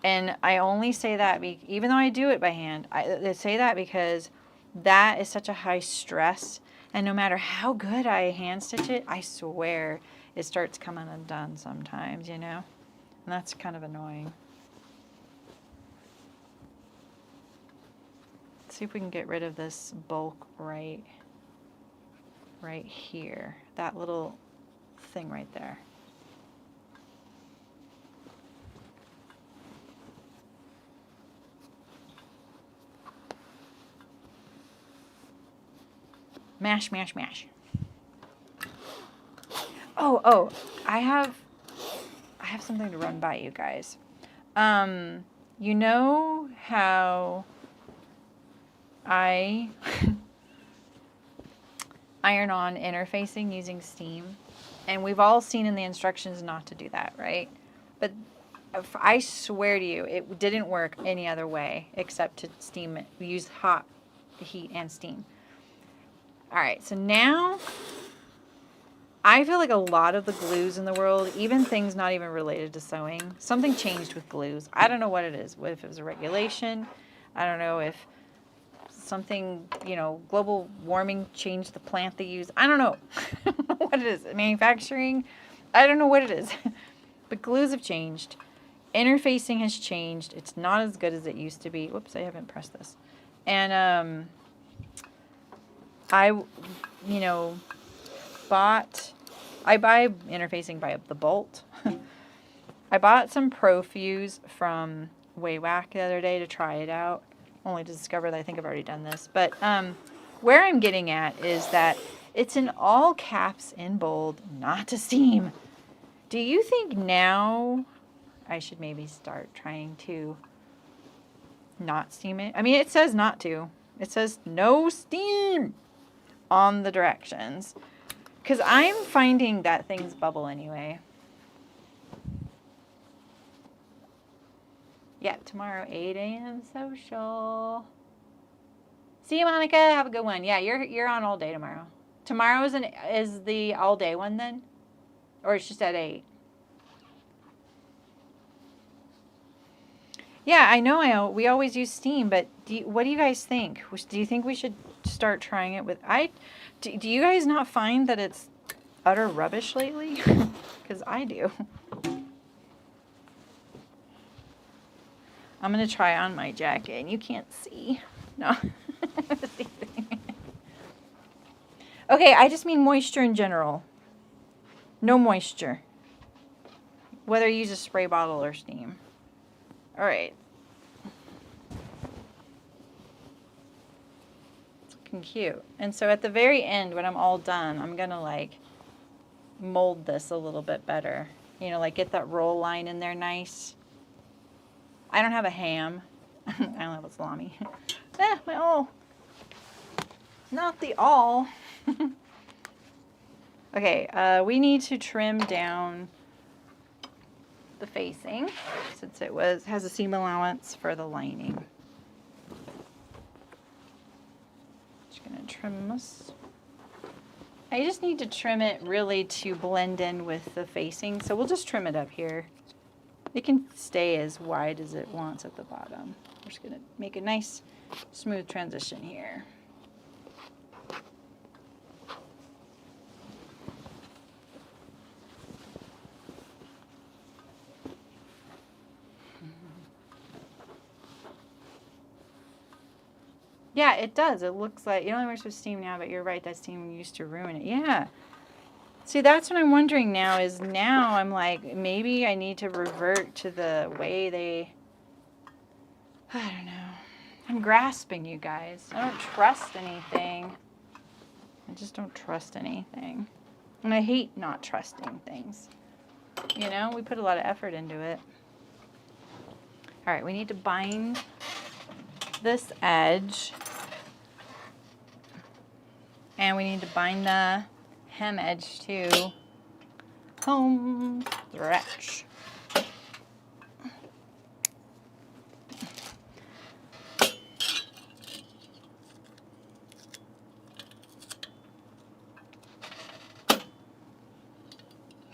And I only say that, even though I do it by hand, I say that because that is such a high stress. And no matter how good I hand stitch it, I swear it starts coming undone sometimes, you know? And that's kind of annoying. Let's see if we can get rid of this bulk right here. That little thing right there. Mash, mash, mash. Oh, I have something to run by you guys. You know how I iron on interfacing using steam? And we've all seen in the instructions not to do that, right? But I swear to you, it didn't work any other way except to steam it. We used hot heat and steam. All right, so now I feel like a lot of the glues in the world, even things not even related to sewing, something changed with glues. I don't know what it is, if it was a regulation. I don't know if something, you know, global warming changed the plant they use. I don't know. I don't know what it is. Manufacturing, I don't know what it is. But glues have changed. Interfacing has changed. It's not as good as it used to be. Whoops, I haven't pressed this. And I buy interfacing by the bolt. I bought some Profuse from Waywack the other day to try it out, only to discover that I think I've already done this. But where I'm getting at is that it's in all caps in bold, not to steam. Do you think now I should maybe start trying to not steam it? I mean, it says not to. It says no steam on the directions, because I'm finding that things bubble anyway. Yeah, tomorrow 8 a.m. social. See you, Monica. Have a good one. Yeah, you're on all day tomorrow. Tomorrow is the all day one then, or it's just at 8. Yeah, I know. We always use steam, but what do you guys think? Do you think we should start trying it with? Do you guys not find that it's utter rubbish lately? Because I do. I'm going to try on my jacket, and you can't see. No. Okay, I just mean moisture in general. No moisture. Whether you use a spray bottle or steam. All right. It's looking cute. And so at the very end, when I'm all done, I'm going to like mold this a little bit better. You know, like get that roll line in there nice. I don't have a ham. I don't have a salami. My all. Not the all. Okay, we need to trim down the facing since it has a seam allowance for the lining. Just gonna trim this. I just need to trim it really to blend in with the facing, so we'll just trim it up here. It can stay as wide as it wants at the bottom. We're just gonna make a nice smooth transition here. Yeah, it does. It looks like, it only works with steam now, but you're right, that steam used to ruin it. Yeah. See, that's what I'm wondering now is now I'm like, maybe I need to revert to the way they, I don't know. I'm grasping, you guys. I don't trust anything. I just don't trust anything. And I hate not trusting things. You know, we put a lot of effort into it. All right, we need to bind this edge. And we need to bind the hem edge too. Home stretch.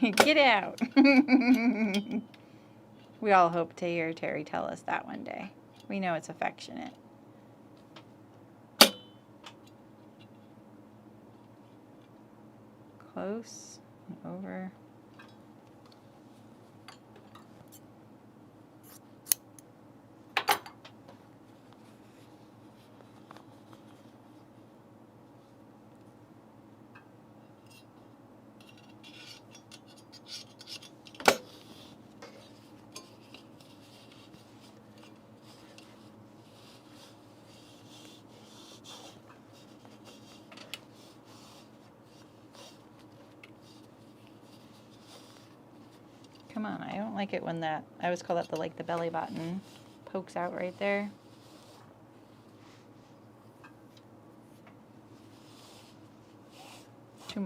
Get out. We all hope to hear Terry tell us that one day. We know it's affectionate. Close and over. Come on, I don't like it when that, I always call that the belly button pokes out right there. Too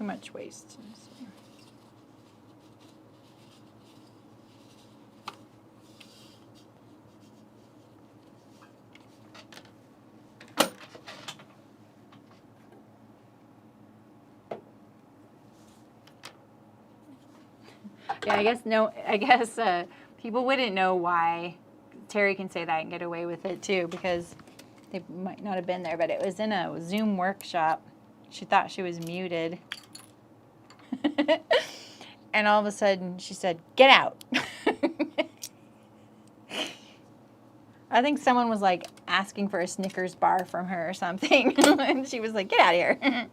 much waste. Yeah, I guess people wouldn't know why Terry can say that and get away with it too, because they might not have been there, but it was in a Zoom workshop. She thought she was muted. And all of a sudden she said, "Get out." I think someone was like asking for a Snickers bar from her or something. And she was like, "Get out of here."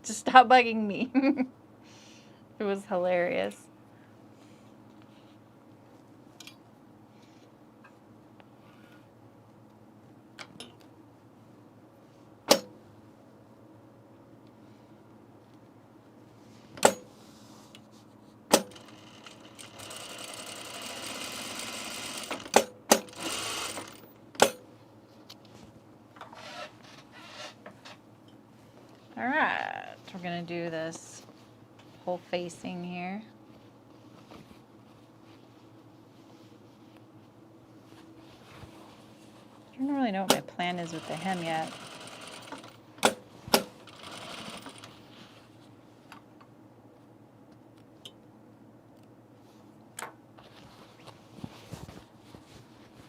Just stop bugging me. It was hilarious. All right, we're gonna do this whole facing here. I don't really know what my plan is with the hem yet.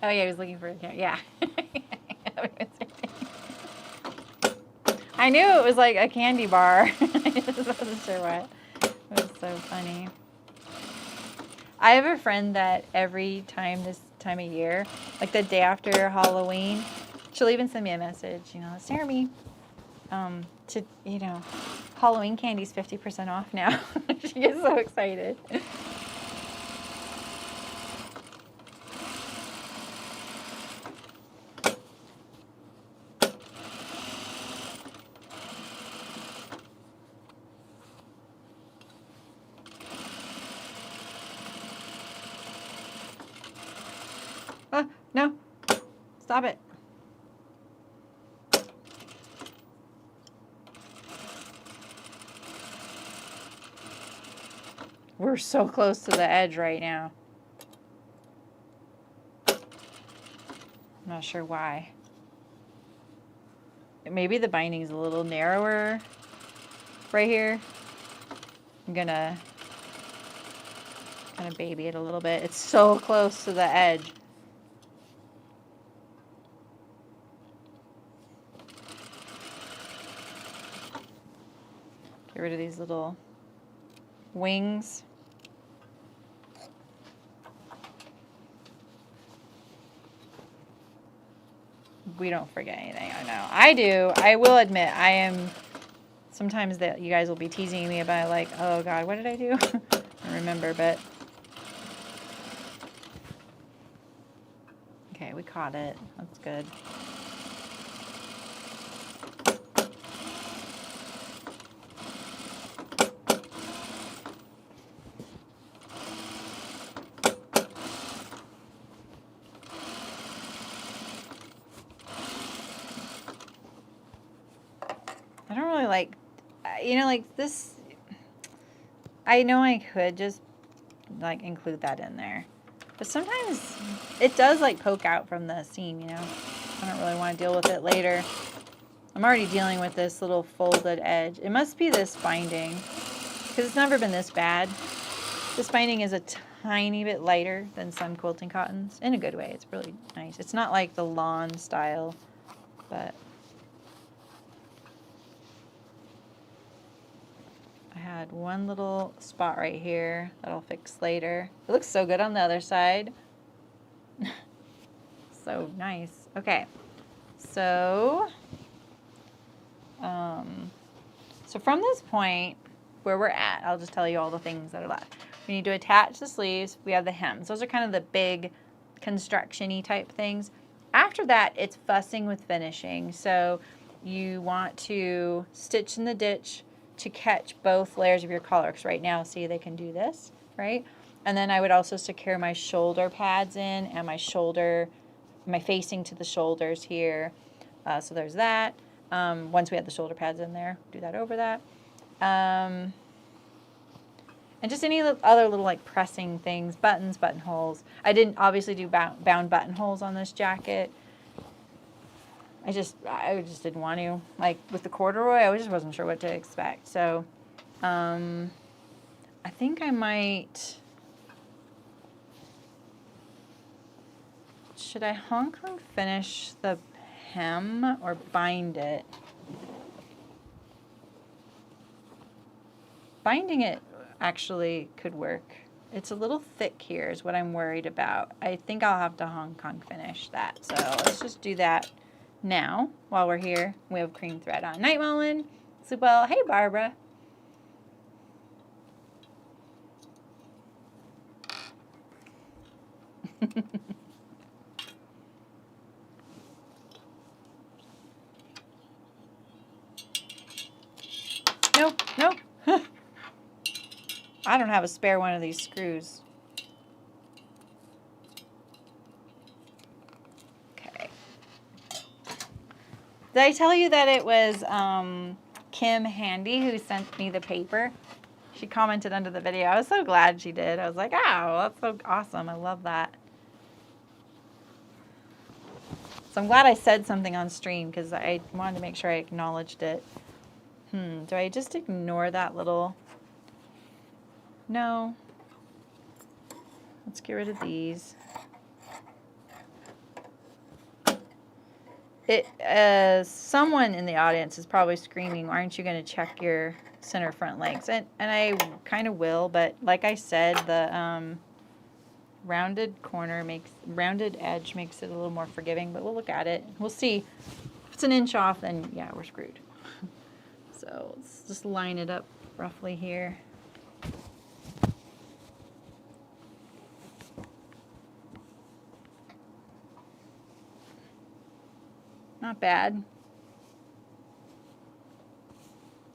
Oh yeah, I was looking for a camera. Yeah. I knew it was like a candy bar. I just wasn't sure what. It was so funny. I have a friend that every time this time of year, like the day after Halloween, she'll even send me a message, you know, Saremy, Halloween candy's 50% off now. She gets so excited. No. Stop it. We're so close to the edge right now. I'm not sure why. Maybe the binding's a little narrower right here. I'm gonna kind of baby it a little bit. It's so close to the edge. Get rid of these little wings. We don't forget anything, I know. I do. I will admit, I am, sometimes that you guys will be teasing me about like, oh God, what did I do? I don't remember, but. Okay, we caught it. That's good. I don't really like, you know, like this, I know I could just like include that in there. But sometimes it does like poke out from the seam, you know. I don't really want to deal with it later. I'm already dealing with this little folded edge. It must be this binding because it's never been this bad. This binding is a tiny bit lighter than some quilting cottons. In a good way, it's really nice. It's not like the lawn style, but I had one little spot right here that I'll fix later. It looks so good on the other side. So nice. Okay, so from this point where we're at, I'll just tell you all the things that are left. We need to attach the sleeves. We have the hems. Those are kind of the big construction-y type things. After that, it's fussing with finishing. So you want to stitch in the ditch to catch both layers of your collar, because right now, see, they can do this, right? And then I would also secure my shoulder pads in and my facing to the shoulders here. So there's that. Once we had the shoulder pads in there, do that over that. And just any other little like pressing things, buttons, buttonholes. I didn't obviously do bound buttonholes on this jacket. I just didn't want to. Like with the corduroy, I just wasn't sure what to expect. So I think I might, should I Hong Kong finish the hem or bind it? Binding it actually could work. It's a little thick here is what I'm worried about. I think I'll have to Hong Kong finish that. So let's just do that now while we're here. We have cream thread on. Night Mullen. Sleep well. Hey, Barbara. Nope, nope. I don't have a spare one of these screws. Okay. Did I tell you that it was Kim Handy who sent me the paper? She commented under the video. I was so glad she did. I was like, oh, that's so awesome. I love that. So I'm glad I said something on stream because I wanted to make sure I acknowledged it. Do I just ignore that little? No. Let's get rid of these. Someone in the audience is probably screaming, aren't you going to check your center front legs? And I kind of will, but like I said, the rounded edge makes it a little more forgiving, but we'll look at it. We'll see. If it's an inch off, then yeah, we're screwed. So let's just line it up roughly here. Not bad.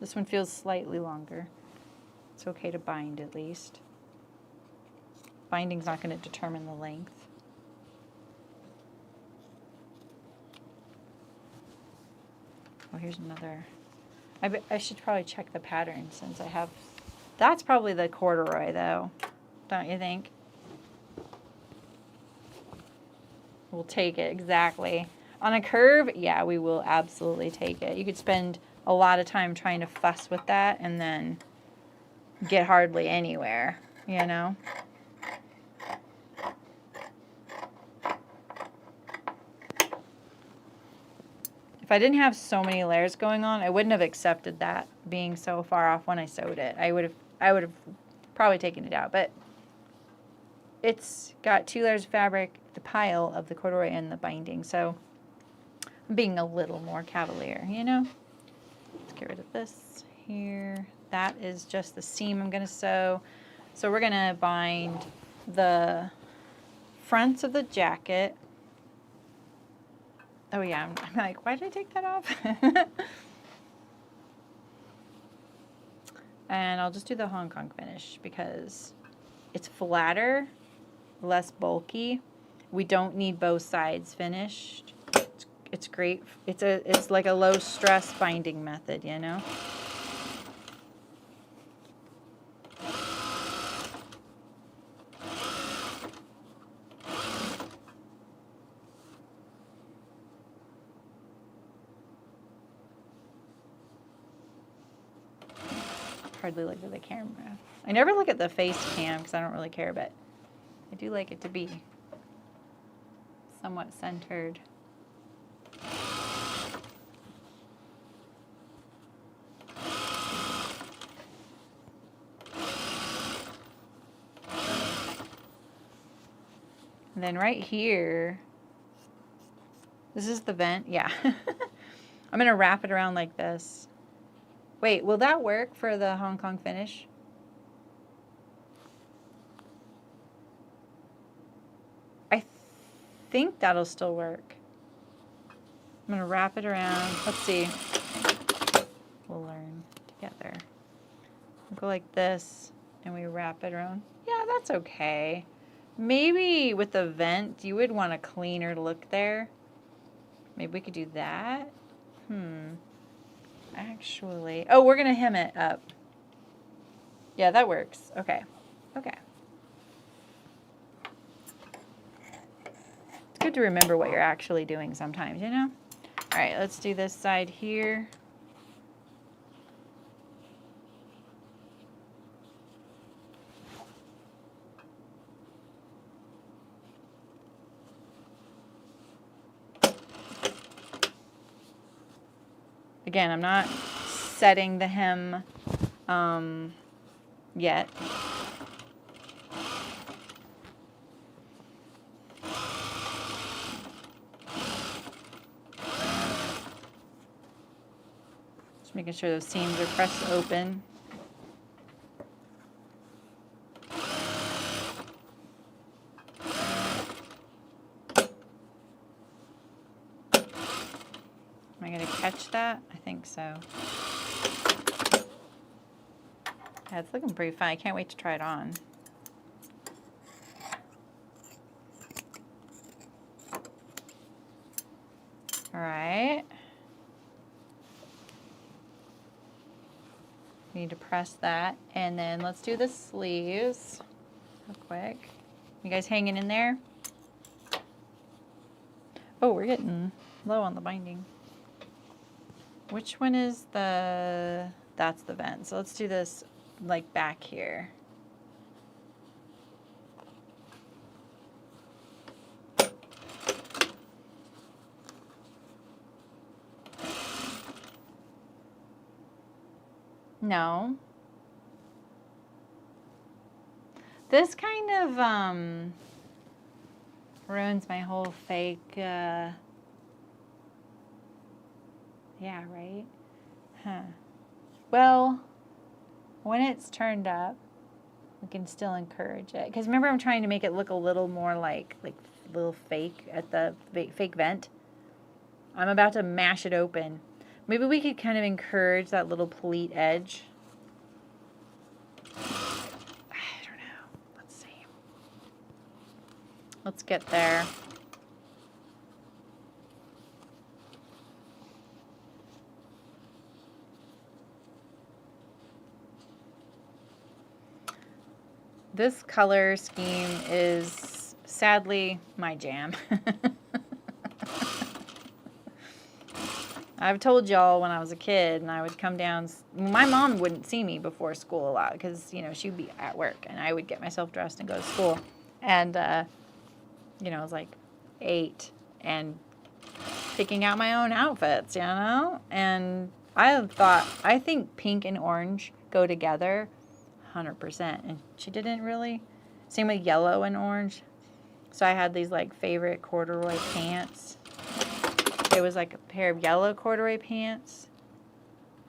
This one feels slightly longer. It's okay to bind at least. Binding's not going to determine the length. Oh, here's another. I should probably check the pattern since I have. That's probably the corduroy though, don't you think? We'll take it, exactly. On a curve, yeah, we will absolutely take it. You could spend a lot of time trying to fuss with that and then get hardly anywhere, you know? If I didn't have so many layers going on, I wouldn't have accepted that being so far off when I sewed it. I would have probably taken it out, but it's got 2 layers of fabric, the pile of the corduroy and the binding, so I'm being a little more cavalier, you know? Let's get rid of this here. That is just the seam I'm going to sew. So we're going to bind the fronts of the jacket. Oh yeah, I'm like, why did I take that off? And I'll just do the Hong Kong finish because it's flatter, less bulky. We don't need both sides finished. It's great. It's like a low stress binding method, you know? Hardly look at the camera. I never look at the face cam because I don't really care, but I do like it to be somewhat centered. And then right here, this is the vent, yeah. I'm gonna wrap it around like this. Wait, will that work for the Hong Kong finish? I think that'll still work. I'm gonna wrap it around. Let's see. We'll learn together. We'll go like this, and we wrap it around. Yeah, that's okay. Maybe with the vent, you would want a cleaner look there. Maybe we could do that. Actually, oh, we're gonna hem it up. Yeah, that works. Okay. Okay. It's good to remember what you're actually doing sometimes, you know? All right, let's do this side here. Again, I'm not setting the hem yet. Just making sure those seams are pressed open. Am I going to catch that? I think so. Yeah, it's looking pretty fun. I can't wait to try it on. All right. We need to press that. And then let's do the sleeves real quick. You guys hanging in there? Oh, we're getting low on the binding. Which one is the... That's the vent. So let's do this like back here. No. This kind of ruins my whole fake, yeah, right? Huh. Well, when it's turned up, we can still encourage it. Because remember, I'm trying to make it look a little more like little fake at the fake vent. I'm about to mash it open. Maybe we could kind of encourage that little pleat edge. I don't know. Let's see. Let's get there. This color scheme is sadly my jam. I've told y'all when I was a kid and I would come down, my mom wouldn't see me before school a lot because, you know, she'd be at work and I would get myself dressed and go to school. And, you know, I was like 8 and picking out my own outfits, you know? And I think pink and orange go together 100%. And she didn't really. Same with yellow and orange. So I had these like favorite corduroy pants. It was like a pair of yellow corduroy pants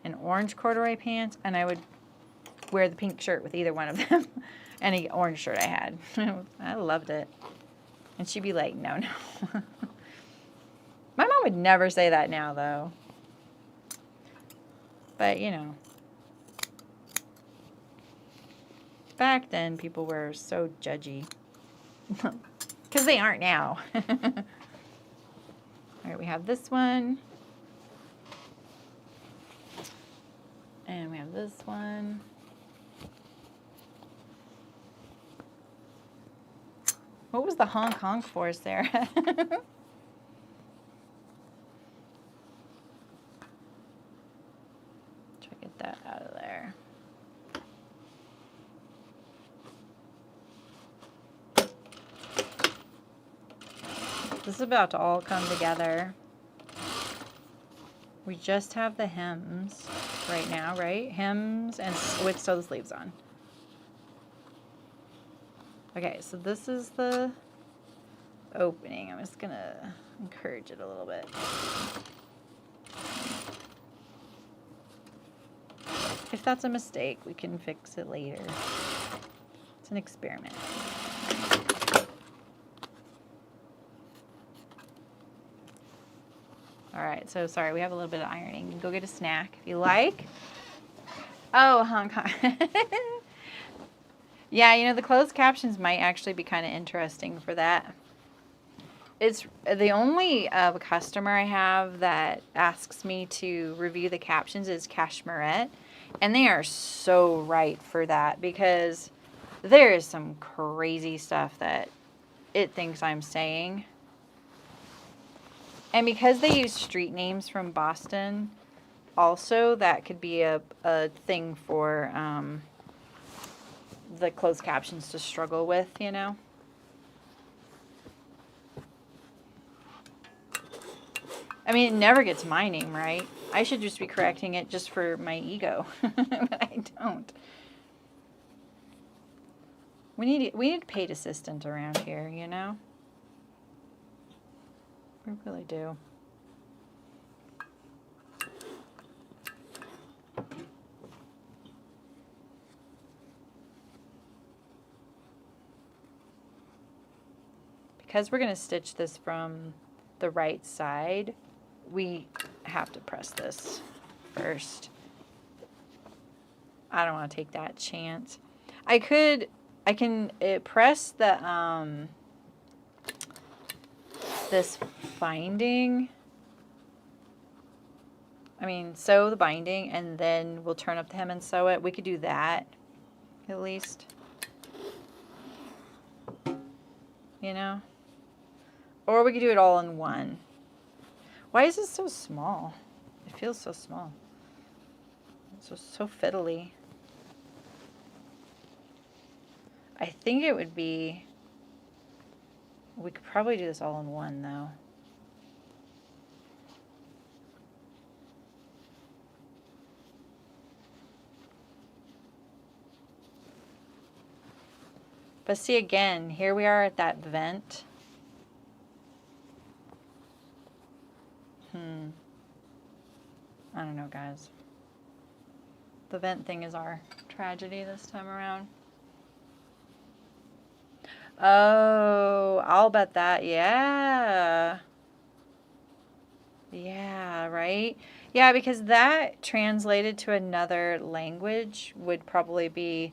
and orange corduroy pants, and I would wear the pink shirt with either one of them and an orange shirt I had. I loved it. And she'd be like, no, no. My mom would never say that now, though. But, you know, back then people were so judgy. Because they aren't now. All right, we have this one. And we have this one. What was the honk honk for, Sarah? Try to get that out of there. This is about to all come together. We just have the hems right now, right? Hems and with sew the sleeves on. Okay, so this is the opening. I'm just gonna encourage it a little bit. If that's a mistake, we can fix it later. It's an experiment. All right, so sorry, we have a little bit of ironing. You can go get a snack if you like. Oh, Hong Kong. Yeah, you know, the closed captions might actually be kind of interesting for that. It's the only customer I have that asks me to review the captions is Casmerette, and they are so right for that because there is some crazy stuff that it thinks I'm saying. And because they use street names from Boston, also that could be a thing for the closed captions to struggle with, you know? I mean, it never gets my name right. I should just be correcting it just for my ego, but I don't. We need a paid assistant around here, you know? We really do. Because we're going to stitch this from the right side, we have to press this first. I don't want to take that chance. I can press the this binding. I mean, sew the binding and then we'll turn up the hem and sew it. We could do that at least. You know? Or we could do it all in one. Why is this so small? It feels so small. It's so fiddly. I think it would be... We could probably do this all in one, though. But see, again, here we are at that vent. I don't know, guys. The vent thing is our tragedy this time around. Oh, I'll bet that. Yeah. Yeah, right? Yeah, because that translated to another language would probably be,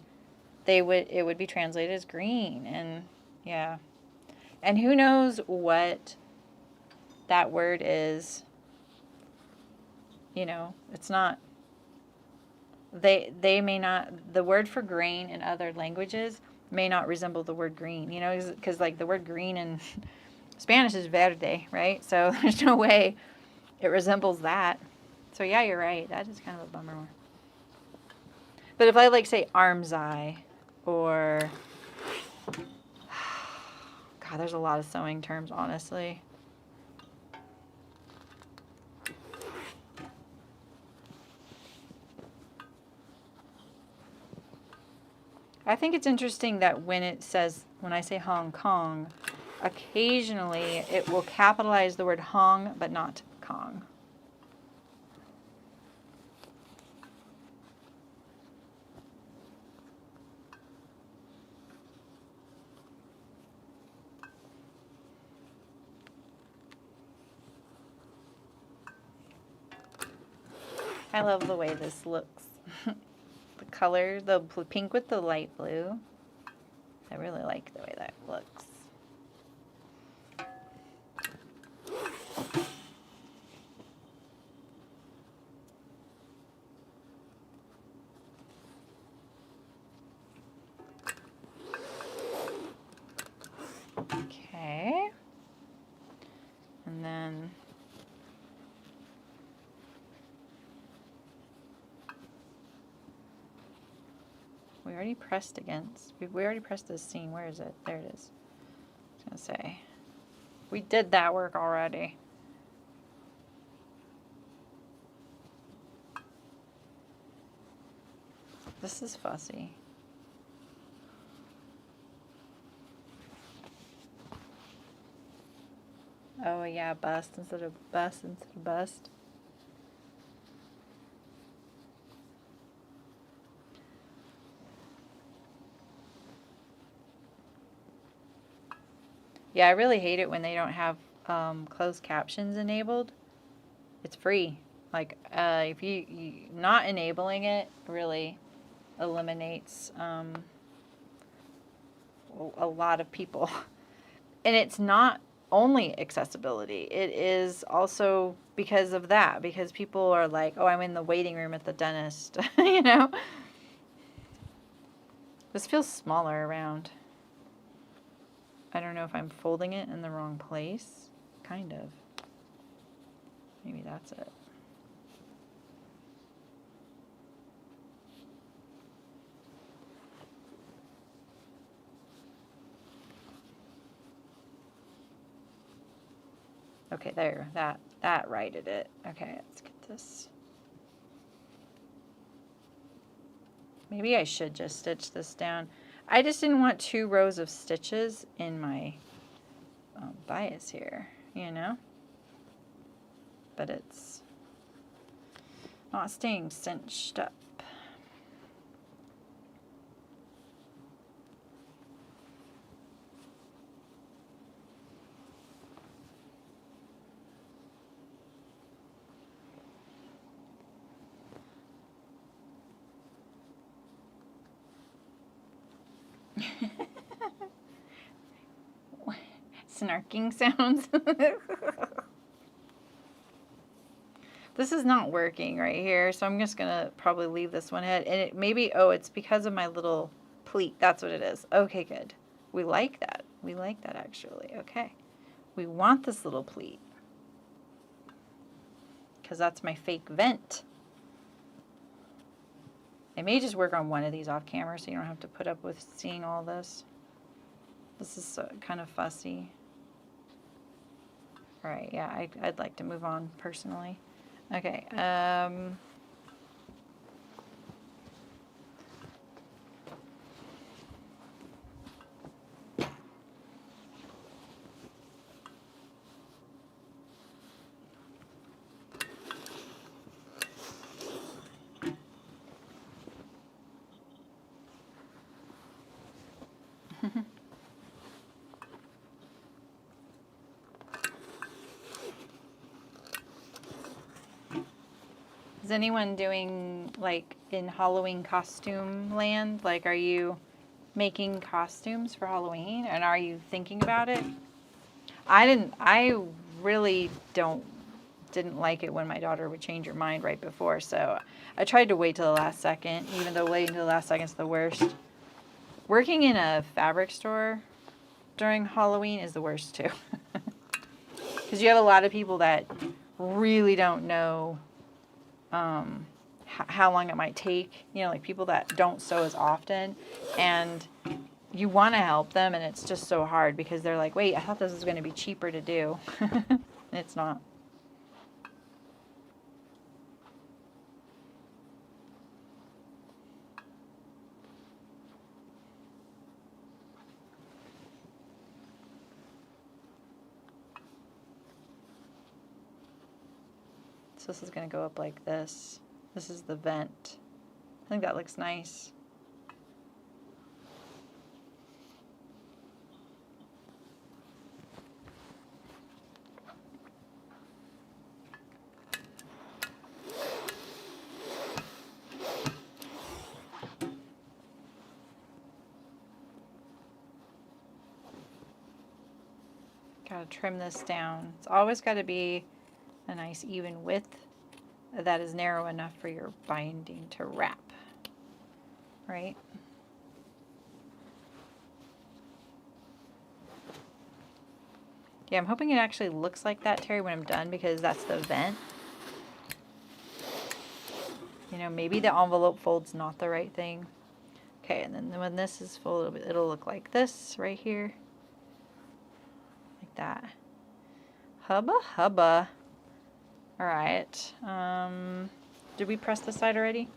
it would be translated as green. And yeah. And who knows what that word is. You know, it's not, they may not, the word for grain in other languages may not resemble the word green, you know, because like the word green in Spanish is verde, right? So there's no way it resembles that. So yeah, you're right. That is kind of a bummer. But if I like say arm's eye or, God, there's a lot of sewing terms, honestly. I think it's interesting that when it says, when I say Hong Kong, occasionally it will capitalize the word Hong, but not Kong. I love the way this looks. The color, the pink with the light blue. I really like the way that looks. Okay. And then we already pressed against. We already pressed this seam. Where is it? There it is. I was gonna say. We did that work already. This is fussy. Oh yeah, bust instead of bust instead of bust. Yeah, I really hate it when they don't have closed captions enabled. It's free. Like, if you not enabling it really eliminates a lot of people. And it's not only accessibility. It is also because of that. Because people are like, oh, I'm in the waiting room at the dentist. You know? This feels smaller around. I don't know if I'm folding it in the wrong place. Kind of. Maybe that's it. Okay, there. That righted it. Okay, let's get this. Maybe I should just stitch this down. I just didn't want 2 rows of stitches in my bias here, you know? But it's not staying cinched up. Snarking sounds. This is not working right here, so I'm just gonna probably leave this one ahead. And it maybe, oh, it's because of my little pleat. That's what it is. Okay, good. We like that. We like that actually. Okay. We want this little pleat because that's my fake vent. I may just work on one of these off camera so you don't have to put up with seeing all this. This is kind of fussy. All right, yeah, I'd like to move on personally. Okay, Is anyone doing, like, in Halloween costume land? Like, are you making costumes for Halloween? And are you thinking about it? I really didn't like it when my daughter would change her mind right before. So I tried to wait till the last second, even though waiting till the last second is the worst. Working in a fabric store during Halloween is the worst too. Because you have a lot of people that really don't know how long it might take. You know, like people that don't sew as often, and you want to help them, and it's just so hard because they're like, wait, I thought this was going to be cheaper to do. And it's not. So this is going to go up like this. This is the vent. I think that looks nice. Gotta trim this down. It's always got to be a nice even width that is narrow enough for your binding to wrap, right? Yeah, I'm hoping it actually looks like that, Terry, when I'm done, because that's the vent. You know, maybe the envelope fold's not the right thing. Okay, and then when this is full, it'll look like this right here. Like that. Hubba hubba. All right. Did we press this side already?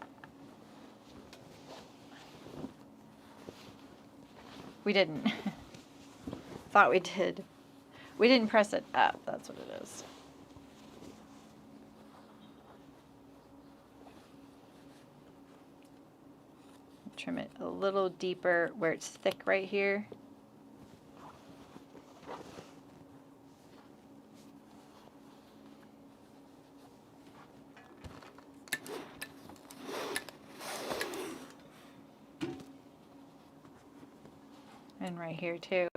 We didn't. Thought we did. We didn't press it up. That's what it is. Trim it a little deeper where it's thick right here. And right here too.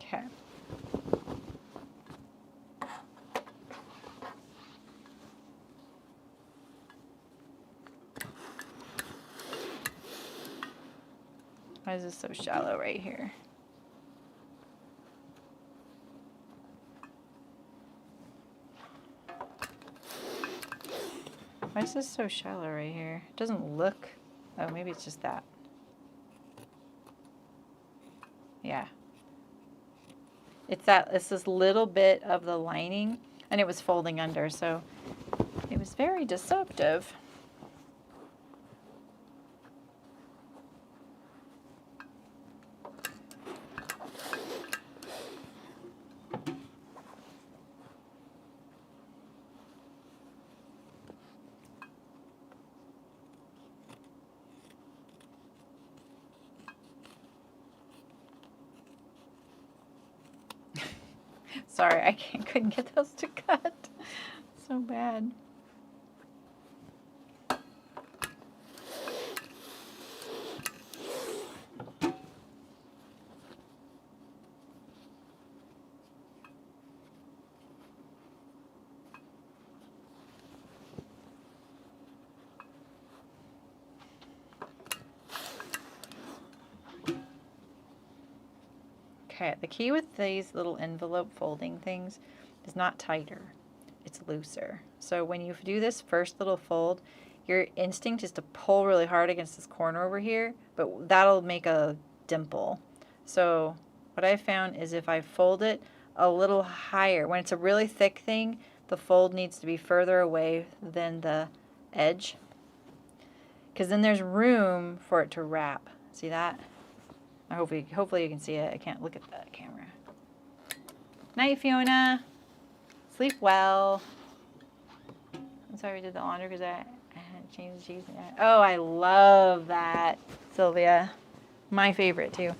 Okay. Why is this so shallow right here? Why is this so shallow right here? It doesn't look... Oh, maybe it's just that. Yeah. It's this little bit of the lining, and it was folding under, so it was very deceptive. Sorry, I couldn't get those to cut. So bad. Okay, the key with these little envelope folding things is not tighter, it's looser. So when you do this first little fold, your instinct is to pull really hard against this corner over here, but that'll make a dimple. So what I found is if I fold it a little higher, when it's a really thick thing, the fold needs to be further away than the edge, because then there's room for it to wrap. See that? Hopefully you can see it. I can't look at the camera. Night, Fiona. Sleep well. I'm sorry we did the laundry because I had changed the sheets. Oh, I love that, Sylvia. My favorite too.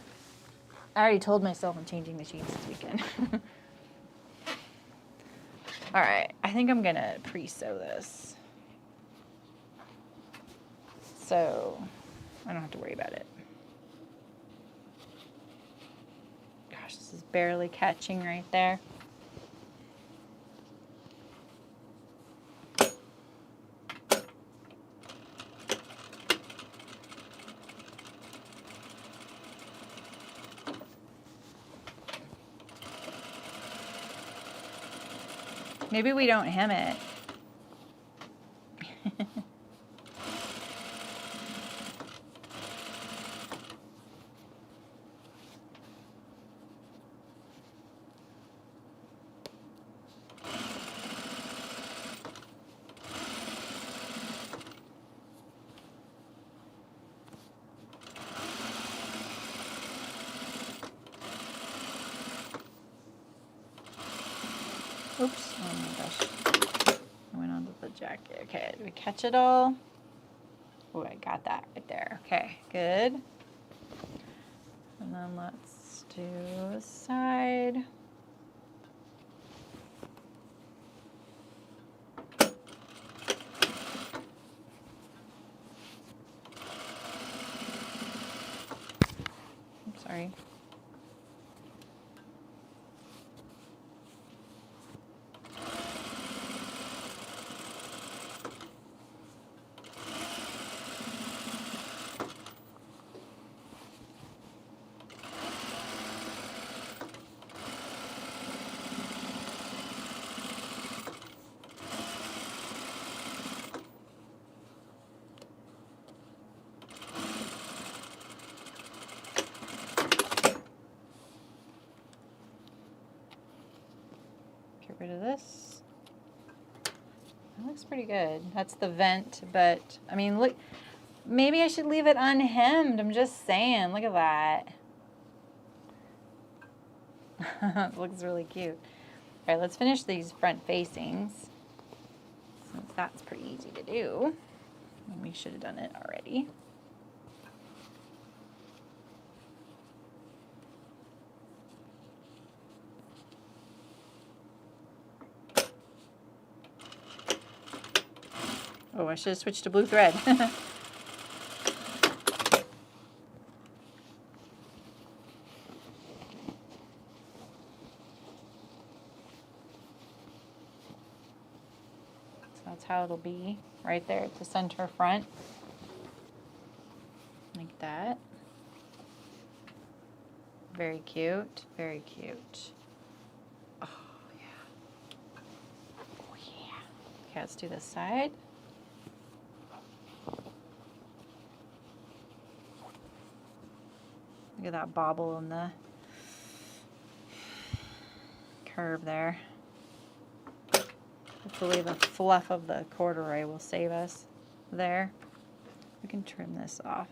I already told myself I'm changing the sheets this weekend. All right, I think I'm gonna pre-sew this, so I don't have to worry about it. Gosh, this is barely catching right there. Maybe we don't hem it. Oops, oh my gosh. I went onto the jacket. Okay, did we catch it all? Oh, I got that right there. Okay, good. And then let's do the side. I'm sorry. Get rid of this. That looks pretty good. That's the vent, but I mean, look, maybe I should leave it unhemmed. I'm just saying, look at that. It looks really cute. All right, let's finish these front facings, since that's pretty easy to do. We should have done it already. Oh, I should have switched to blue thread. That's how it'll be right there at the center front, like that. Very cute, very cute. Oh yeah, oh yeah. Okay, let's do this side. Look at that bobble in the curve there. Hopefully the fluff of the corduroy will save us there. We can trim this off.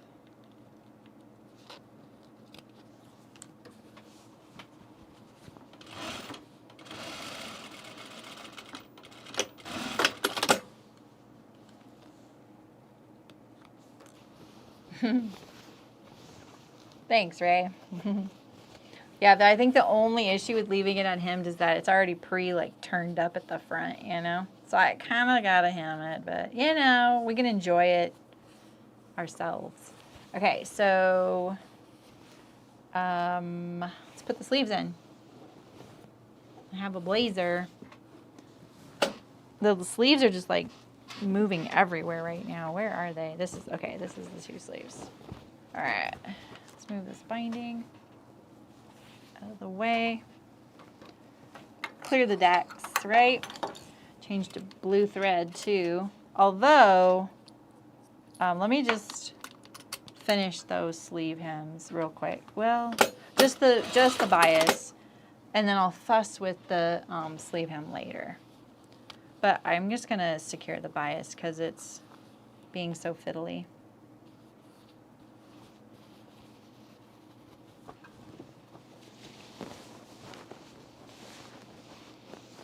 Thanks, Ray. Yeah, I think the only issue with leaving it unhemmed is that it's already turned up at the front, you know? So I kind of got to hem it, but, you know, we can enjoy it ourselves. Okay, so let's put the sleeves in. I have a blazer. The sleeves are just, like, moving everywhere right now. Where are they? This is the two sleeves. All right, let's move this binding out of the way. Clear the decks, right? Change to blue thread too. Although, let me just finish those sleeve hems real quick. Well, just the bias, and then I'll fuss with the sleeve hem later. But I'm just gonna secure the bias because it's being so fiddly.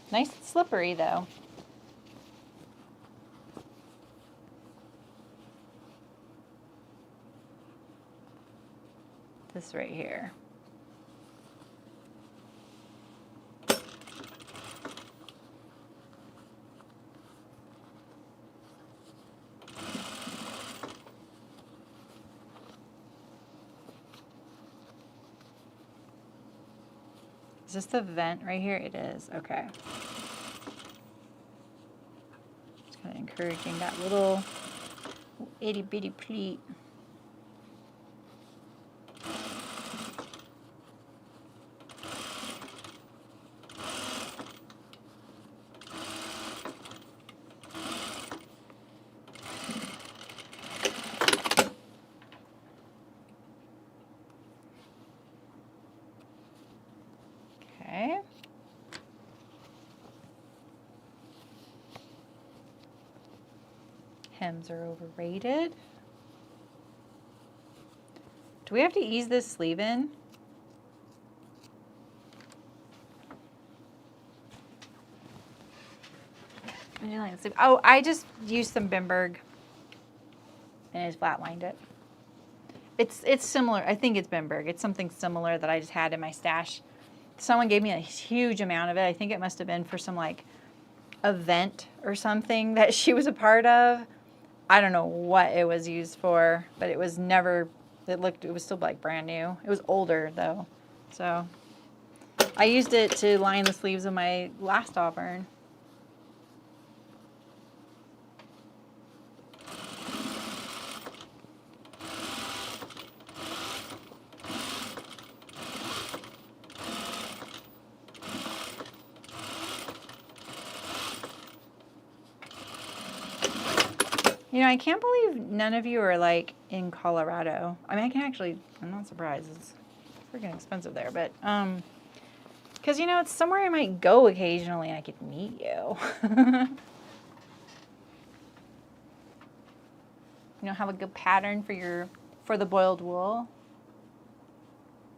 Nice and slippery though. this right here. Is this the vent right here? It is. Okay. Just kind of encouraging that little itty bitty pleat. Okay. Hems are overrated. Do we have to ease this sleeve in? Would you like the sleeve? Oh, I just used some Bimberg and I just flatlined it. It's similar. I think it's Bimberg. It's something similar that I just had in my stash. Someone gave me a huge amount of it. I think it must have been for some like event or something that she was a part of. I don't know what it was used for, but it was never, it was still like brand new. It was older though. So I used it to line the sleeves of my last Auburn. You know, I can't believe none of you are like in Colorado. I mean, I'm not surprised. It's freaking expensive there, but, because, you know, it's somewhere I might go occasionally and I could meet you. You know, have a good pattern for the boiled wool.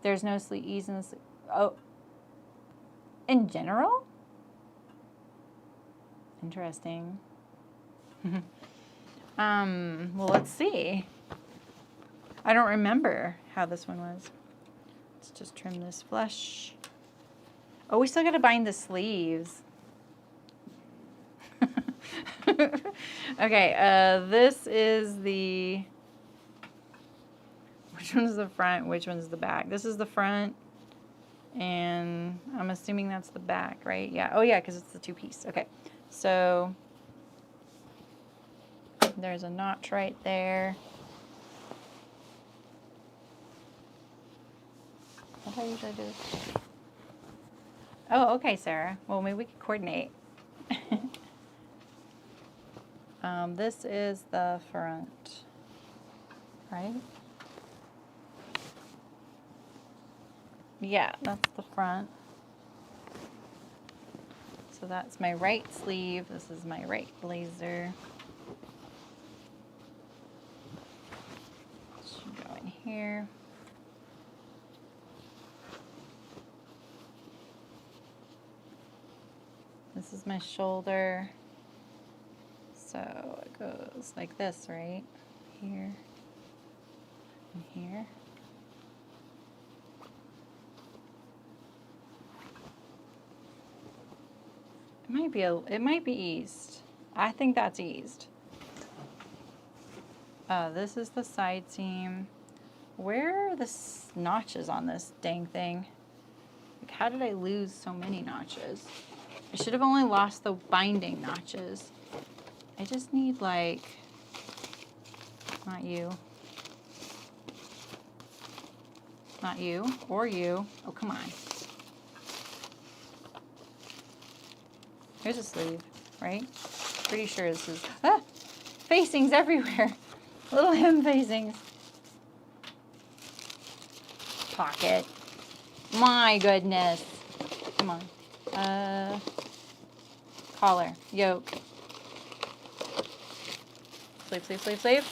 There's no ease in the sleeve. Oh, in general? Interesting. Well, let's see. I don't remember how this one was. Let's just trim this flush. Oh, we still got to bind the sleeves. Okay, this is the... Which one's the front? Which one's the back? This is the front, and I'm assuming that's the back, right? Yeah. Oh, yeah, because it's the two-piece. Okay, so... There's a notch right there. What do I usually do? Oh, okay, Sarah. Well, maybe we could coordinate. This is the front, right? Yeah, that's the front. So that's my right sleeve. This is my right blazer. Here. This is my shoulder. So it goes like this, right? Here and here. It might be eased. I think that's eased. This is the side seam. Where are the notches on this dang thing? Like, how did I lose so many notches? I should have only lost the binding notches. I just need, like, not you. Not you, or you. Oh, come on. Here's a sleeve, right? Pretty sure this is, facings everywhere. Little hem facings. Pocket. My goodness. Come on. Collar. Yoke. Sleeve, sleeve, sleeve, sleeve.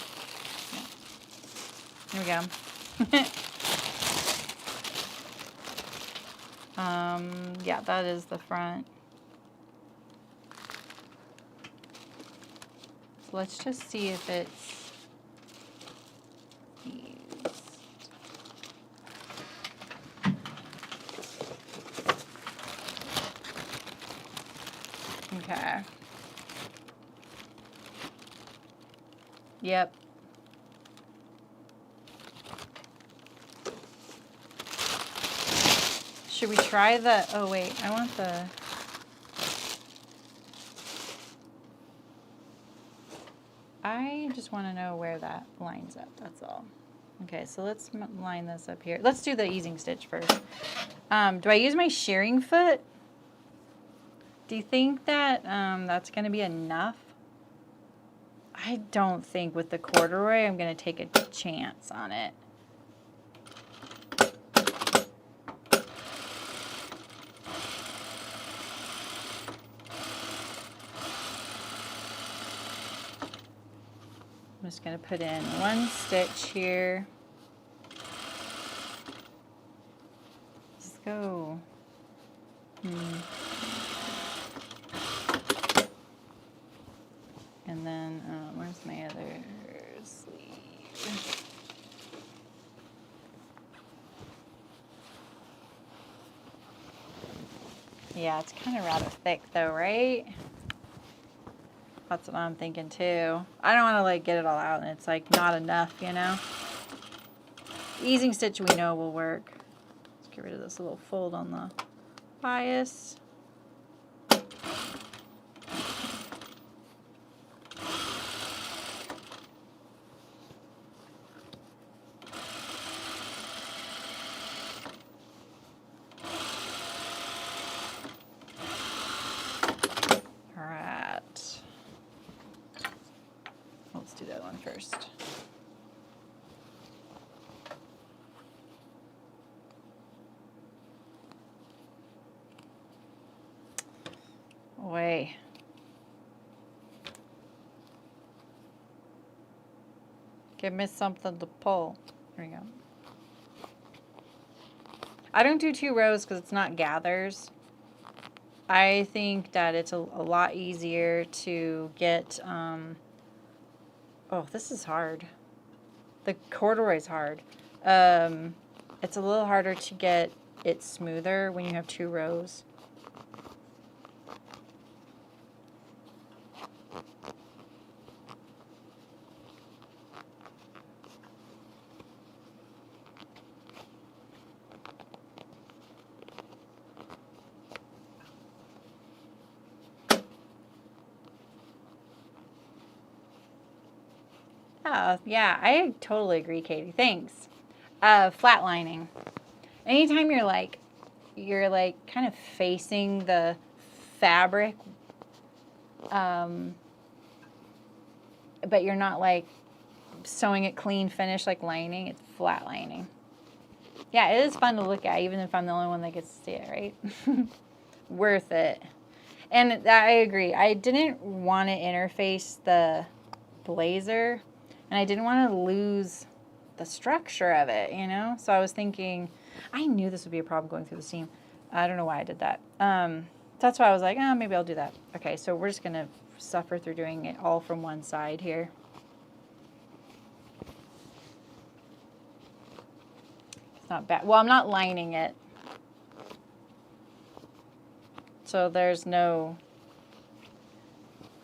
Here we go. Yeah, that is the front. So let's just see if it's used. Okay. Yep. Should we try the, oh wait, I want the, I just want to know where that lines up, that's all. Okay, so let's line this up here. Let's do the easing stitch first. Do I use my shearing foot? Do you think that that's going to be enough? I don't think with the corduroy I'm going to take a chance on it. I'm just going to put in one stitch here. Let's go. And then, where's my other sleeve? Yeah, it's kind of rather thick though, right? That's what I'm thinking too. I don't want to like get it all out and it's like not enough, you know? Easing stitch we know will work. Let's get rid of this little fold on the bias. Do that one first. Wait. Give me something to pull. There we go. I don't do 2 rows because it's not gathers. I think that it's a lot easier to get oh, this is hard. The corduroy's hard. It's a little harder to get it smoother when you have 2 rows. Oh, yeah, I totally agree, Katie. Thanks. Flat lining. Anytime you're like kind of facing the fabric, but you're not like sewing it clean finish like lining, it's flat lining. Yeah, it is fun to look at, even if I'm the only one that gets to see it, right? Worth it. And I agree. I didn't want to interface the blazer, and I didn't want to lose the structure of it, you know? So I was thinking, I knew this would be a problem going through the seam. I don't know why I did that. That's why I was like, oh, maybe I'll do that. Okay, so we're just going to suffer through doing it all from one side here. It's not bad. Well, I'm not lining it. So there's no,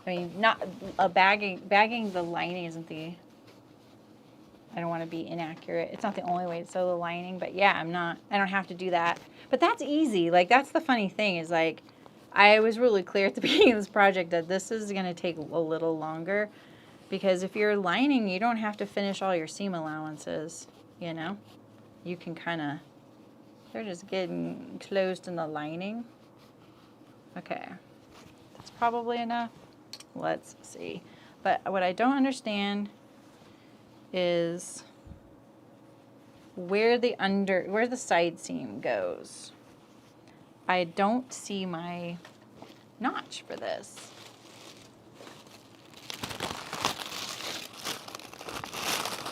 I mean, not a bagging the lining isn't the, I don't want to be inaccurate. It's not the only way to sew the lining, but yeah, I don't have to do that. But that's easy. Like, that's the funny thing is, like, I was really clear at the beginning of this project that this is going to take a little longer because if you're lining, you don't have to finish all your seam allowances, you know? You can kind of, they're just getting closed in the lining. Okay, that's probably enough. Let's see. But what I don't understand is where the side seam goes. I don't see my notch for this.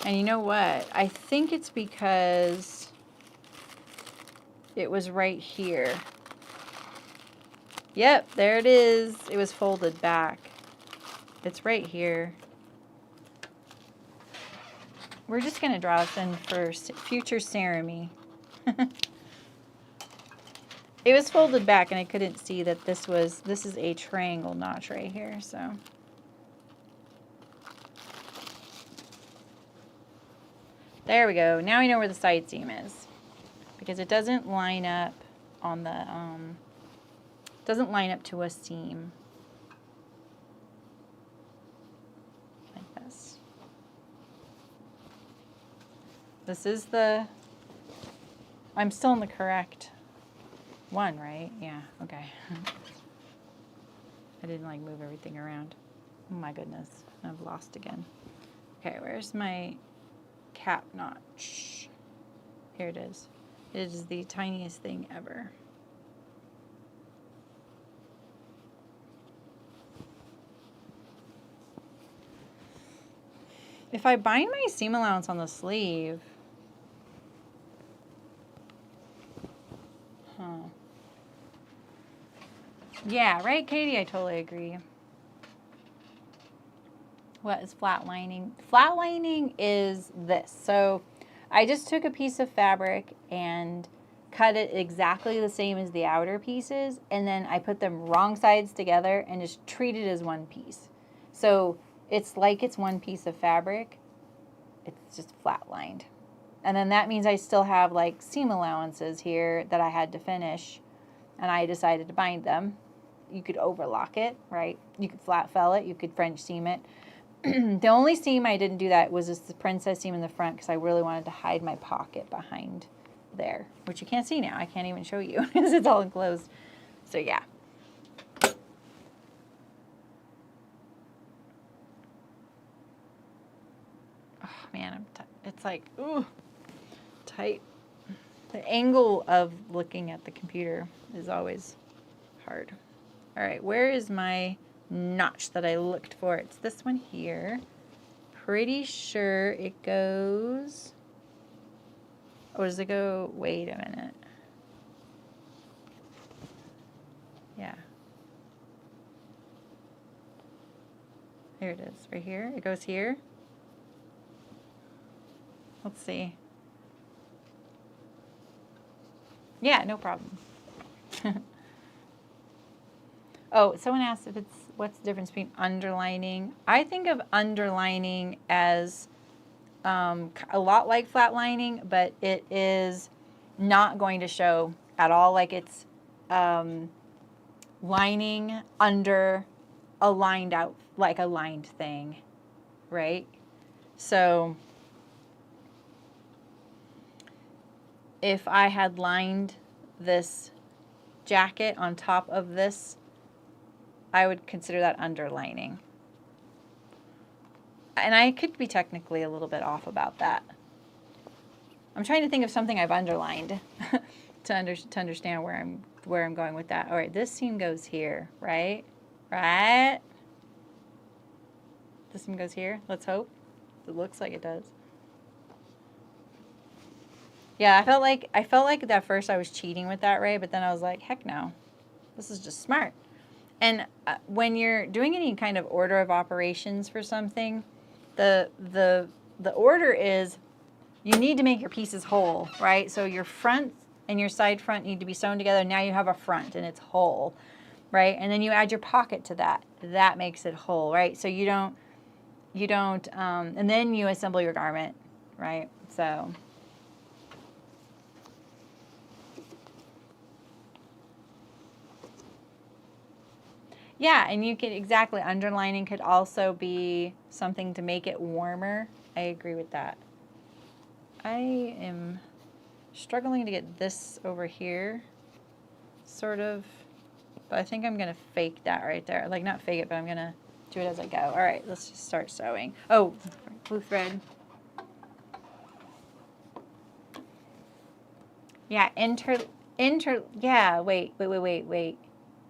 And you know what? I think it's because it was right here. Yep, there it is. It was folded back. It's right here. We're just going to draw this in for future Saremy. It was folded back and I couldn't see that this is a triangle notch right here, so. There we go. Now we know where the side seam is, because it doesn't line up on the, doesn't line up to a seam. Like this. This is the, I'm still in the correct one, right? Yeah, okay. I didn't like move everything around. Oh my goodness, I've lost again. Okay, where's my cap notch? Here it is. It is the tiniest thing ever. If I bind my seam allowance on the sleeve, yeah, right, Katie? I totally agree. What is flat lining? Flat lining is this. So I just took a piece of fabric and cut it exactly the same as the outer pieces, and then I put them wrong sides together and just treat it as one piece. So it's like it's one piece of fabric. It's just flat lined. And then that means I still have like seam allowances here that I had to finish, and I decided to bind them. You could overlock it, right? You could flat fell it, you could French seam it. The only seam I didn't do that was this the princess seam in the front, because I really wanted to hide my pocket behind there, which you can't see now. I can't even show you because it's all enclosed. So yeah. Oh man, it's like, ooh, tight. The angle of looking at the computer is always hard. All right, where is my notch that I looked for? It's this one here. Pretty sure it goes, oh, does it go, wait a minute. Yeah. Here it is, right here. It goes here. Let's see. Yeah, no problem. Oh, someone asked if it's, what's the difference between underlining? I think of underlining as a lot like flat lining, but it is not going to show at all like it's lining under a lined out, like a lined thing, right? So if I had lined this jacket on top of this, I would consider that underlining. And I could be technically a little bit off about that. I'm trying to think of something I've underlined to understand where I'm going with that. All right, this seam goes here, right? Right? This seam goes here. Let's hope. It looks like it does. Yeah, I felt like at first I was cheating with that, Ray, but then I was like, heck no. This is just smart. And when you're doing any kind of order of operations for something, the order is you need to make your pieces whole, right? So your front and your side front need to be sewn together. Now you have a front and it's whole, right? And then you add your pocket to that. That makes it whole, right? So you don't, and then you assemble your garment, right? So. Yeah, and you could, exactly, underlining could also be something to make it warmer. I agree with that. I am struggling to get this over here, sort of, but I think I'm going to fake that right there. Like, not fake it, but I'm going to do it as I go. All right, let's just start sewing. Oh, blue thread. Yeah, yeah, wait.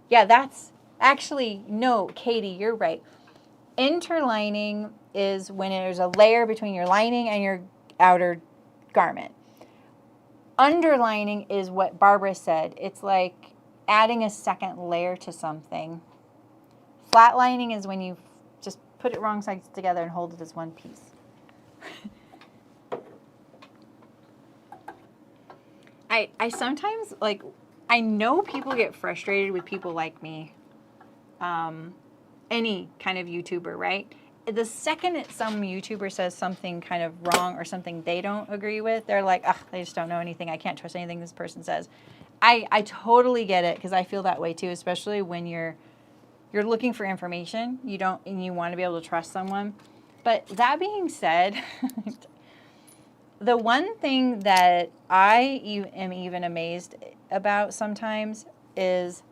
Yeah, that's... Actually, no, Katie, you're right. Interlining is when there's a layer between your lining and your outer garment. Underlining is what Barbara said. It's like adding a second layer to something. Flat lining is when you just put it wrong sides together and hold it as one piece. I sometimes, like, I know people get frustrated with people like me, any kind of YouTuber, right? The second that some YouTuber says something kind of wrong or something they don't agree with, they're like, ugh, they just don't know anything. I can't trust anything this person says. I totally get it, because I feel that way too, especially when you're looking for information. And you want to be able to trust someone. But that being said, the one thing that I am even amazed about sometimes is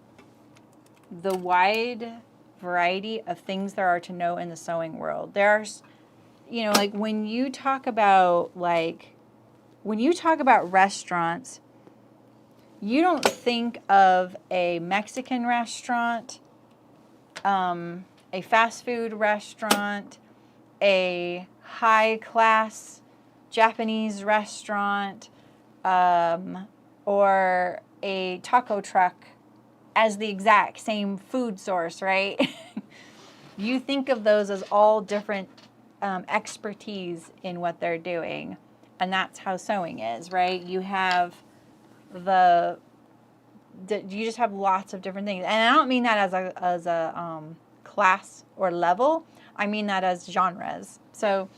the wide variety of things there are to know in the sewing world. There's, like when you talk about restaurants, you don't think of a Mexican restaurant, a fast food restaurant, a high-class Japanese restaurant, or a taco truck as the exact same food source, right? You think of those as all different expertise in what they're doing, and that's how sewing is, right? You just have lots of different things, and I don't mean that as a class or level. I mean that as genres. So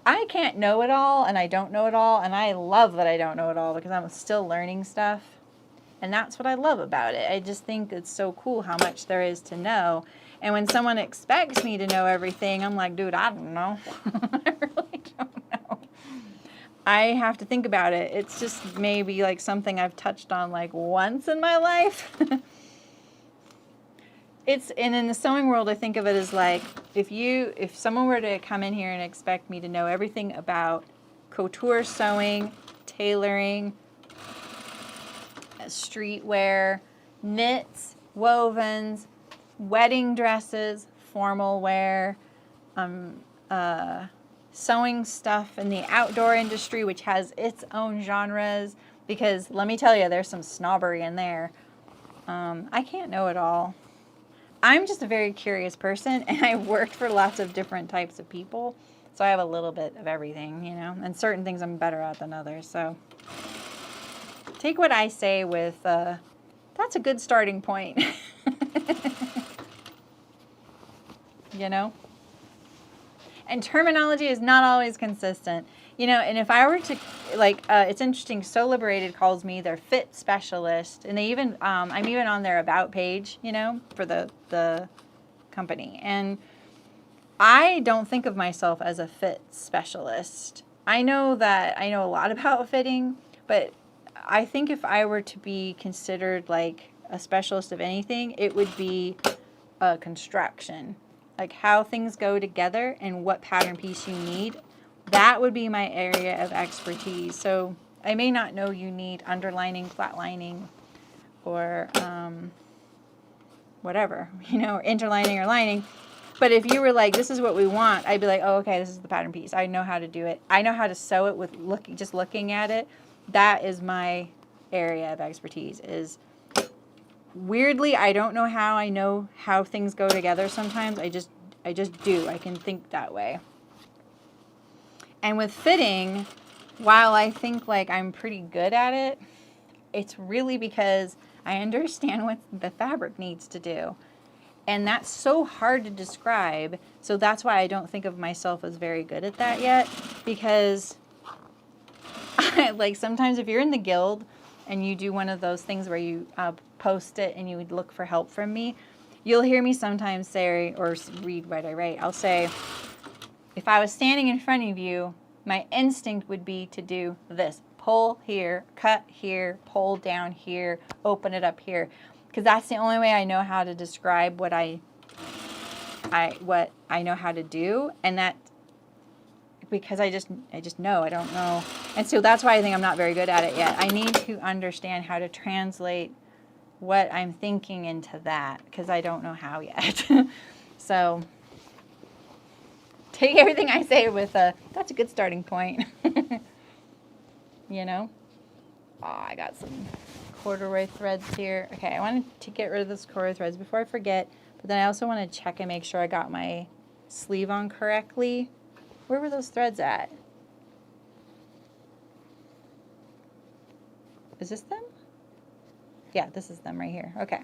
I can't know it all, and I don't know it all, and I love that I don't know it all, because I'm still learning stuff, and that's what I love about it. I just think it's so cool how much there is to know, and when someone expects me to know everything, I'm like, dude, I don't know. I really don't know. I have to think about it. It's just maybe like something I've touched on like once in my life. And in the sewing world, I think of it as like, if someone were to come in here and expect me to know everything about couture sewing, tailoring, streetwear, knits, wovens, wedding dresses, formal wear, sewing stuff in the outdoor industry, which has its own genres, because let me tell you, there's some snobbery in there. I can't know it all. I'm just a very curious person, and I've worked for lots of different types of people, so I have a little bit of everything, and certain things I'm better at than others. So take what I say with, that's a good starting point. And terminology is not always consistent. And if I were to, it's interesting, Sew Liberated calls me their fit specialist, and they even, I'm even on their about page, for the company. And I don't think of myself as a fit specialist. I know that I know a lot about fitting, but I think if I were to be considered like a specialist of anything, it would be construction. Like how things go together and what pattern piece you need. That would be my area of expertise. So I may not know you need underlining, flatlining, or whatever, or interlining or lining. But if you were like, this is what we want, I'd be like, oh, okay, this is the pattern piece. I know how to do it. I know how to sew it with just looking at it. That is my area of expertise. Weirdly, I don't know how I know how things go together sometimes. I just do. I can think that way. And with fitting, while I think like I'm pretty good at it, it's really because I understand what the fabric needs to do. And that's so hard to describe. So that's why I don't think of myself as very good at that yet. Because like sometimes if you're in the guild and you do one of those things where you post it and you would look for help from me, you'll hear me sometimes say, or read what I write. I'll say, if I was standing in front of you, my instinct would be to do this. Pull here, cut here, pull down here, open it up here. Because that's the only way I know how to describe what I know how to do. And that, because I just know, I don't know. And so that's why I think I'm not very good at it yet. I need to understand how to translate what I'm thinking into that, because I don't know how yet. So take everything I say with that's a good starting point. Oh, I got some corduroy threads here. Okay, I wanted to get rid of those corduroy threads before I forget, but then I also want to check and make sure I got my sleeve on correctly. Where were those threads at? Is this them? Yeah, this is them right here. Okay.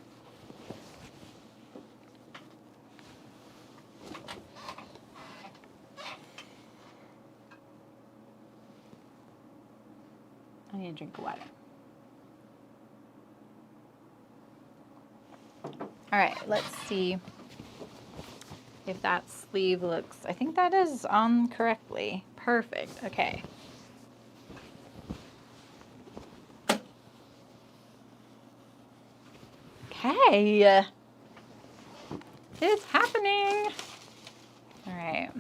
I need a drink of water. All right, let's see if that sleeve looks, I think that is on correctly. Perfect, okay. Okay, it's happening. All right.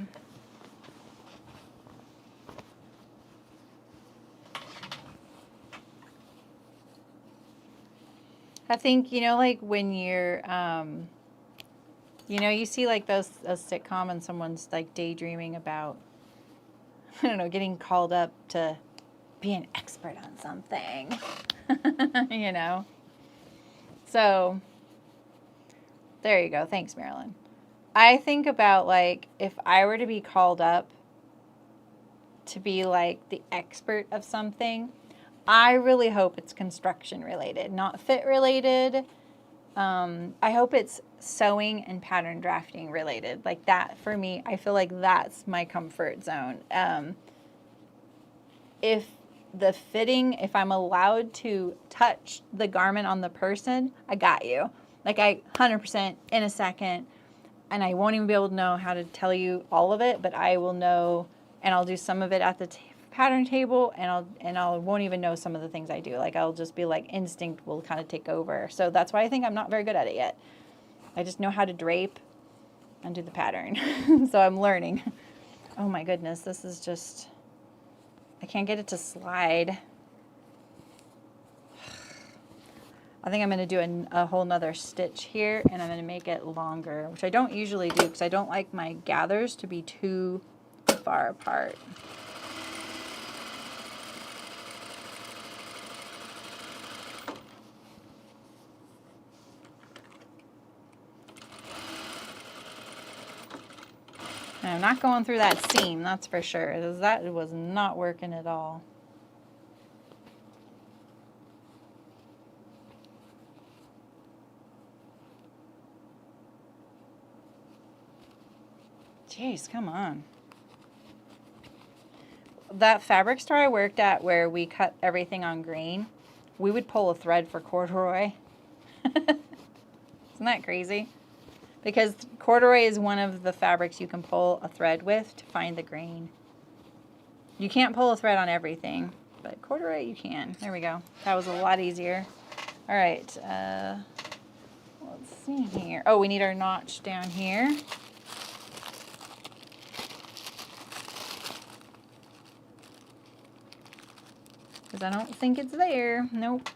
I think, you know, like when you're, you know, you see like those a sitcom and someone's like daydreaming about, I don't know, getting called up to be an expert on something, you know? So, there you go. Thanks, Marilyn. I think about like if I were to be called up to be like the expert of something, I really hope it's construction related, not fit related. I hope it's sewing and pattern drafting related. Like that for me, I feel like that's my comfort zone. If the fitting, if I'm allowed to touch the garment on the person, I got you. Like I 100% in a second, and I won't even be able to know how to tell you all of it, but I will know, and I'll do some of it at the pattern table, and I won't even know some of the things I do. Like I'll just be like instinct will kind of take over. So that's why I think I'm not very good at it yet. I just know how to drape and do the pattern. So I'm learning. Oh my goodness, this is just, I can't get it to slide. I think I'm going to do a whole nother stitch here, and I'm going to make it longer, which I don't usually do because I don't like my gathers to be too far apart. And I'm not going through that seam, that's for sure, because that was not working at all. Jeez, come on. That fabric store I worked at where we cut everything on grain, we would pull a thread for corduroy. Isn't that crazy? Because corduroy is one of the fabrics you can pull a thread with to find the grain. You can't pull a thread on everything, but corduroy you can. There we go. That was a lot easier. All right, let's see here. Oh, we need our notch down here. Because I don't think it's there. Nope.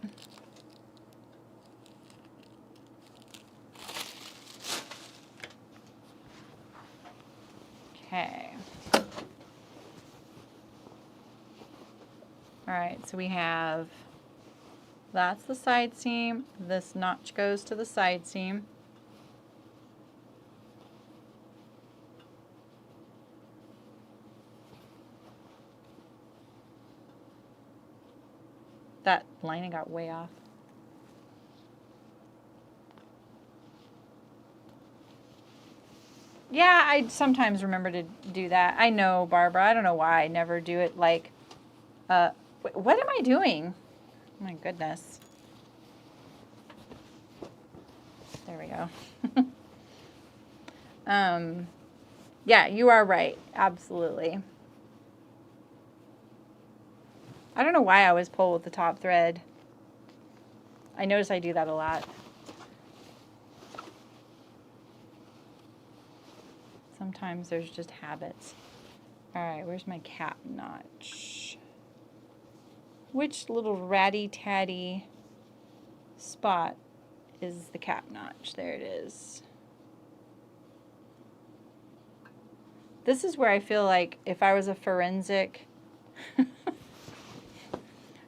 Okay. All right, so we have, that's the side seam. This notch goes to the side seam. That lining got way off. Yeah, I sometimes remember to do that. I know, Barbara. I don't know why I never do it like, what am I doing? Oh my goodness. There we go. Yeah, you are right. Absolutely. I don't know why I always pull with the top thread. I notice I do that a lot. Sometimes there's just habits. All right, where's my cap notch? Which little ratty-tatty spot is the cap notch? There it is. This is where I feel like if I was a forensic,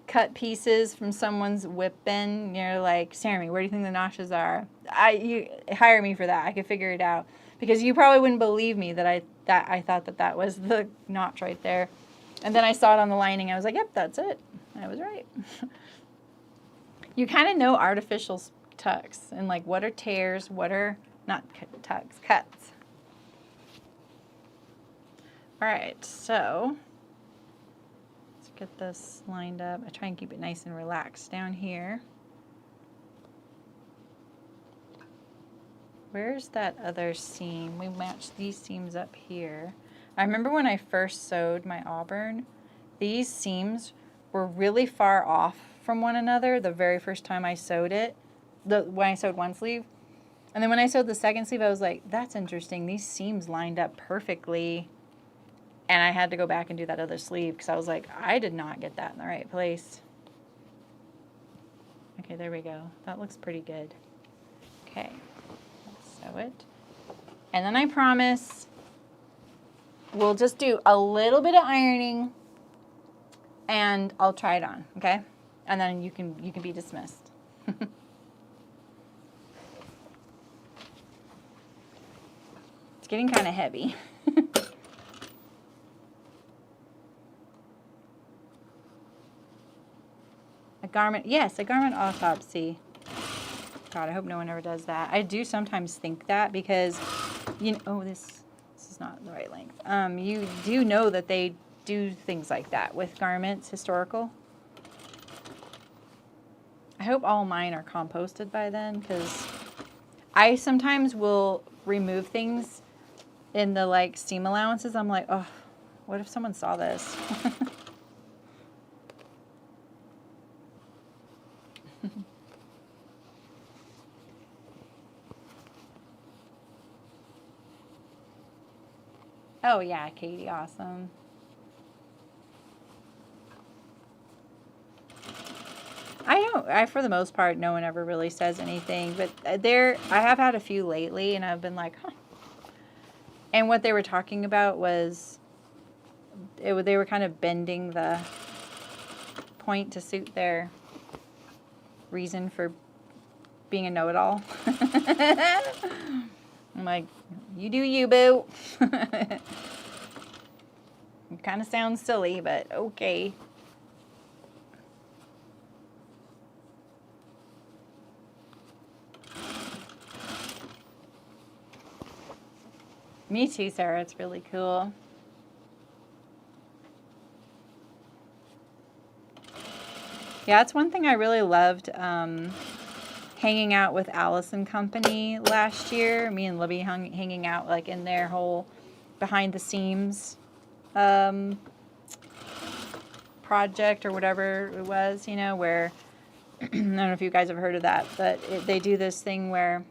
cut pieces from someone's whip bin, you're like, Saremy, where do you think the notches are? You hire me for that. I could figure it out. Because you probably wouldn't believe me that I thought that was the notch right there. And then I saw it on the lining. I was like, yep, that's it. I was right. You kind of know artificial tucks and like what are tears, what are not tucks, cuts. All right, so let's get this lined up. I try and keep it nice and relaxed down here. Where's that other seam? We matched these seams up here. I remember when I first sewed my Auburn, these seams were really far off from one another the very first time I sewed it, when I sewed one sleeve. And then when I sewed the second sleeve, I was like, that's interesting. These seams lined up perfectly. And I had to go back and do that other sleeve because I was like, I did not get that in the right place. Okay, there we go. That looks pretty good. Okay. Sew it. And then I promise we'll just do a little bit of ironing and I'll try it on, okay? And then you can be dismissed. It's getting kind of heavy. A garment, yes, a garment autopsy. God, I hope no one ever does that. I do sometimes think that because, you know, oh, this is not the right length. You do know that they do things like that with garments, historical. I hope all mine are composted by then because I sometimes will remove things in the like seam allowances. I'm like, oh, what if someone saw this? Oh yeah, Katie, awesome. I for the most part, no one ever really says anything, but I have had a few lately and I've been like, huh. And what they were talking about was, they were kind of bending the point to suit their reason for being a know-it-all. I'm like, you do you, boo. It kind of sounds silly, but okay. Me too, Sarah. It's really cool. Yeah, that's one thing I really loved hanging out with Alice and Company last year. Me and Libby hanging out like in their whole behind the seams project or whatever it was, you know, where I don't know if you guys have heard of that, but they do this thing where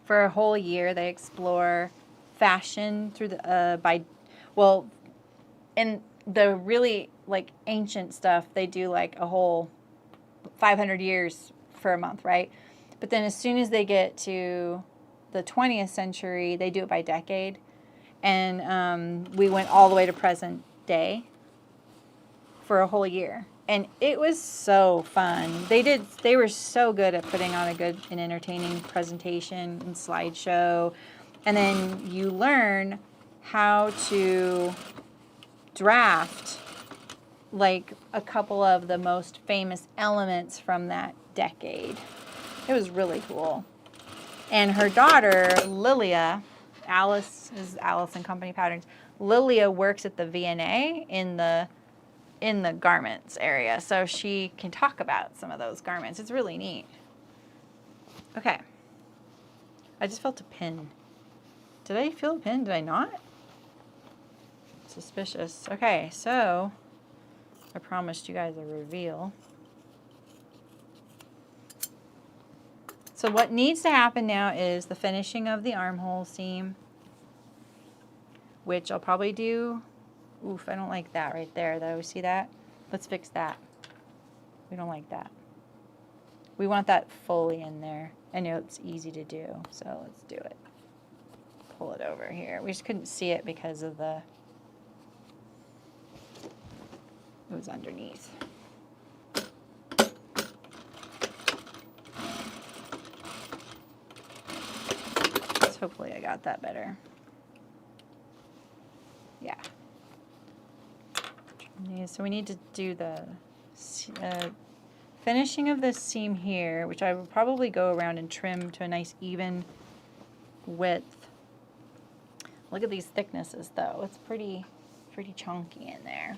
for a whole year they explore fashion through the in the really like ancient stuff, they do like a whole 500 years for a month, right? But then as soon as they get to the 20th century, they do it by decade. And we went all the way to present day for a whole year. And it was so fun. They were so good at putting on a good and entertaining presentation and slideshow. And then you learn how to draft like a couple of the most famous elements from that decade. It was really cool. And her daughter, Lilia, Alice is Alice and Company Patterns. Lilia works at the V&A in the garments area, so she can talk about some of those garments. It's really neat. Okay. I just felt a pin. Did I feel a pin? Did I not? Suspicious. Okay, so I promised you guys a reveal. So what needs to happen now is the finishing of the armhole seam, which I'll probably do. Oof, I don't like that right there, though. See that? Let's fix that. We don't like that. We want that fully in there. I know it's easy to do, so let's do it. Pull it over here. We just couldn't see it because of it was underneath. So hopefully I got that better. Yeah. So we need to do the finishing of this seam here, which I would probably go around and trim to a nice even width. Look at these thicknesses though. It's pretty chunky in there.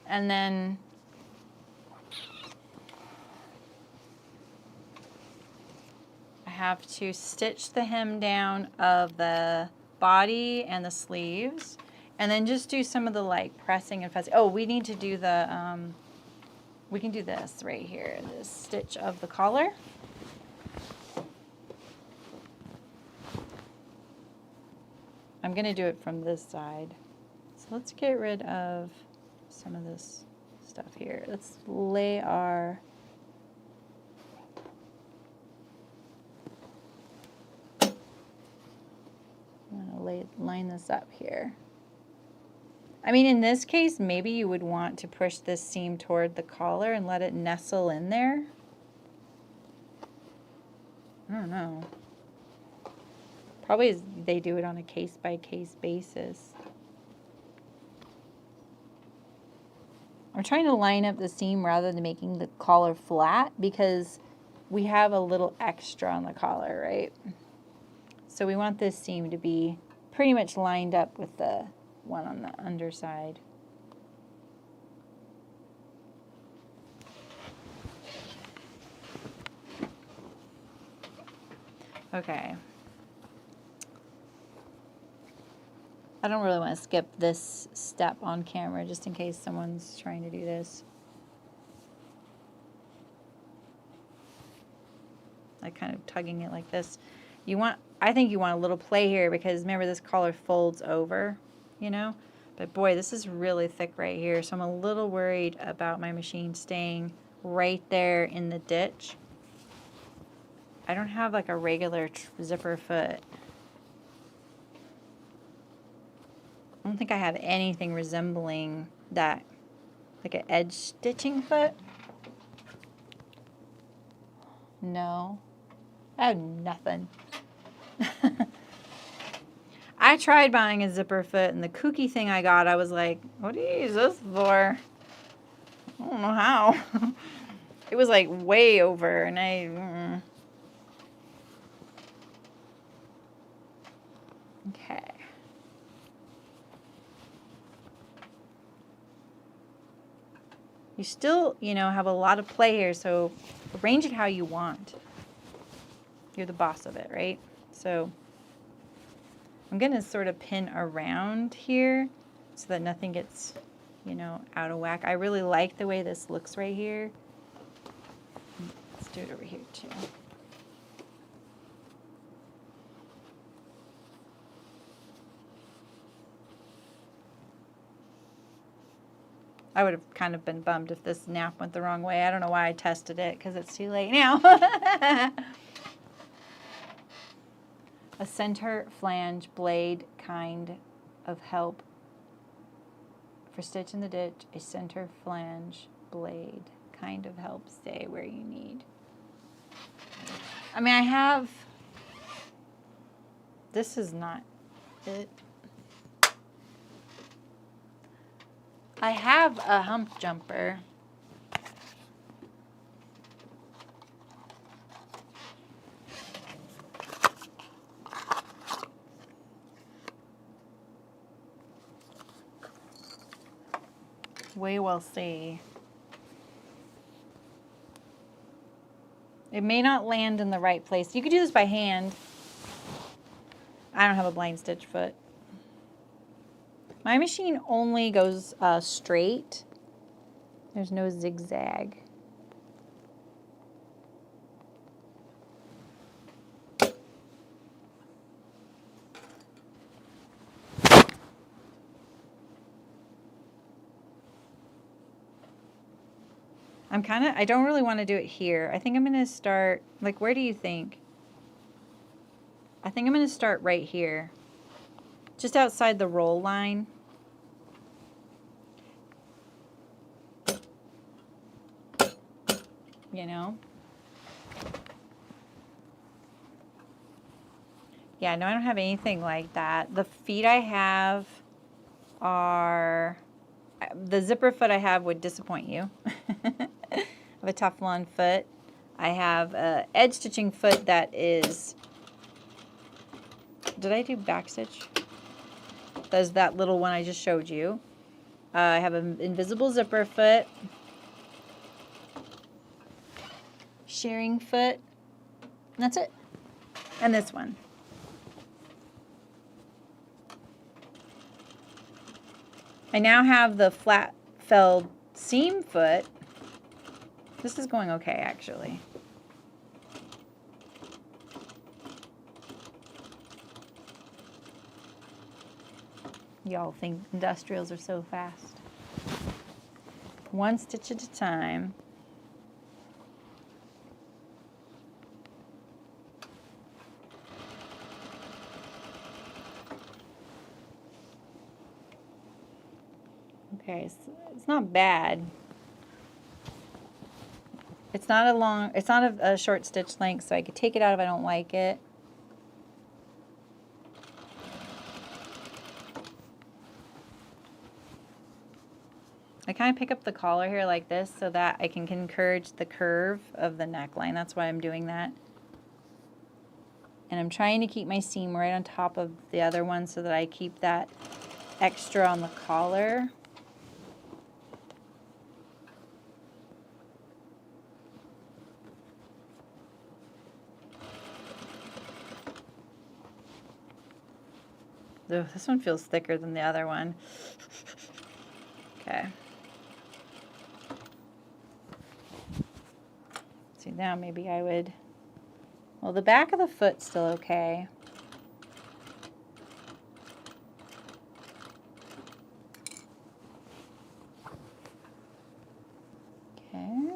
And then I have to stitch the hem down of the body and the sleeves, and then just do some of the like pressing and fussing. Oh, we need to do the, we can do this right here, this stitch of the collar. I'm going to do it from this side. So let's get rid of some of this stuff here. Let's lay our I'm going to line this up here. I mean, in this case, maybe you would want to push this seam toward the collar and let it nestle in there. I don't know. Probably they do it on a case-by-case basis. I'm trying to line up the seam rather than making the collar flat because we have a little extra on the collar, right? So we want this seam to be pretty much lined up with the one on the underside. Okay. I don't really want to skip this step on camera just in case someone's trying to do this. Like kind of tugging it like this. I think you want a little play here because remember this collar folds over, you know? But boy, this is really thick right here, so I'm a little worried about my machine staying right there in the ditch. I don't have like a regular zipper foot. I don't think I have anything resembling that, like an edge stitching foot. No, I have nothing. I tried buying a zipper foot, and the kooky thing I got, I was like, what do you use this for? I don't know how. It was like way over, and okay. You still, you know, have a lot of play here, so arrange it how you want. You're the boss of it, right? So I'm going to sort of pin around here so that nothing gets, you know, out of whack. I really like the way this looks right here. Let's do it over here too. I would have kind of been bummed if this nap went the wrong way. I don't know why I tested it because it's too late now. A center flange blade kind of help for stitch in the ditch. A center flange blade kind of help stay where you need. I mean, I have, this is not it. I have a hump jumper. We will see. It may not land in the right place. You could do this by hand. I don't have a blind stitch foot. My machine only goes straight. There's no zigzag. I don't really want to do it here. I think I'm going to start, like, where do you think? I think I'm going to start right here. Just outside the roll line. You know? Yeah, no, I don't have anything like that. The feet I have are, the zipper foot I have would disappoint you. have a Teflon foot. I have a edge stitching foot that is, did I do back stitch? That's that little one I just showed you. I have an invisible zipper foot, shearing foot, and that's it. And this one. I now have the flat felled seam foot. This is going okay, actually. Y'all think industrials are so fast. One stitch at a time. Okay, so it's not bad. It's not a short stitch length, so I could take it out if I don't like it. I kind of pick up the collar here like this so that I can encourage the curve of the neckline. That's why I'm doing that. And I'm trying to keep my seam right on top of the other one so that I keep that extra on the collar. Ugh, this one feels thicker than the other one. Okay. See, now maybe I would, well, the back of the foot's still okay. Okay.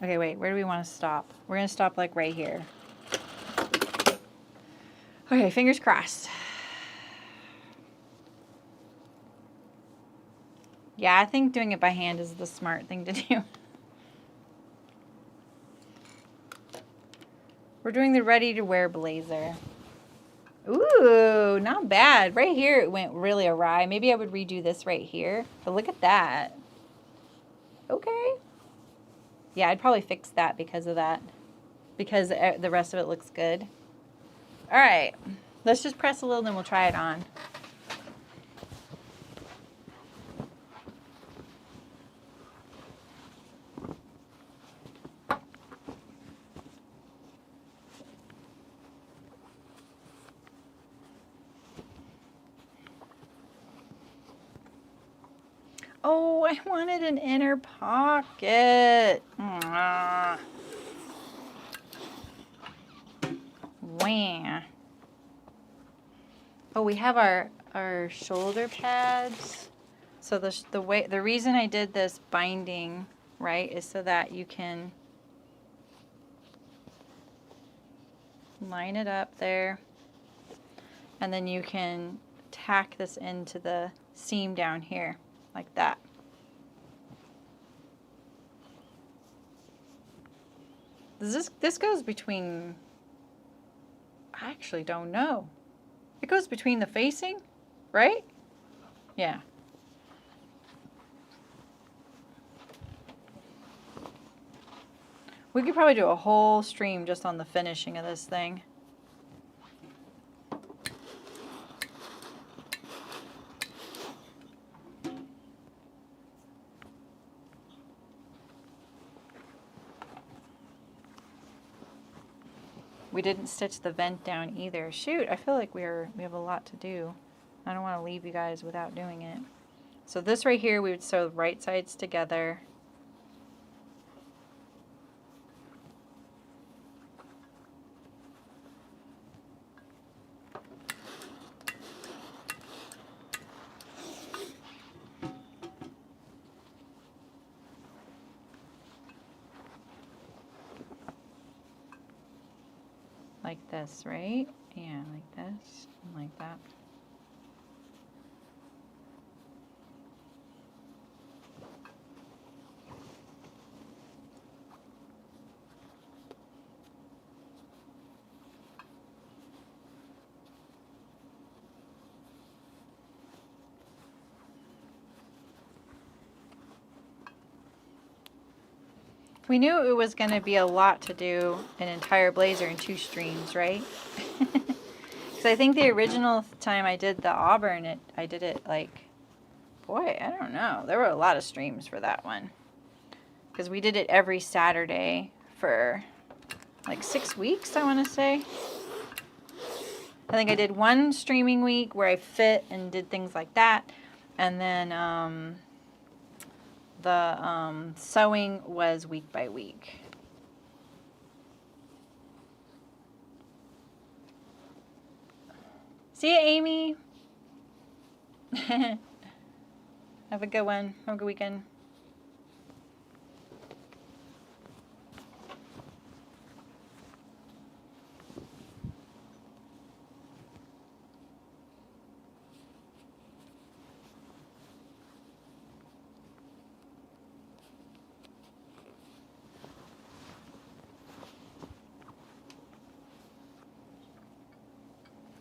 Okay, wait, where do we want to stop? We're going to stop like right here. Okay, fingers crossed. Yeah, I think doing it by hand is the smart thing to do. We're doing the ready-to-wear blazer. Ooh, not bad. Right here it went really awry. Maybe I would redo this right here. But look at that. Okay. Yeah, I'd probably fix that because of that. Because the rest of it looks good. All right. Let's just press a little, then we'll try it on. Oh, I wanted an inner pocket. Wah. Oh, we have our shoulder pads. So the reason I did this binding, right, is so that you can line it up there, and then you can tack this into the seam down here. Like that. This goes between, I actually don't know. It goes between the facing, right? Yeah. We could probably do a whole stream just on the finishing of this thing. We didn't stitch the vent down either. Shoot, I feel like we have a lot to do. I don't want to leave you guys without doing it. So this right here, we would sew the right sides together. Like this, right? Yeah, like this, and like that. We knew it was going to be a lot to do an entire blazer in 2 streams, right? Because I think the original time I did the Auburn, I did it like, boy, I don't know. There were a lot of streams for that one. Because we did it every Saturday for like 6 weeks, I want to say. I think I did 1 streaming week where I fit and did things like that. And then the sewing was week by week. See you, Amy. Have a good one. Have a good weekend.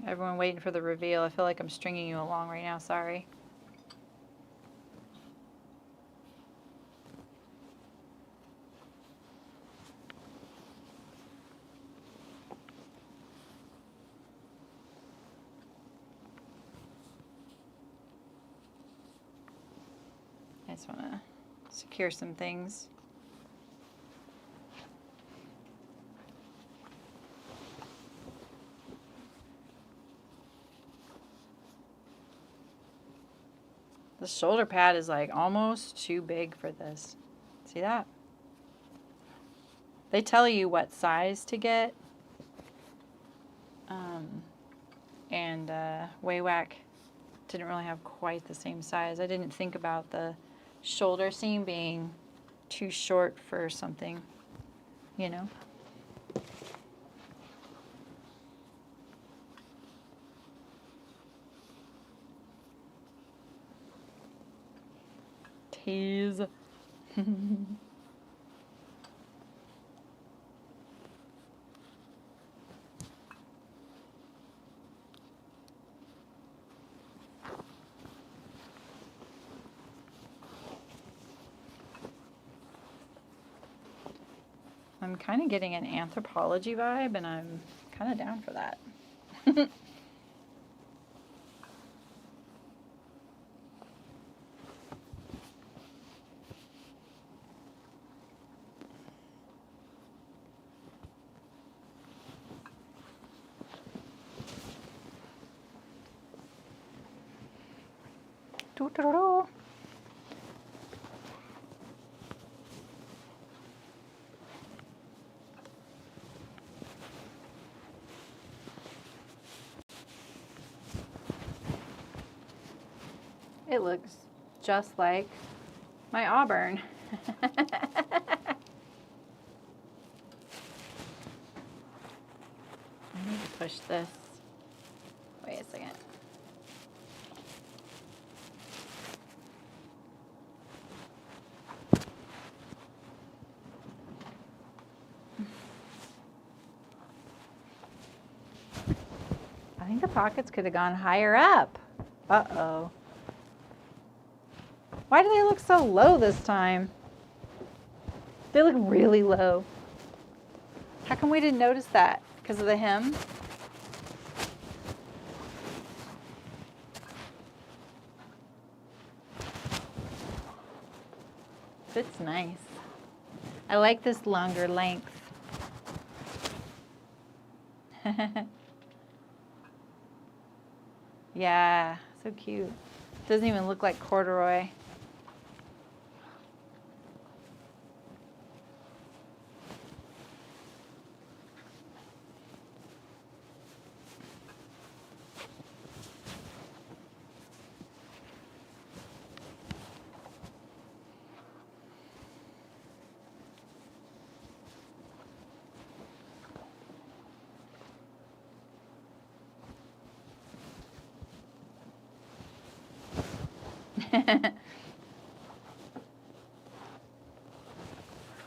Everyone waiting for the reveal. I feel like I'm stringing you along right now. Sorry. I just want to secure some things. The shoulder pad is like almost too big for this. See that? They tell you what size to get. And Waywack didn't really have quite the same size. I didn't think about the shoulder seam being too short for something, you know? Tease. I'm kind of getting an anthropology vibe, and I'm kind of down for that. Doo-doo-doo-doo. It looks just like my Auburn. I need to push this. Wait a second. I think the pockets could have gone higher up. Uh-oh. Why do they look so low this time? They look really low. How come we didn't notice that? Because of the hem? Fits nice. I like this longer length. Yeah, so cute. Doesn't even look like corduroy.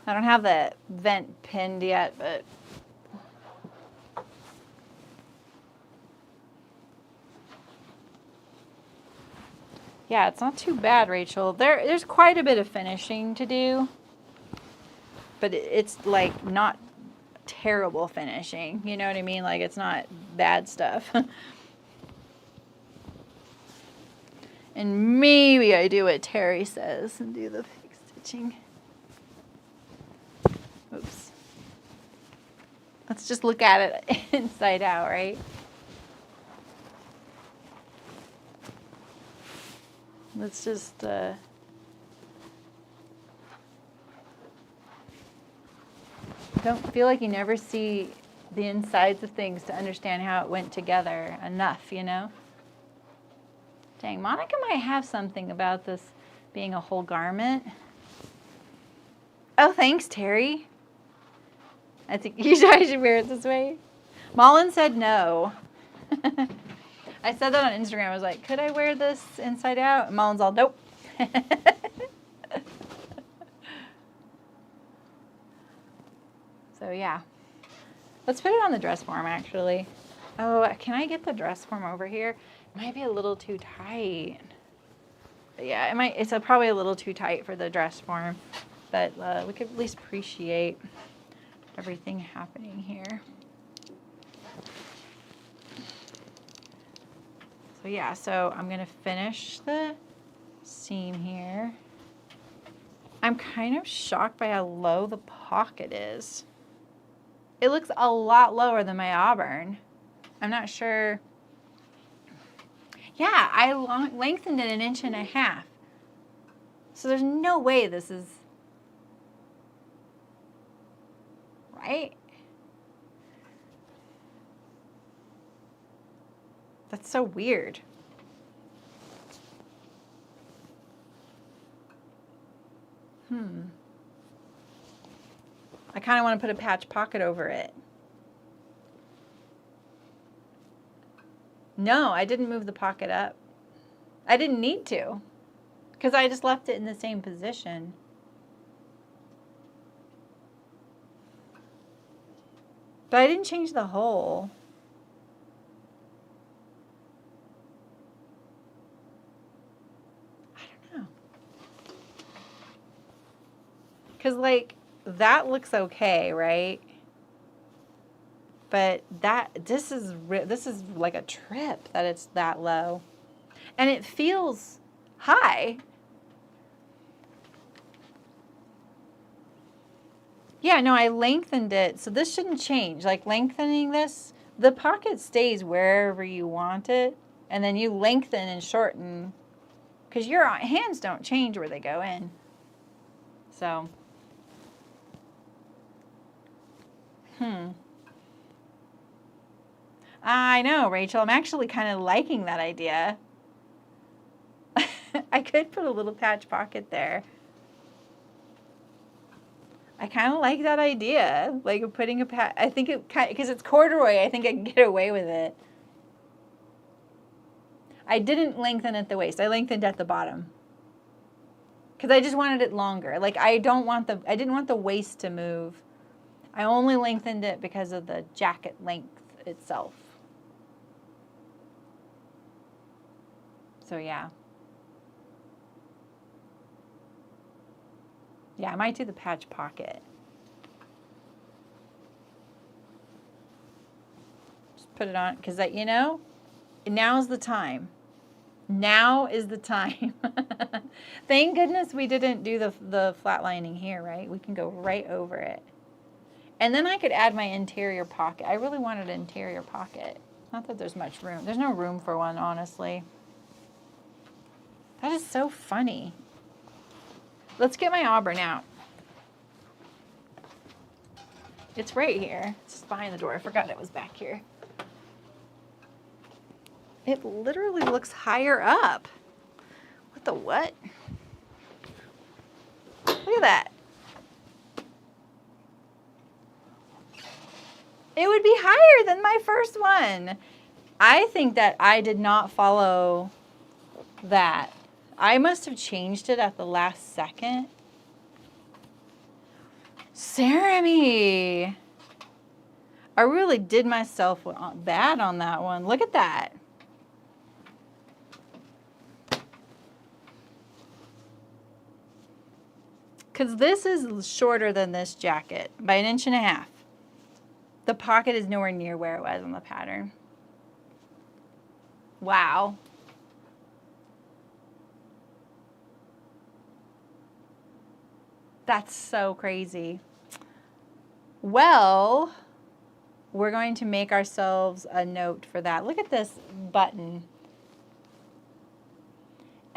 I don't have the vent pinned yet, but yeah, it's not too bad, Rachel. There's quite a bit of finishing to do, but it's like not terrible finishing. You know what I mean? Like it's not bad stuff. And maybe I do what Terry says and do the fake stitching. Oops. Let's just look at it inside out, right? Let's just, don't feel like you never see the insides of things to understand how it went together enough, you know? Dang, Monica might have something about this being a whole garment. Oh, thanks, Terry. I think I should wear it this way. Mullen said no. I said that on Instagram. I was like, could I wear this inside out? And Mullen's all, nope. So, yeah. Let's put it on the dress form, actually. Oh, can I get the dress form over here? It might be a little too tight. Yeah, it might. It's probably a little too tight for the dress form. But we could at least appreciate everything happening here. So yeah, so I'm gonna finish the seam here. I'm kind of shocked by how low the pocket is. It looks a lot lower than my Auburn. I'm not sure. Yeah, I lengthened it 1.5 inches. So there's no way this is right. That's so weird. I kind of want to put a patch pocket over it. No, I didn't move the pocket up. I didn't need to, because I just left it in the same position. But I didn't change the hole. I don't know. Because, like, that looks okay, right? But this is like a trip that it's that low. And it feels high. Yeah, no, I lengthened it, so this shouldn't change. Like lengthening this, the pocket stays wherever you want it, and then you lengthen and shorten, because your hands don't change where they go in. So, I know, Rachel, I'm actually kind of liking that idea. I could put a little patch pocket there. I kind of like that idea, like putting a patch. I think it, because it's corduroy, I think I can get away with it. I didn't lengthen at the waist. I lengthened at the bottom. Because I just wanted it longer. Like I didn't want the waist to move. I only lengthened it because of the jacket length itself. So yeah. Yeah, I might do the patch pocket. Just put it on, because you know, now's the time. Now is the time. Thank goodness we didn't do the flat lining here, right? We can go right over it. And then I could add my interior pocket. I really wanted an interior pocket. Not that there's much room. There's no room for one, honestly. That is so funny. Let's get my Auburn out. It's right here. It's just behind the door. I forgot it was back here. It literally looks higher up. What the what? Look at that. It would be higher than my first one. I think that I did not follow that. I must have changed it at the last second. Saremy. I really did myself bad on that one. Look at that. because this is shorter than this jacket by 1.5 inches. The pocket is nowhere near where it was on the pattern. Wow. That's so crazy. Well, we're going to make ourselves a note for that. Look at this button.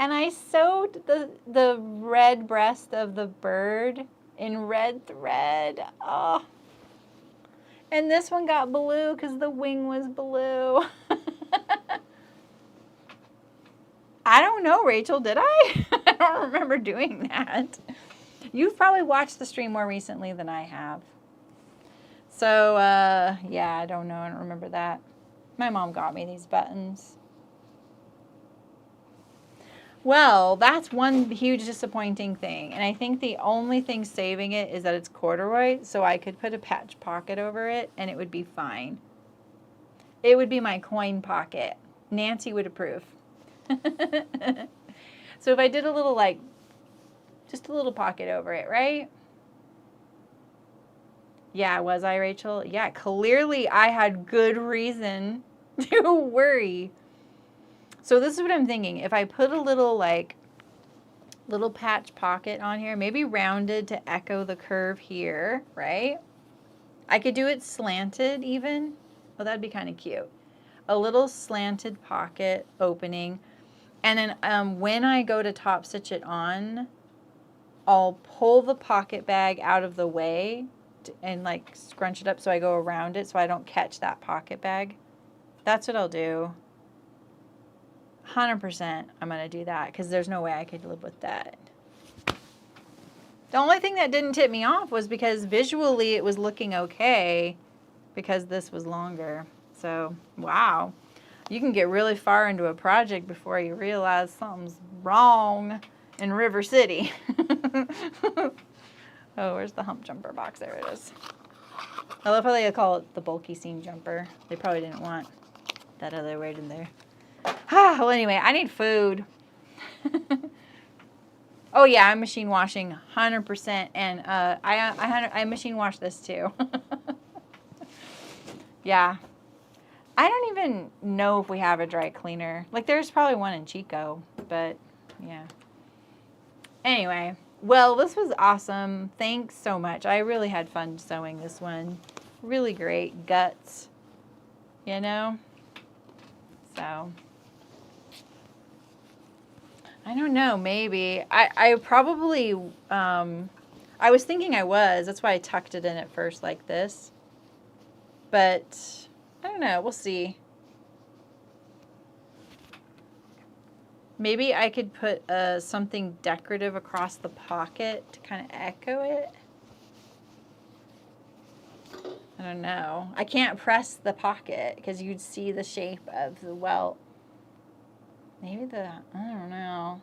And I sewed the red breast of the bird in red thread. Oh. And this one got blue because the wing was blue. I don't know, Rachel, did I? I don't remember doing that. You've probably watched the stream more recently than I have. So, yeah, I don't know. I don't remember that. My mom got me these buttons. Well, that's one huge disappointing thing. And I think the only thing saving it is that it's corduroy, so I could put a patch pocket over it and it would be fine. It would be my coin pocket. Nancy would approve. So if I did a little, like, just a little pocket over it, right? Yeah, was I, Rachel? Yeah, clearly I had good reason to worry. So this is what I'm thinking. If I put a little, like, little patch pocket on here, maybe rounded to echo the curve here, right? I could do it slanted even. Oh, that'd be kind of cute. A little slanted pocket opening. And then when I go to top stitch it on, I'll pull the pocket bag out of the way and like scrunch it up so I go around it so I don't catch that pocket bag. That's what I'll do. 100% I'm going to do that because there's no way I could live with that. The only thing that didn't tip me off was because visually it was looking okay because this was longer. So, wow. You can get really far into a project before you realize something's wrong in River City. Oh, where's the hump jumper box? There it is. I love how they call it the bulky seam jumper. They probably didn't want that other word in there. Well, anyway, I need food. Oh, yeah, I'm machine washing 100%. And I machine wash this too. Yeah. I don't even know if we have a dry cleaner. Like, there's probably one in Chico, but yeah. Anyway, well, this was awesome. Thanks so much. I really had fun sewing this one. Really great guts, you know? So, I don't know, maybe. I probably, I was thinking I was. That's why I tucked it in at first like this. But I don't know. We'll see. Maybe I could put something decorative across the pocket to kind of echo it. I don't know. I can't press the pocket because you'd see the shape of the welt. Maybe I don't know.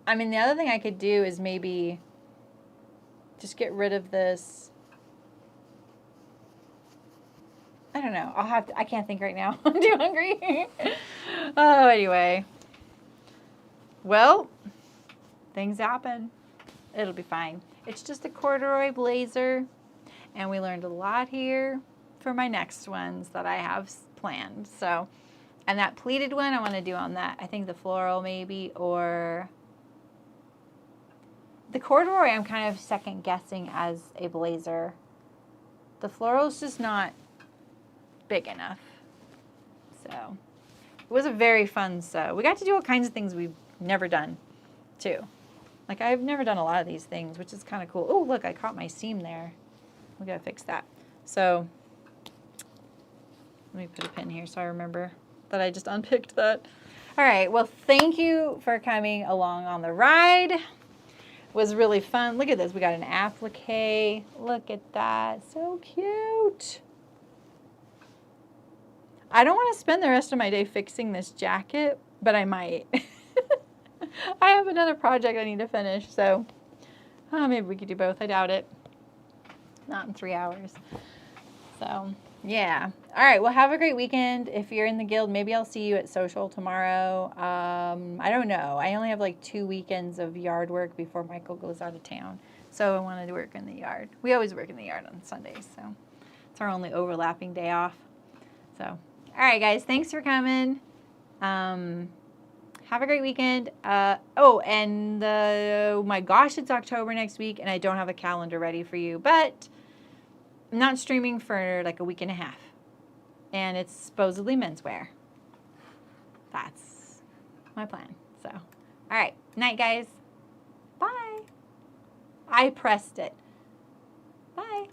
I mean, the other thing I could do is maybe just get rid of this. I don't know. I can't think right now. I'm too hungry. Oh, anyway. Well, things happen. It'll be fine. It's just a corduroy blazer, and we learned a lot here for my next ones that I have planned. So, and that pleated one I want to do on that. I think the floral maybe, or the corduroy I'm kind of second guessing as a blazer. The floral's just not big enough. So it was a very fun sew. We got to do all kinds of things we've never done too. Like, I've never done a lot of these things, which is kind of cool. Oh, look, I caught my seam there. We gotta fix that. So let me put a pin here so I remember that I just unpicked that. All right, well, thank you for coming along on the ride. It was really fun. Look at this. We got an applique. Look at that. So cute. I don't want to spend the rest of my day fixing this jacket, but I might. I have another project I need to finish, so maybe we could do both. I doubt it. Not in 3 hours. So, Yeah. All right. Well, have a great weekend. If you're in the guild, maybe I'll see you at social tomorrow. I don't know. I only have like 2 weekends of yard work before Michael goes out of town. So I wanted to work in the yard. We always work in the yard on Sundays, so it's our only overlapping day off. So, all right, guys. Thanks for coming. Have a great weekend. Oh, my gosh, it's October next week, and I don't have a calendar ready for you, but I'm not streaming for like a week and a half. And it's supposedly menswear. That's my plan. So, all right. Night, guys. Bye. I pressed it. Bye.